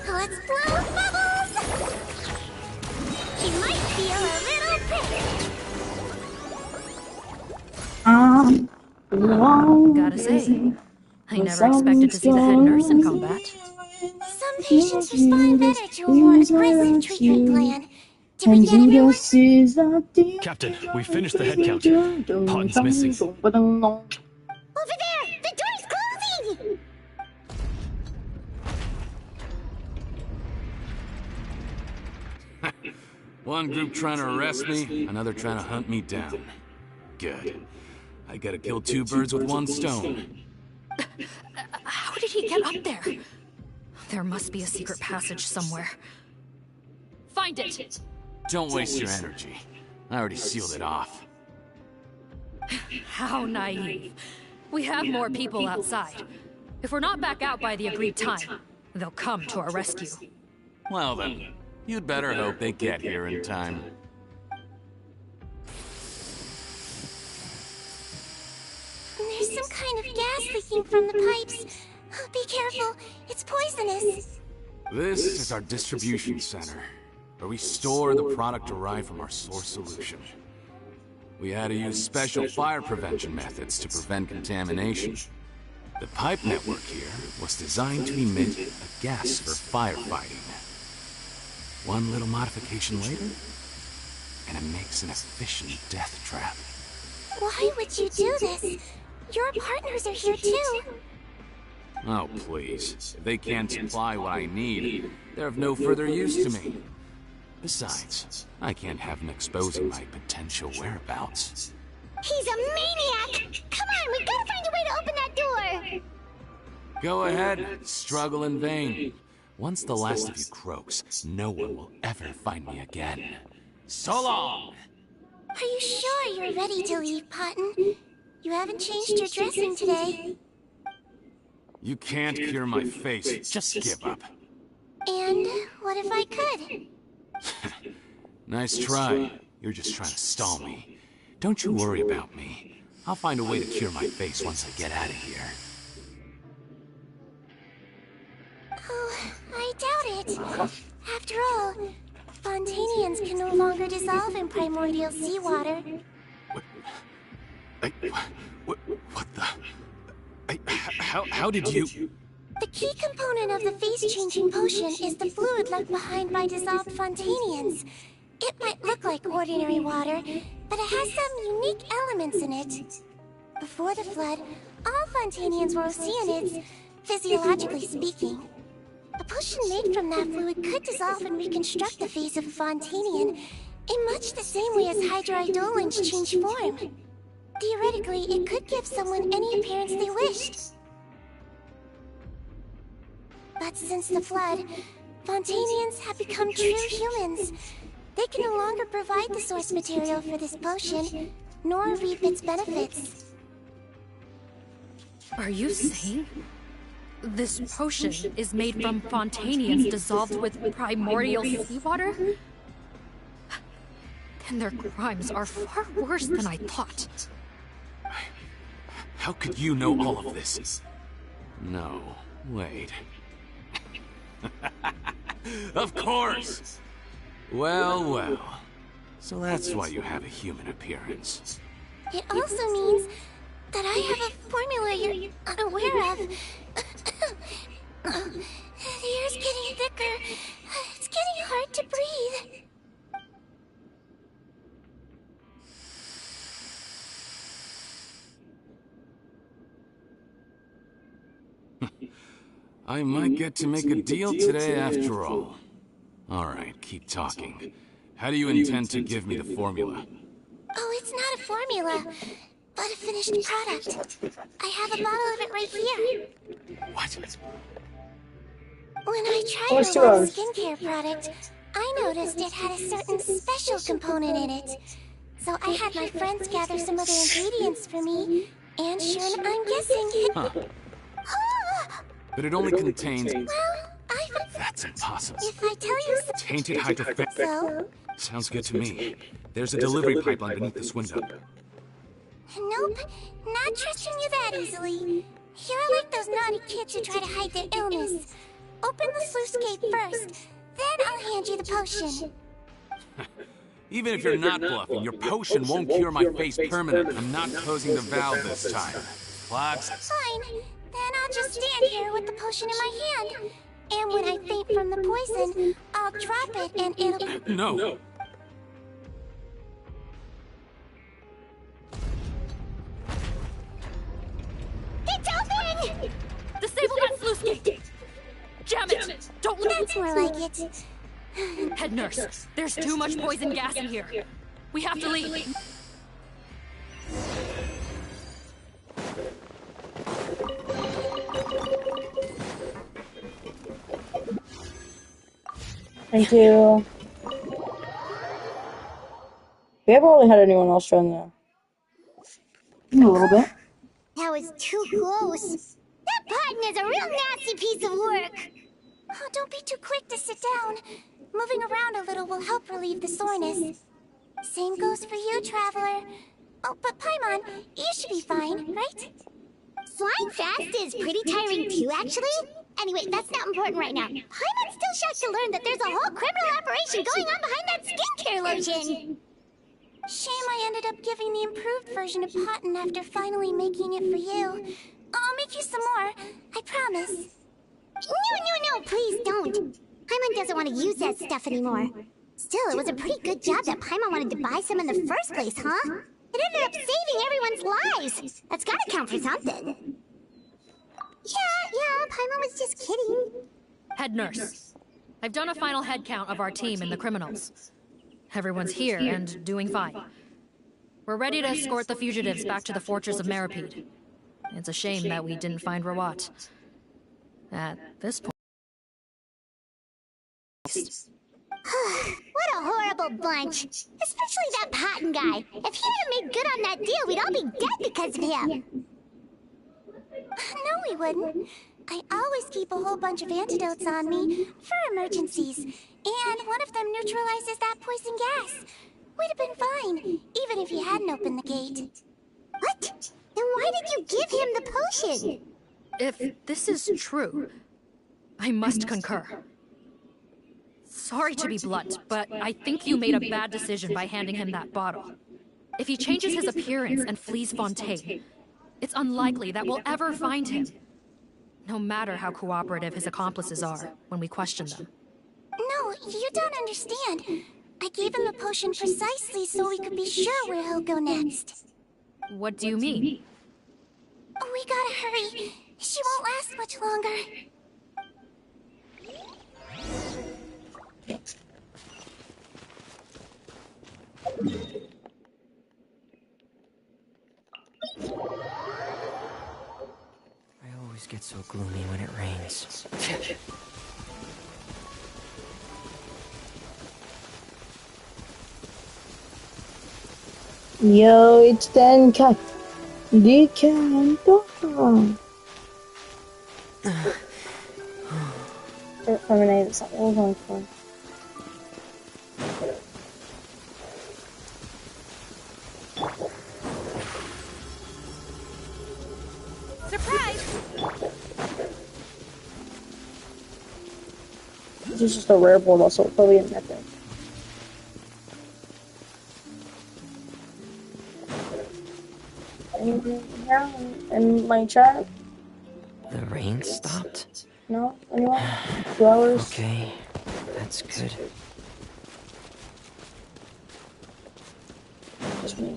Speaker 9: Let's blow bubbles. She might feel a little prick.
Speaker 12: Gotta say, I never expected to see the head nurse in combat.
Speaker 9: Some patients respond better to a more aggressive treatment plan. Did we get everyone?
Speaker 8: Captain, we finished the head count. Potten's missing.
Speaker 9: Over there! The door's closing!
Speaker 19: One group trying to arrest me, another trying to hunt me down. Good. I gotta kill two birds with one stone.
Speaker 12: How did he get up there? There must be a secret passage somewhere. Find it!
Speaker 19: Don't waste your energy. I already sealed it off.
Speaker 12: How naive. We have more people outside. If we're not back out by the agreed time, they'll come to our rescue.
Speaker 19: Well then, you'd better hope they get here in time.
Speaker 9: There's some kind of gas leaking from the pipes. Be careful, it's poisonous.
Speaker 19: This is our distribution center, where we store the product derived from our source solution. We had to use special fire prevention methods to prevent contamination. The pipe network here was designed to emit a gas for firefighting. One little modification later, and it makes an efficient death trap.
Speaker 9: Why would you do this? Your partners are here too.
Speaker 19: Oh, please. If they can't supply what I need, they're of no further use to me. Besides, I can't have him exposing my potential whereabouts.
Speaker 18: He's a maniac! Come on, we gotta find a way to open that door!
Speaker 19: Go ahead, struggle in vain. Once the last of you croaks, no one will ever find me again. So long!
Speaker 9: Are you sure you're ready to leave, Potton? You haven't changed your dressing today.
Speaker 19: You can't cure my face, just give up.
Speaker 9: And what if I could?
Speaker 19: Nice try. You're just trying to stall me. Don't you worry about me. I'll find a way to cure my face once I get out of here.
Speaker 9: Oh, I doubt it. After all, Fontanians can no longer dissolve in primordial seawater.
Speaker 19: What the... How did you...
Speaker 9: The key component of the face-changing potion is the fluid left behind by dissolved Fontanians. It might look like ordinary water, but it has some unique elements in it. Before the flood, all Fontanians were Oceanids, physiologically speaking. A potion made from that fluid could dissolve and reconstruct the face of a Fontanian in much the same way as Hydroidolins change form. Theoretically, it could give someone any appearance they wished. But since the flood, Fontanians have become true humans. They can no longer provide the source material for this potion, nor reap its benefits.
Speaker 12: Are you saying this potion is made from Fontanians dissolved with primordial seawater? Then their crimes are far worse than I thought.
Speaker 19: How could you know all of this? No, wait. Of course! Well, well. So that's why you have a human appearance.
Speaker 9: It also means that I have a formula you're unaware of. The air's getting thicker. It's getting hard to breathe.
Speaker 19: I might get to make a deal today after all. Alright, keep talking. How do you intend to give me the formula?
Speaker 9: Oh, it's not a formula, but a finished product. I have a bottle of it right here.
Speaker 19: What?
Speaker 9: When I tried your one skincare product, I noticed it had a certain special component in it. So I had my friends gather some other ingredients for me, and sure, I'm guessing it...
Speaker 19: Huh. But it only contains...
Speaker 9: Well,
Speaker 19: That's impossible.
Speaker 9: If I tell you so...
Speaker 19: Tainted hydrophan...
Speaker 9: So?
Speaker 19: Sounds good to me. There's a delivery pipeline beneath this window.
Speaker 9: Nope, not trusting you that easily. You're like those naughty kids who try to hide their illness. Open the sluice gate first, then I'll hand you the potion.
Speaker 19: Even if you're not bluffing, your potion won't cure my face permanently. I'm not closing the valve this time. What?
Speaker 9: Fine. Then I'll just stand here with the potion in my hand. And when I faint from the poison, I'll drop it and it'll...
Speaker 19: No.
Speaker 9: It's open!
Speaker 12: Disable that sluice gate! Jam it! Don't let...
Speaker 9: That's more like it.
Speaker 12: Head nurse, there's too much poison gas in here. We have to leave.
Speaker 1: Thank you. We haven't really had anyone else join the... In a little bit.
Speaker 18: That was too close. That Potton is a real nasty piece of work.
Speaker 9: Oh, don't be too quick to sit down. Moving around a little will help relieve the soreness. Same goes for you, Traveler. Oh, but Paimon, you should be fine, right?
Speaker 18: Flying fast is pretty tiring too, actually. Anyway, that's not important right now. Paimon's still shocked to learn that there's a whole criminal operation going on behind that skincare lotion.
Speaker 9: Shame I ended up giving the improved version of Potton after finally making it for you. I'll make you some more, I promise.
Speaker 18: No, please don't. Paimon doesn't want to use that stuff anymore. Still, it was a pretty good job that Paimon wanted to buy some in the first place, huh? It ended up saving everyone's lives. That's gotta count for something. Yeah, Paimon was just kidding.
Speaker 12: Head nurse. I've done a final head count of our team and the criminals. Everyone's here and doing fine. We're ready to escort the fugitives back to the fortress of Meripede. It's a shame that we didn't find Rawat. At this point...
Speaker 18: What a horrible bunch. Especially that Patton guy. If he hadn't made good on that deal, we'd all be dead because of him.
Speaker 9: No, we wouldn't. I always keep a whole bunch of antidotes on me for emergencies. And one of them neutralizes that poison gas. We'd have been fine, even if you hadn't opened the gate.
Speaker 18: What? Then why did you give him the potion?
Speaker 12: If this is true, I must concur. Sorry to be blunt, but I think you made a bad decision by handing him that bottle. If he changes his appearance and flees Fontaine, it's unlikely that we'll ever find him. No matter how cooperative his accomplices are when we question them.
Speaker 9: No, you don't understand. I gave him the potion precisely so we could be sure where he'll go next.
Speaker 12: What do you mean?
Speaker 9: We gotta hurry. She won't last much longer.
Speaker 15: I always get so gloomy when it rains.
Speaker 1: Yo, it's Dan Cat. Decan. Lemonade, that's not what we're going for.
Speaker 5: Surprise!
Speaker 1: This is just a rare board, also probably in that thing. Anything here in my chat?
Speaker 15: The rain stopped?
Speaker 1: No? Anyone? 2 hours?
Speaker 15: Okay, that's good.
Speaker 1: Just me.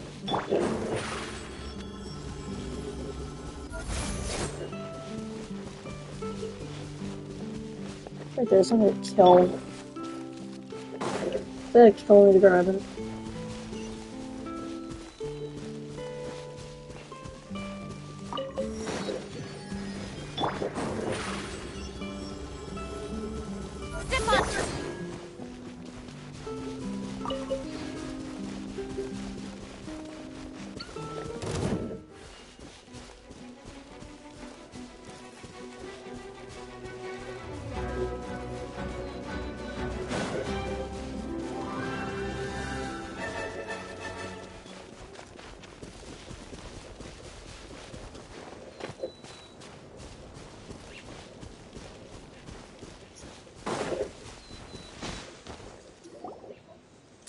Speaker 1: Right there, somebody kill me. They're kill me to grab it.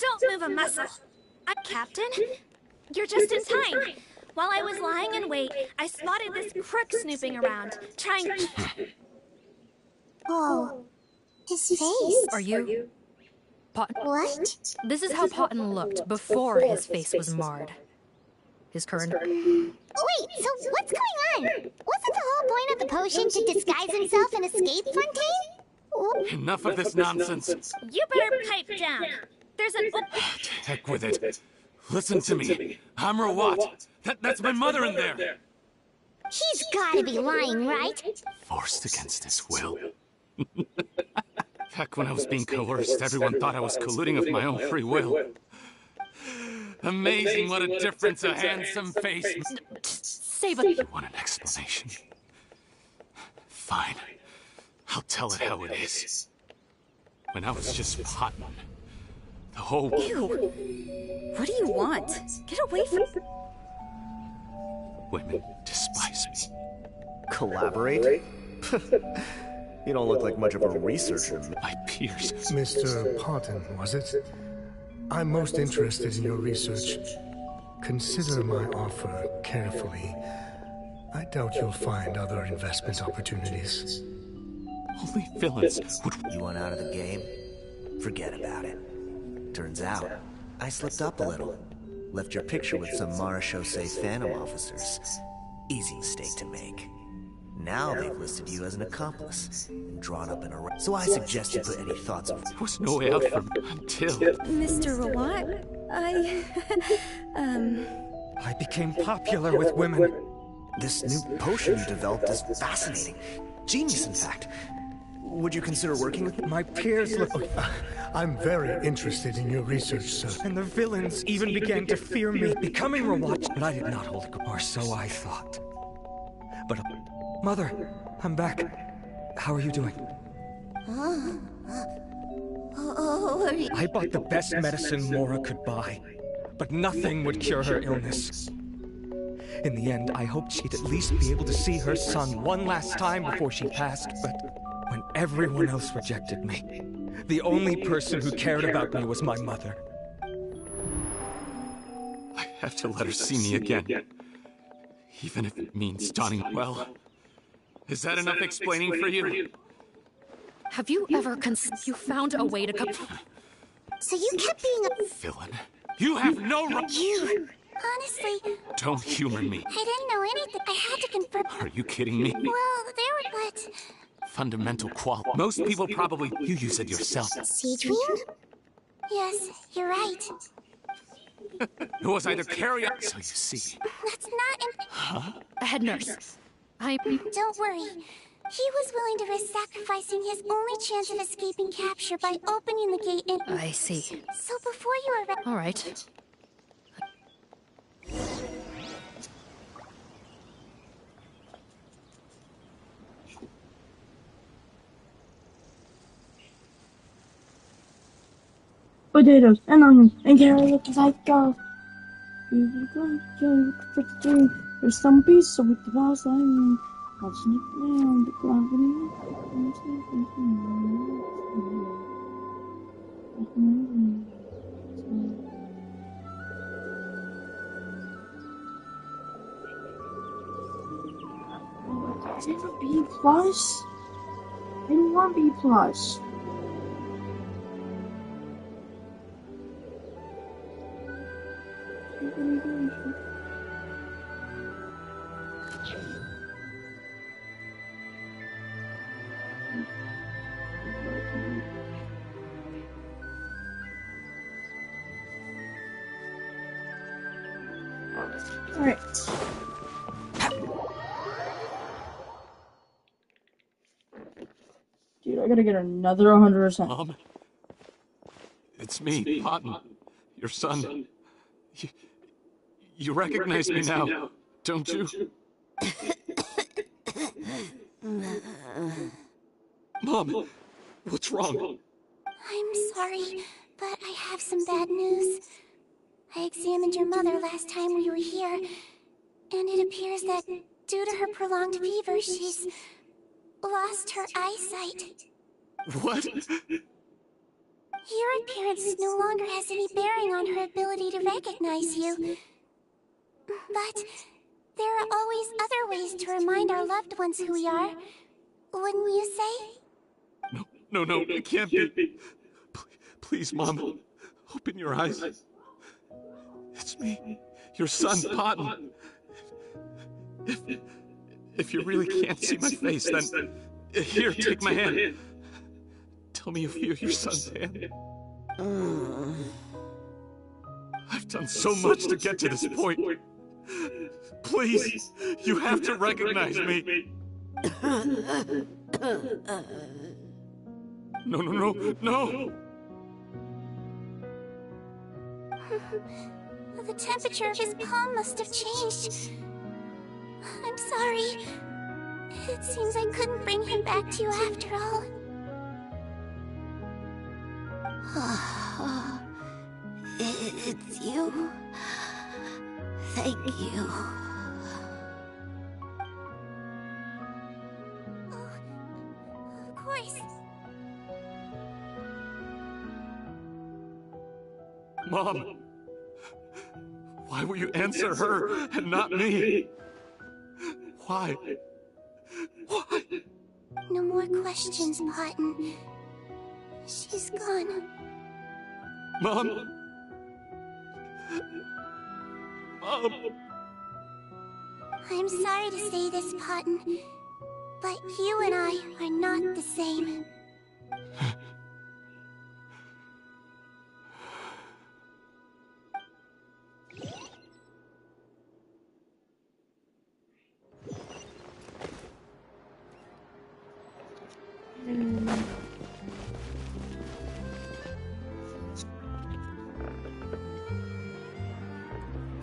Speaker 5: Don't move a muscle. Captain? You're just in time. While I was lying in wait, I spotted this crook snooping around, trying...
Speaker 18: Oh, his face.
Speaker 12: Are you... Pot...
Speaker 18: What?
Speaker 12: This is how Potton looked before his face was marred. His current...
Speaker 18: Wait, so what's going on? Wasn't the whole point of the potion to disguise himself and escape Fontaine?
Speaker 19: Enough of this nonsense.
Speaker 5: You better pipe down. There's an...
Speaker 19: Heck with it. Listen to me. I'm Rawat. That's my mother in there.
Speaker 18: He's gotta be lying, right?
Speaker 19: Forced against his will. Heck, when I was being coerced, everyone thought I was colluding of my own free will. Amazing what a difference a handsome face...
Speaker 12: Save it.
Speaker 19: You want an explanation? Fine. I'll tell it how it is. When I was just Potton, the whole...
Speaker 14: Ew. What do you want? Get away from...
Speaker 19: Women despise me.
Speaker 10: Collaborate? You don't look like much of a researcher.
Speaker 19: My peers...
Speaker 20: Mr. Potton, was it? I'm most interested in your research. Consider my offer carefully. I doubt you'll find other investment opportunities.
Speaker 19: Only villains would...
Speaker 10: You want out of the game? Forget about it. Turns out, I slipped up a little. Left your picture with some Marechaussee Phantom officers. Easy mistake to make. Now they've listed you as an accomplice and drawn up an arrest. So I suggest you put any thoughts of...
Speaker 19: There was no way out for me until...
Speaker 14: Mr. Rawat,
Speaker 6: I became popular with women.
Speaker 10: This new potion you developed is fascinating. Genius, in fact. Would you consider working with me?
Speaker 6: My peers look...
Speaker 20: I'm very interested in your research, sir.
Speaker 6: And the villains even began to fear me, becoming Rawat. But I did not hold a... Or so I thought. But... Mother, I'm back. How are you doing? I bought the best medicine Mora could buy, but nothing would cure her illness. In the end, I hoped she'd at least be able to see her son one last time before she passed, but when everyone else rejected me, the only person who cared about me was my mother.
Speaker 19: I have to let her see me again, even if it means donning well. Is that enough explaining for you?
Speaker 12: Have you ever you found a way to
Speaker 18: So you kept being a...
Speaker 19: Villain. You have no right...
Speaker 18: You... Honestly...
Speaker 19: Don't humor me.
Speaker 18: I didn't know anything. I had to confirm...
Speaker 19: Are you kidding me?
Speaker 18: Well, there were what...
Speaker 19: Fundamental quality. Most people probably... You use it yourself.
Speaker 18: Siege wing? Yes, you're right.
Speaker 19: It was either carry or... So you see...
Speaker 18: That's not...
Speaker 19: Huh?
Speaker 12: Head nurse.
Speaker 18: Don't worry. He was willing to risk sacrificing his only chance of escaping capture by opening the gate and...
Speaker 12: I see.
Speaker 18: So before you arrived...
Speaker 12: All right.
Speaker 1: Potatoes and onions and carrots like there's some pizza with the boss line. I'll sneak down the gravity. Is it a B plus? I don't want B plus. Alright. Dude, I gotta get another 100%.
Speaker 19: Mom? It's me, Cotton. Your son. You recognize me now, don't you? Mom, what's wrong?
Speaker 18: I'm sorry, but I have some bad news. I examined your mother last time we were here, and it appears that due to her prolonged fever, she's lost her eyesight.
Speaker 19: What?
Speaker 18: Your appearance no longer has any bearing on her ability to recognize you. But there are always other ways to remind our loved ones who we are. Wouldn't you say?
Speaker 19: No, it can't be. Please, Mom, open your eyes. It's me, your son, Cotton. If you really can't see my face, then here, take my hand. Tell me if you're your son's hand. I've done so much to get to this point. Please, you have to recognize me. No.
Speaker 18: The temperature of his palm must have changed. I'm sorry. It seems I couldn't bring him back to you after all.
Speaker 9: It's you. Thank you.
Speaker 18: Of course.
Speaker 19: Mom, why will you answer her and not me? Why?
Speaker 18: No more questions, Cotton. She's gone.
Speaker 19: Mom!
Speaker 18: I'm sorry to say this, Cotton,
Speaker 9: But you and I are not the same.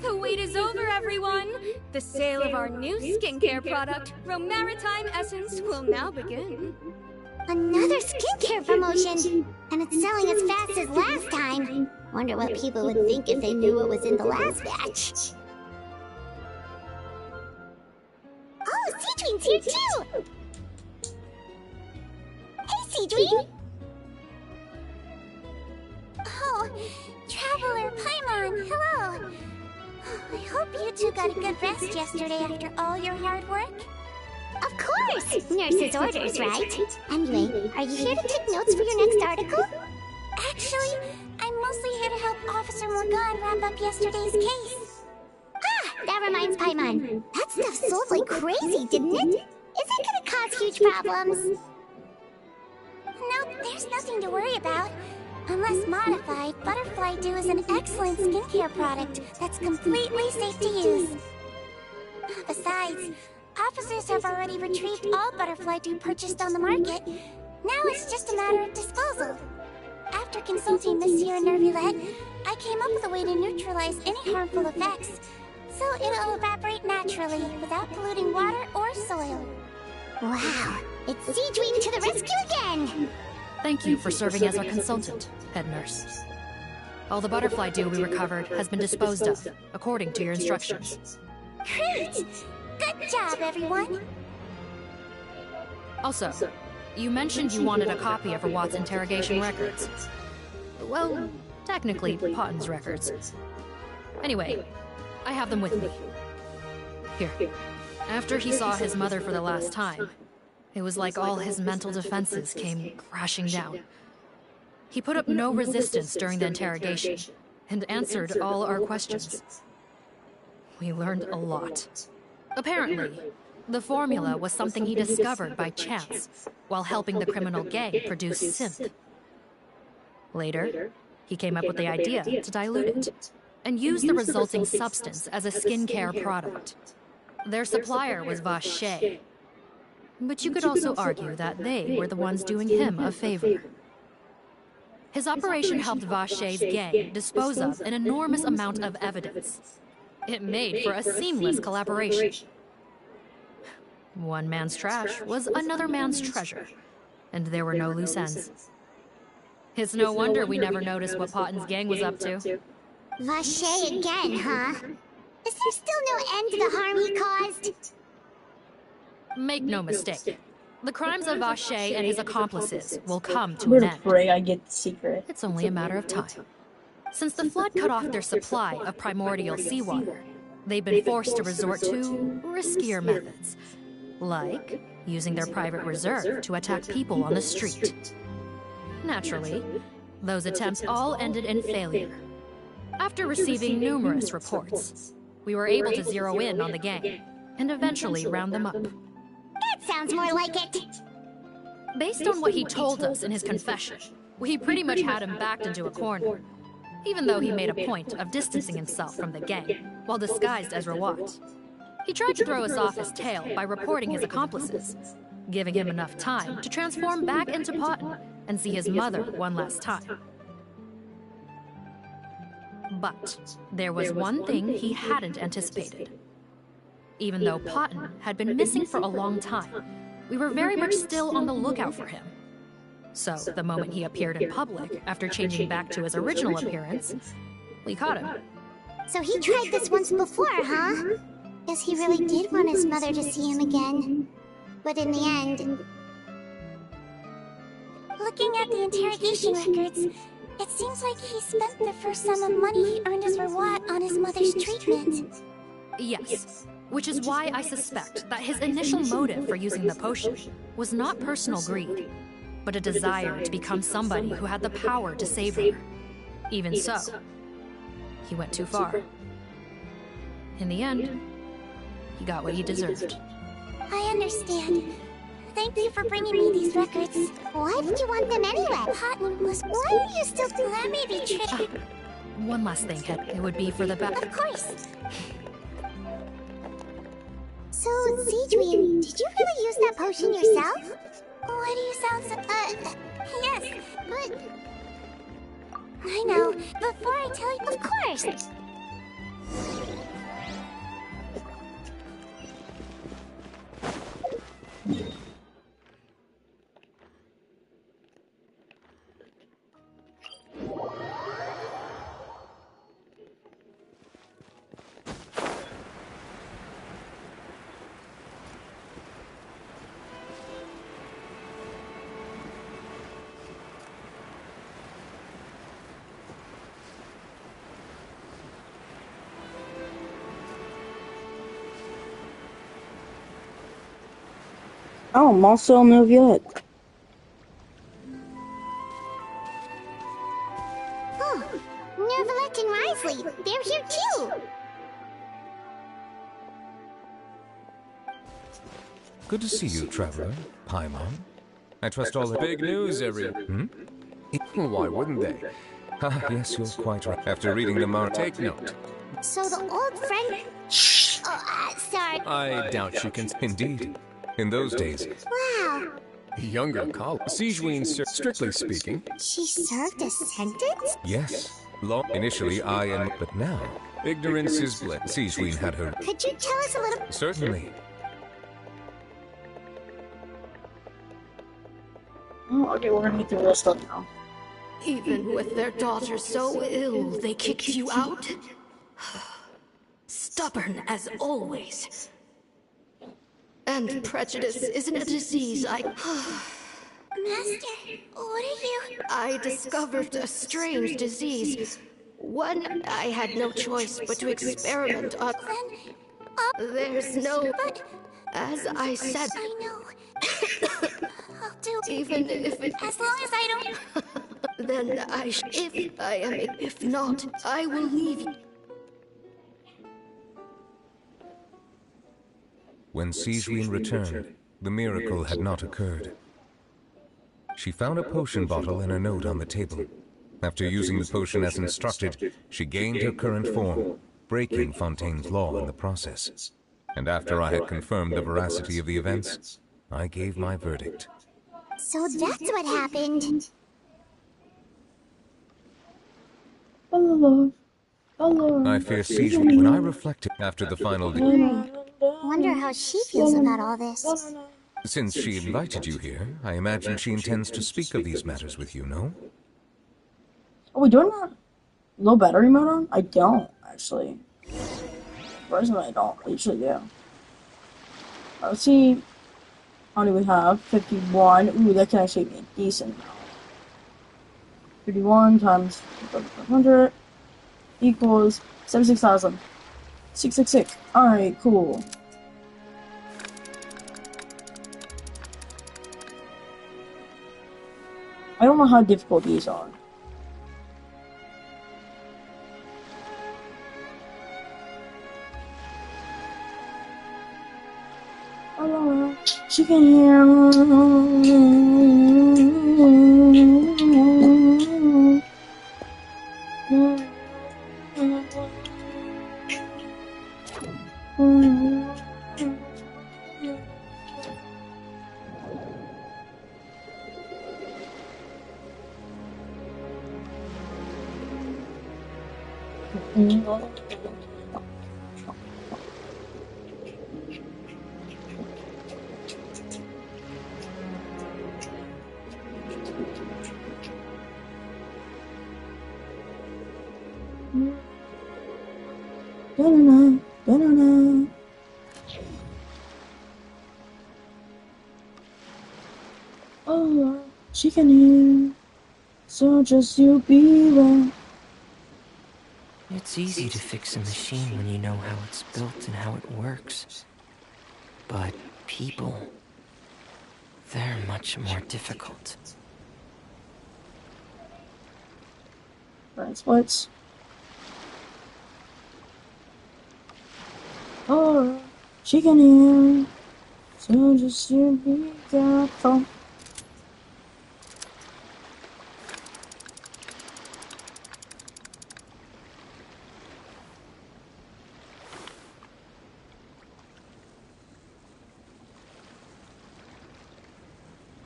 Speaker 21: The wait is over, everyone! The sale of our new skincare product, Romaritime Essence, will now begin.
Speaker 18: Another skincare promotion! And it's selling as fast as last time. Wonder what people would think if they knew what was in the last batch. Oh, Seedween's here too! Hey, Seedween!
Speaker 9: Oh, Traveler Paimon, hello! I hope you two got a good rest yesterday after all your hard work.
Speaker 18: Of course! Nurse's orders, right? Anyway, are you here to take notes for your next article?
Speaker 9: Actually, I'm mostly here to help Officer Morgan wrap up yesterday's case.
Speaker 18: Ah, that reminds Paimon. That stuff sold like crazy, didn't it? Is it gonna cause huge problems?
Speaker 9: Nope, there's nothing to worry about. Unless modified, Butterfly Dew is an excellent skincare product that's completely safe to use. Besides, officers have already retrieved all Butterfly Dew purchased on the market. Now it's just a matter of disposal. After consulting Monsieur Nervulette, I came up with a way to neutralize any harmful effects, so it'll evaporate naturally without polluting water or soil.
Speaker 18: Wow, it's Seedween to the rescue again!
Speaker 12: Thank you for serving as our consultant, head nurse. All the butterfly dew we recovered has been disposed of, according to your instructions.
Speaker 9: Great! Good job, everyone!
Speaker 12: Also, you mentioned you wanted a copy of Rawat's interrogation records. Well, technically, Potten's records. Anyway, I have them with me. Here. After he saw his mother for the last time, it was like all his mental defenses came crashing down. He put up no resistance during the interrogation, and answered all our questions. We learned a lot. Apparently, the formula was something he discovered by chance, while helping the criminal gang produce synth. Later, he came up with the idea to dilute it, and use the resulting substance as a skincare product. Their supplier was Vache. But you could also argue that they were the ones doing him a favor. His operation helped Vache's gang dispose of an enormous amount of evidence. It made for a seamless collaboration. One man's trash was another man's treasure, and there were no loose ends. It's no wonder we never noticed what Potten's gang was up to.
Speaker 18: Vache again, huh? Is there still no end to the harm he caused?
Speaker 12: Make no mistake. The crimes of Vache and his accomplices will come to
Speaker 1: I'm
Speaker 12: an
Speaker 1: gonna
Speaker 12: end.
Speaker 1: pray I get the secret.
Speaker 12: It's only a matter of time. Since the flood cut off their supply of primordial seawater, they've been forced to resort to riskier methods, like using their private reserve to attack people on the street. Naturally, those attempts all ended in failure. After receiving numerous reports, we were able to zero in on the gang, and eventually round them up.
Speaker 18: That sounds more like it!
Speaker 12: Based on what he told us in his confession, we pretty much had him backed into a corner, even though he made a point of distancing himself from the gang, while disguised as Rawat. He tried to throw us off his tail by reporting his accomplices, giving him enough time to transform back into Potten and see his mother one last time. But there was one thing he hadn't anticipated. Even though Potten had been missing for a long time, we were very much still on the lookout for him. So, the moment he appeared in public, after changing back to his original appearance, we caught him.
Speaker 18: So he tried this once before, huh? Guess he really did want his mother to see him again. But in the end...
Speaker 9: Looking at the interrogation records, it seems like he spent the first sum of money he earned as Rawat on his mother's treatment.
Speaker 12: Yes, which is why I suspect that his initial motive for using the potion was not personal greed, but a desire to become somebody who had the power to save her. Even so, he went too far. In the end, he got what he deserved.
Speaker 9: I understand.
Speaker 18: thank you for bringing me these records. Why did you want them anyway? Cotton was... Why are you still... Let me be tricky.
Speaker 12: One last thing, it would be for the back.
Speaker 18: Of course. So, Siegeween, did you really use that potion yourself? Why do you sound so... yes, but... I know. Before I tell you... Of course!
Speaker 1: Oh, Marcel Noviet.
Speaker 18: Oh, Nervalette and Risley, they're here too!
Speaker 4: Good to see you, Traveler. Paimon. I trust all the...
Speaker 7: Big news,
Speaker 4: Why wouldn't they? Ah, yes, you're quite right. After reading the take note.
Speaker 18: So the old friend... Oh, sorry.
Speaker 7: I doubt she can...
Speaker 4: Indeed. In those days...
Speaker 18: Wow.
Speaker 7: Younger college. Siegeween, strictly speaking.
Speaker 18: She served a sentence?
Speaker 4: Yes. Initially, I and... But now, ignorance is bliss. Siegeween had her...
Speaker 18: Could you tell us a little...
Speaker 4: Certainly.
Speaker 1: Oh, okay, we're gonna get through this stuff now.
Speaker 12: Even with their daughter so ill, they kicked you out? Stubborn as always. And prejudice isn't a disease I...
Speaker 18: Master, what are you...
Speaker 12: I discovered a strange disease. One I had no choice but to experiment on. There's no...
Speaker 18: But...
Speaker 12: As I said...
Speaker 18: I know. I'll do...
Speaker 12: Even if it...
Speaker 18: As long as I don't...
Speaker 12: Then if I am... If not, I will leave you.
Speaker 4: When Siegeween returned, the miracle had not occurred. She found a potion bottle and a note on the table. After using the potion as instructed, she gained her current form, breaking Fontaine's law in the process. And after I had confirmed the veracity of the events, I gave my verdict.
Speaker 18: So that's what happened.
Speaker 1: Oh, Lord.
Speaker 4: I fear Siegeween. When I reflected after the final day...
Speaker 18: Wonder how she feels about all this.
Speaker 4: Since she invited you here, I imagine she intends to speak of these matters with you, no?
Speaker 1: Are we doing that low battery mode on? I don't, actually. Personally, I don't. I usually do. Let's see. How do we have? 51. Ooh, that can actually be a decent amount. 51 times 500 equals 76,000. 666. Alright, cool. I don't know how difficult these are. Oh, she can hear. Oh, she can hear. So just you be there.
Speaker 15: It's easy to fix a machine when you know how it's built and how it works. But people, they're much more difficult.
Speaker 1: Right, splits. Oh, she can hear. So just you be careful.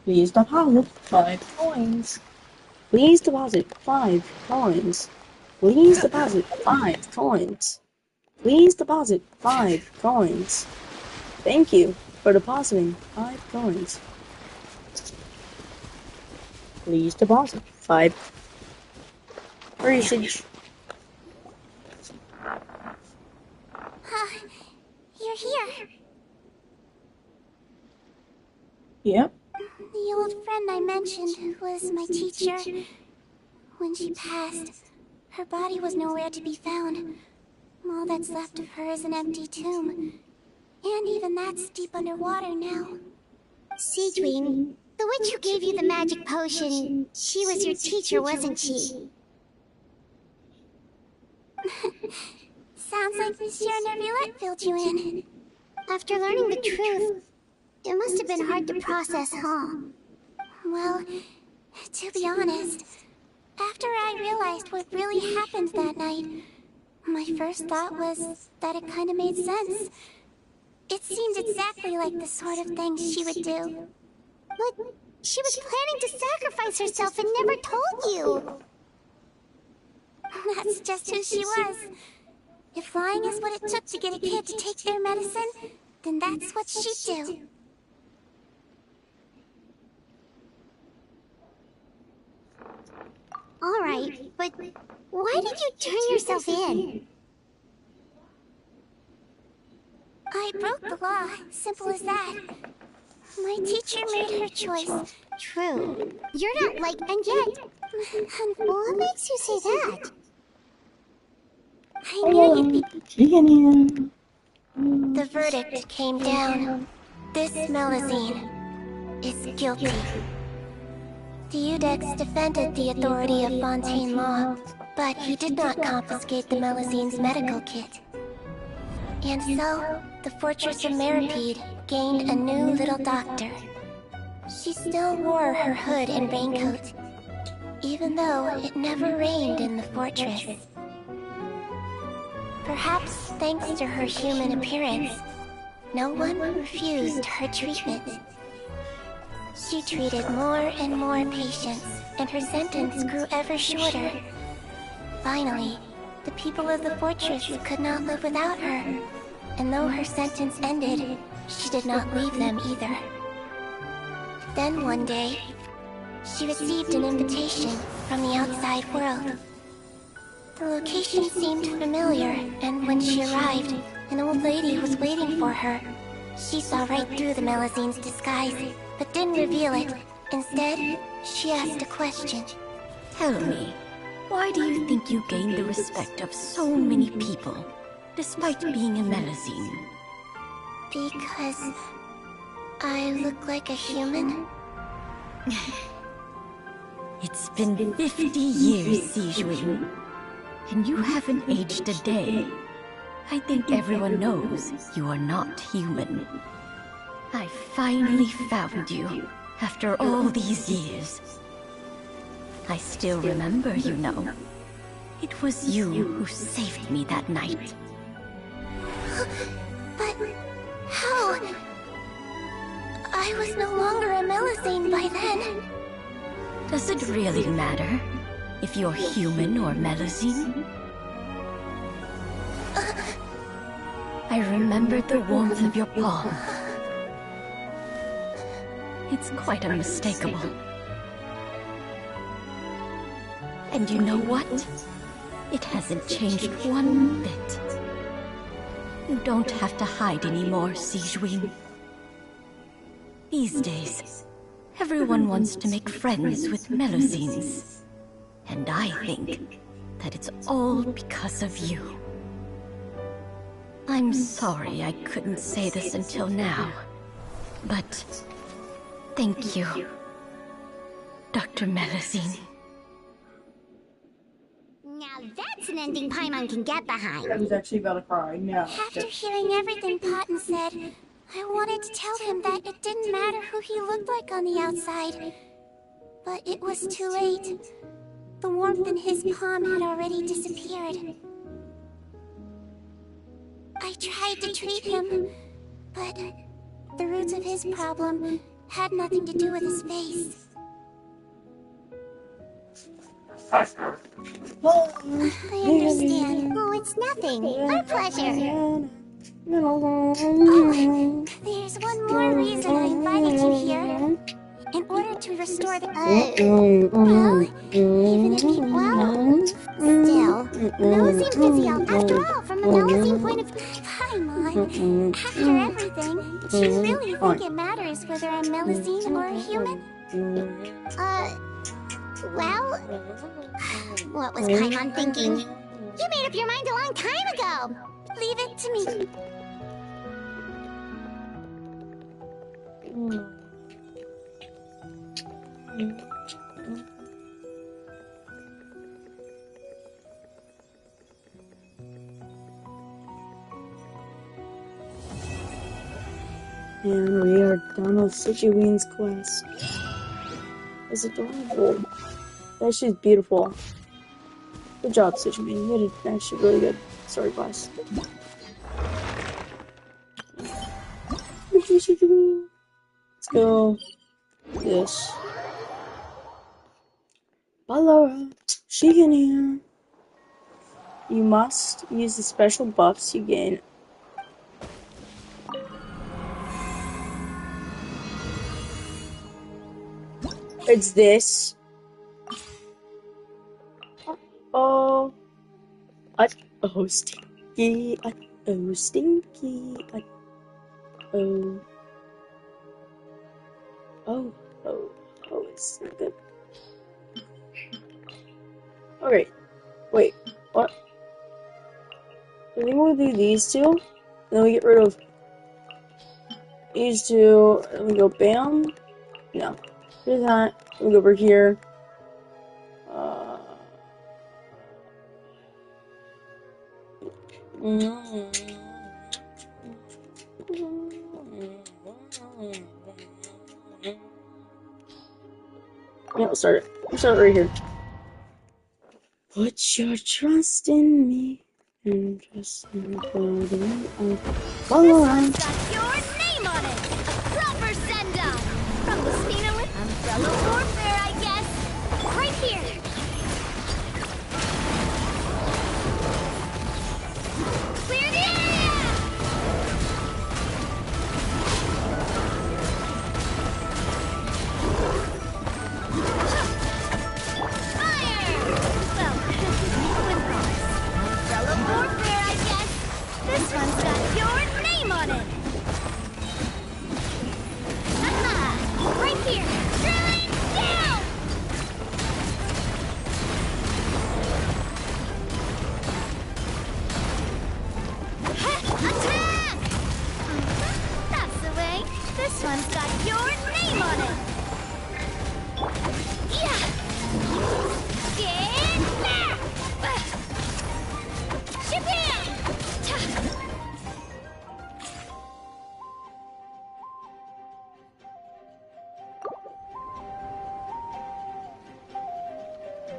Speaker 1: Please deposit 5 coins. Please deposit 5 coins. Please deposit 5 coins. Please deposit 5 coins. Thank you for depositing 5 coins. Please deposit 5 usage.
Speaker 9: You're here.
Speaker 1: Yep.
Speaker 9: The old friend I mentioned was my teacher. When she passed, her body was nowhere to be found. All that's left of her is an empty tomb. And even that's deep underwater now.
Speaker 18: Seedwing, the witch who gave you the magic potion, she was your teacher, wasn't she?
Speaker 9: Sounds like Monsieur Neuvillette filled you in.
Speaker 18: After learning the truth, it must have been hard to process, huh?
Speaker 9: Well, to be honest, after I realized what really happened that night, my first thought was that it kinda made sense. It seemed exactly like the sort of thing she would do.
Speaker 18: But she was planning to sacrifice herself and never told you!
Speaker 9: That's just who she was. If lying is what it took to get a kid to take their medicine, then that's what she'd do.
Speaker 18: Alright, but why did you turn yourself in?
Speaker 9: I broke the law, simple as that. My teacher made her choice.
Speaker 18: True. You're not like, and yet... What makes you say that?
Speaker 9: I knew you'd be...
Speaker 1: The
Speaker 9: The verdict came down. This Melusine is guilty. Deudex defended the authority of Fontaine law, but he did not confiscate the Melusine's medical kit. And so, the fortress of Meripede gained a new little doctor. She still wore her hood and raincoat, even though it never rained in the fortress. Perhaps thanks to her human appearance, no one refused her treatment. She treated more and more patients, and her sentence grew ever shorter. Finally, the people of the fortress could not live without her, and though her sentence ended, she did not leave them either. Then one day, she received an invitation from the outside world. The location seemed familiar, and when she arrived, an old lady was waiting for her. She saw right through the Melusine's disguise, but didn't reveal it. Instead, she asked a question.
Speaker 13: Tell me, why do you think you gained the respect of so many people, despite being a Melusine?
Speaker 9: Because I look like a human?
Speaker 13: It's been 50 years, Sejuin, and you haven't aged a day. I think everyone knows you are not human. I finally found you, after all these years. I still remember, you know. It was you who saved me that night.
Speaker 9: But how? I was no longer a Melusine by then.
Speaker 13: Does it really matter if you're human or Melusine? I remembered the warmth of your palm. It's quite unmistakable. And you know what? It hasn't changed one bit. You don't have to hide anymore, Sejuin. These days, everyone wants to make friends with Melusines. And I think that it's all because of you. I'm sorry I couldn't say this until now, but thank you, Dr. Melusine.
Speaker 18: Now that's an ending Paimon can get behind.
Speaker 1: I was actually about to cry. No.
Speaker 9: After hearing everything Cotton said, I wanted to tell him that it didn't matter who he looked like on the outside. But it was too late. The warmth in his palm had already disappeared. I tried to treat him, but the roots of his problem had nothing to do with his face. I understand.
Speaker 18: Oh, it's nothing. Our pleasure.
Speaker 9: Oh, there's one more reason I invited you here. In order to restore the... well, even if he... well, still. Melusine Physiol, after all, from the Melusine point of... Paimon, after everything, do you really think it matters whether I'm Melusine or a human?
Speaker 18: Well... What was Paimon thinking? You made up your mind a long time ago!
Speaker 9: Leave it to me.
Speaker 1: And we are done with Situine's quest. It's adorable. That shit's beautiful. Good job, Situine. You did that shit really good. Sorry, boss. Let's go. This. Balara, she can hear. You must use the special buffs you gain. It's this. Oh. Oh, stinky. Oh, stinky. Oh. Oh. Oh. Oh, it's not good. Alright. Wait. What? I think we'll do these two. And then we get rid of these two. And we go bam. No. Do that. We go over here. Yeah, we'll start it. We'll start it right here. Put your trust in me and trust in the body of Valorant.
Speaker 5: Got your name on it! A proper send-off! From the Spina with Umbrella Warfare, I guess! Right here! Clear the area! Fire! Well, with promise. Umbrella Warfare, I guess! This one's got your name on it! Aha! Right here! Drilling down! Attack! That's the way. This one's got your name on it. Yeah! Get back! Shabam!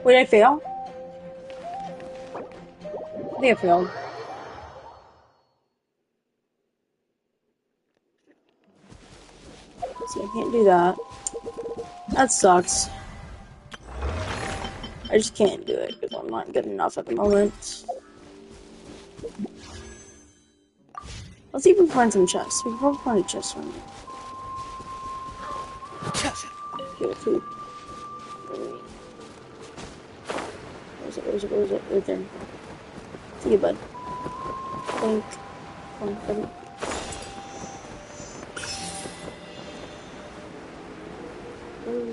Speaker 1: Wait, I fail? I think I failed. See, I can't do that. That sucks. I just can't do it because I'm not good enough at the moment. Let's see if we can find some chests. We can probably find a chest one. Kill food. Where is it? Right there. See you, bud. Think. Come on. Oh,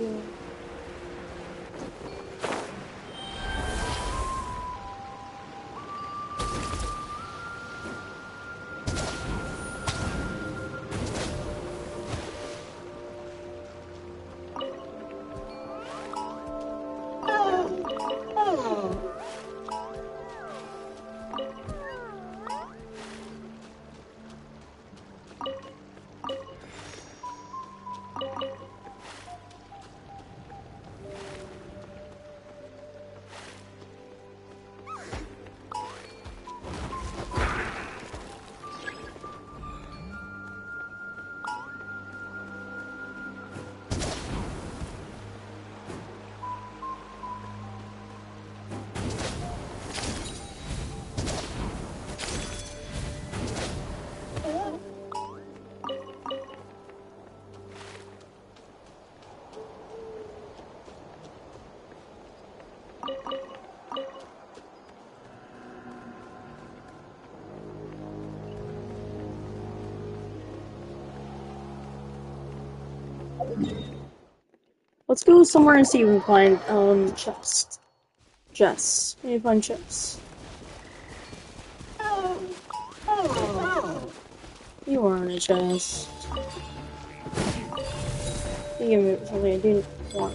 Speaker 1: Let's go somewhere and see if we can find, chests. Chests. We need to find chests. You are on a chest. You gave me something I didn't want.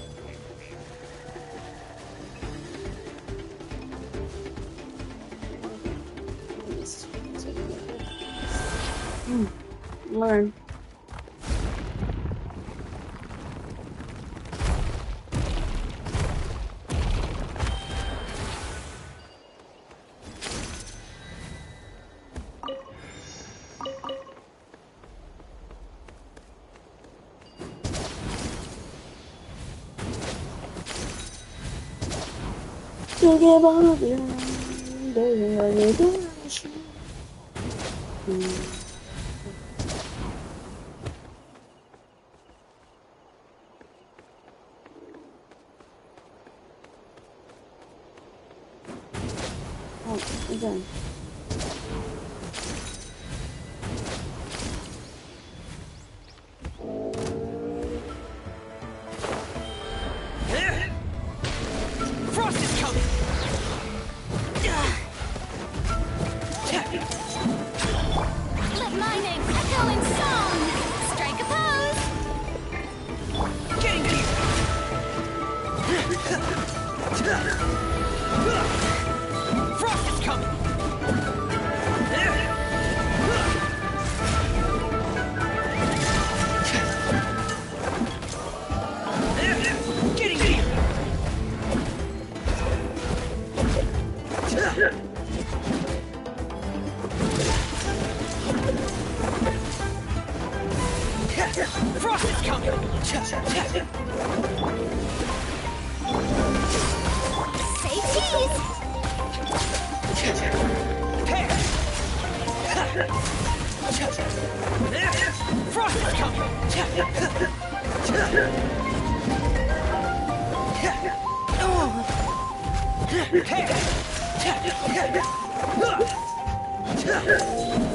Speaker 1: Learn. Don't give up, Oh, again.
Speaker 6: Frost is coming!
Speaker 21: Let my name echo in song! Strike a pose!
Speaker 6: Getting here! Frost is coming! Getting here! Frost is coming!
Speaker 21: Say cheese!
Speaker 6: Frost is coming!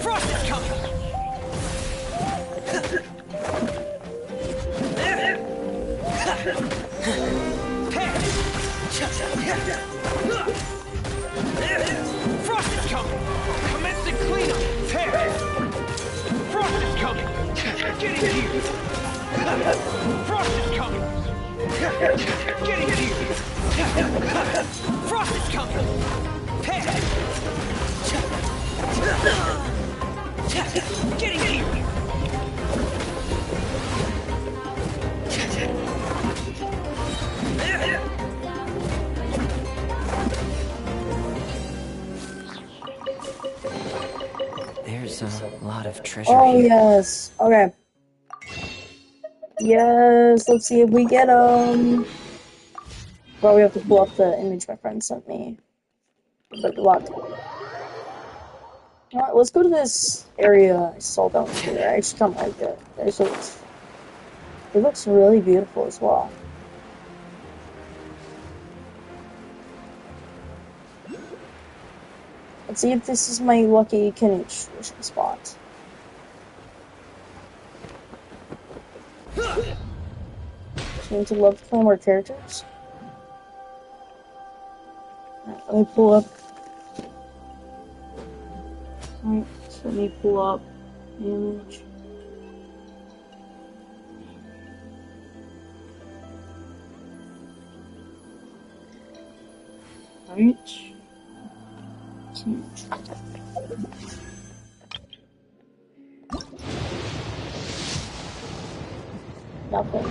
Speaker 6: Frost is coming! Frost is coming! Commencing cleanup! Frost is coming! Getting here! Frost is coming! Getting here! Frost is coming! Getting here!
Speaker 15: There's a lot of treasure
Speaker 1: Oh,
Speaker 15: here.
Speaker 1: yes. Okay. Yes, let's see if we get them. Well, we have to pull up the image my friend sent me. But what? Alright, let's go to this area I saw down here. I actually kind of like it. It looks really beautiful as well. Let's see if this is my lucky Kinich wishing spot. Seem to love to play more characters. Alright, let me pull up. Alright, so let me pull up the image. Alright. Nothing.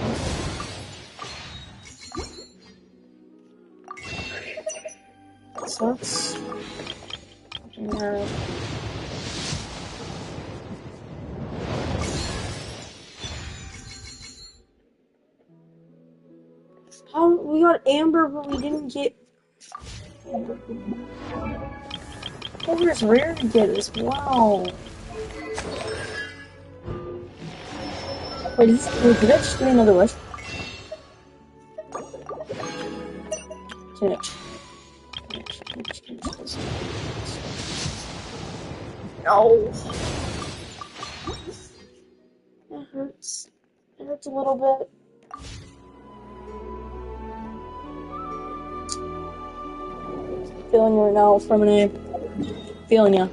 Speaker 1: Sucks. Nothing there. How we got Amber, but we didn't get. Amber is rare to get as well. Wait, did that just give me another wish? Kinich. No. It hurts. It hurts a little bit. Feeling you right now, Fremine. Feeling ya.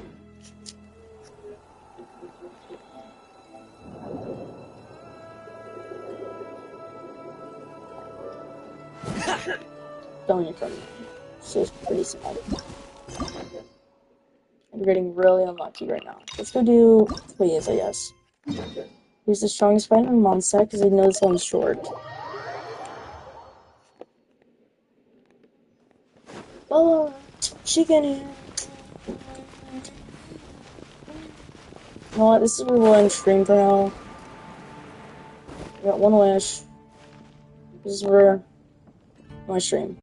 Speaker 1: Feeling you, Fremine. She's pretty sad. We're getting really unlucky right now. Let's go do please, I guess. Who's the strongest fighter in Mondstadt? Because I know this one's short. Oh, chicken here. You know what? This is where we'll end stream for now. I got one wish. This is where my stream.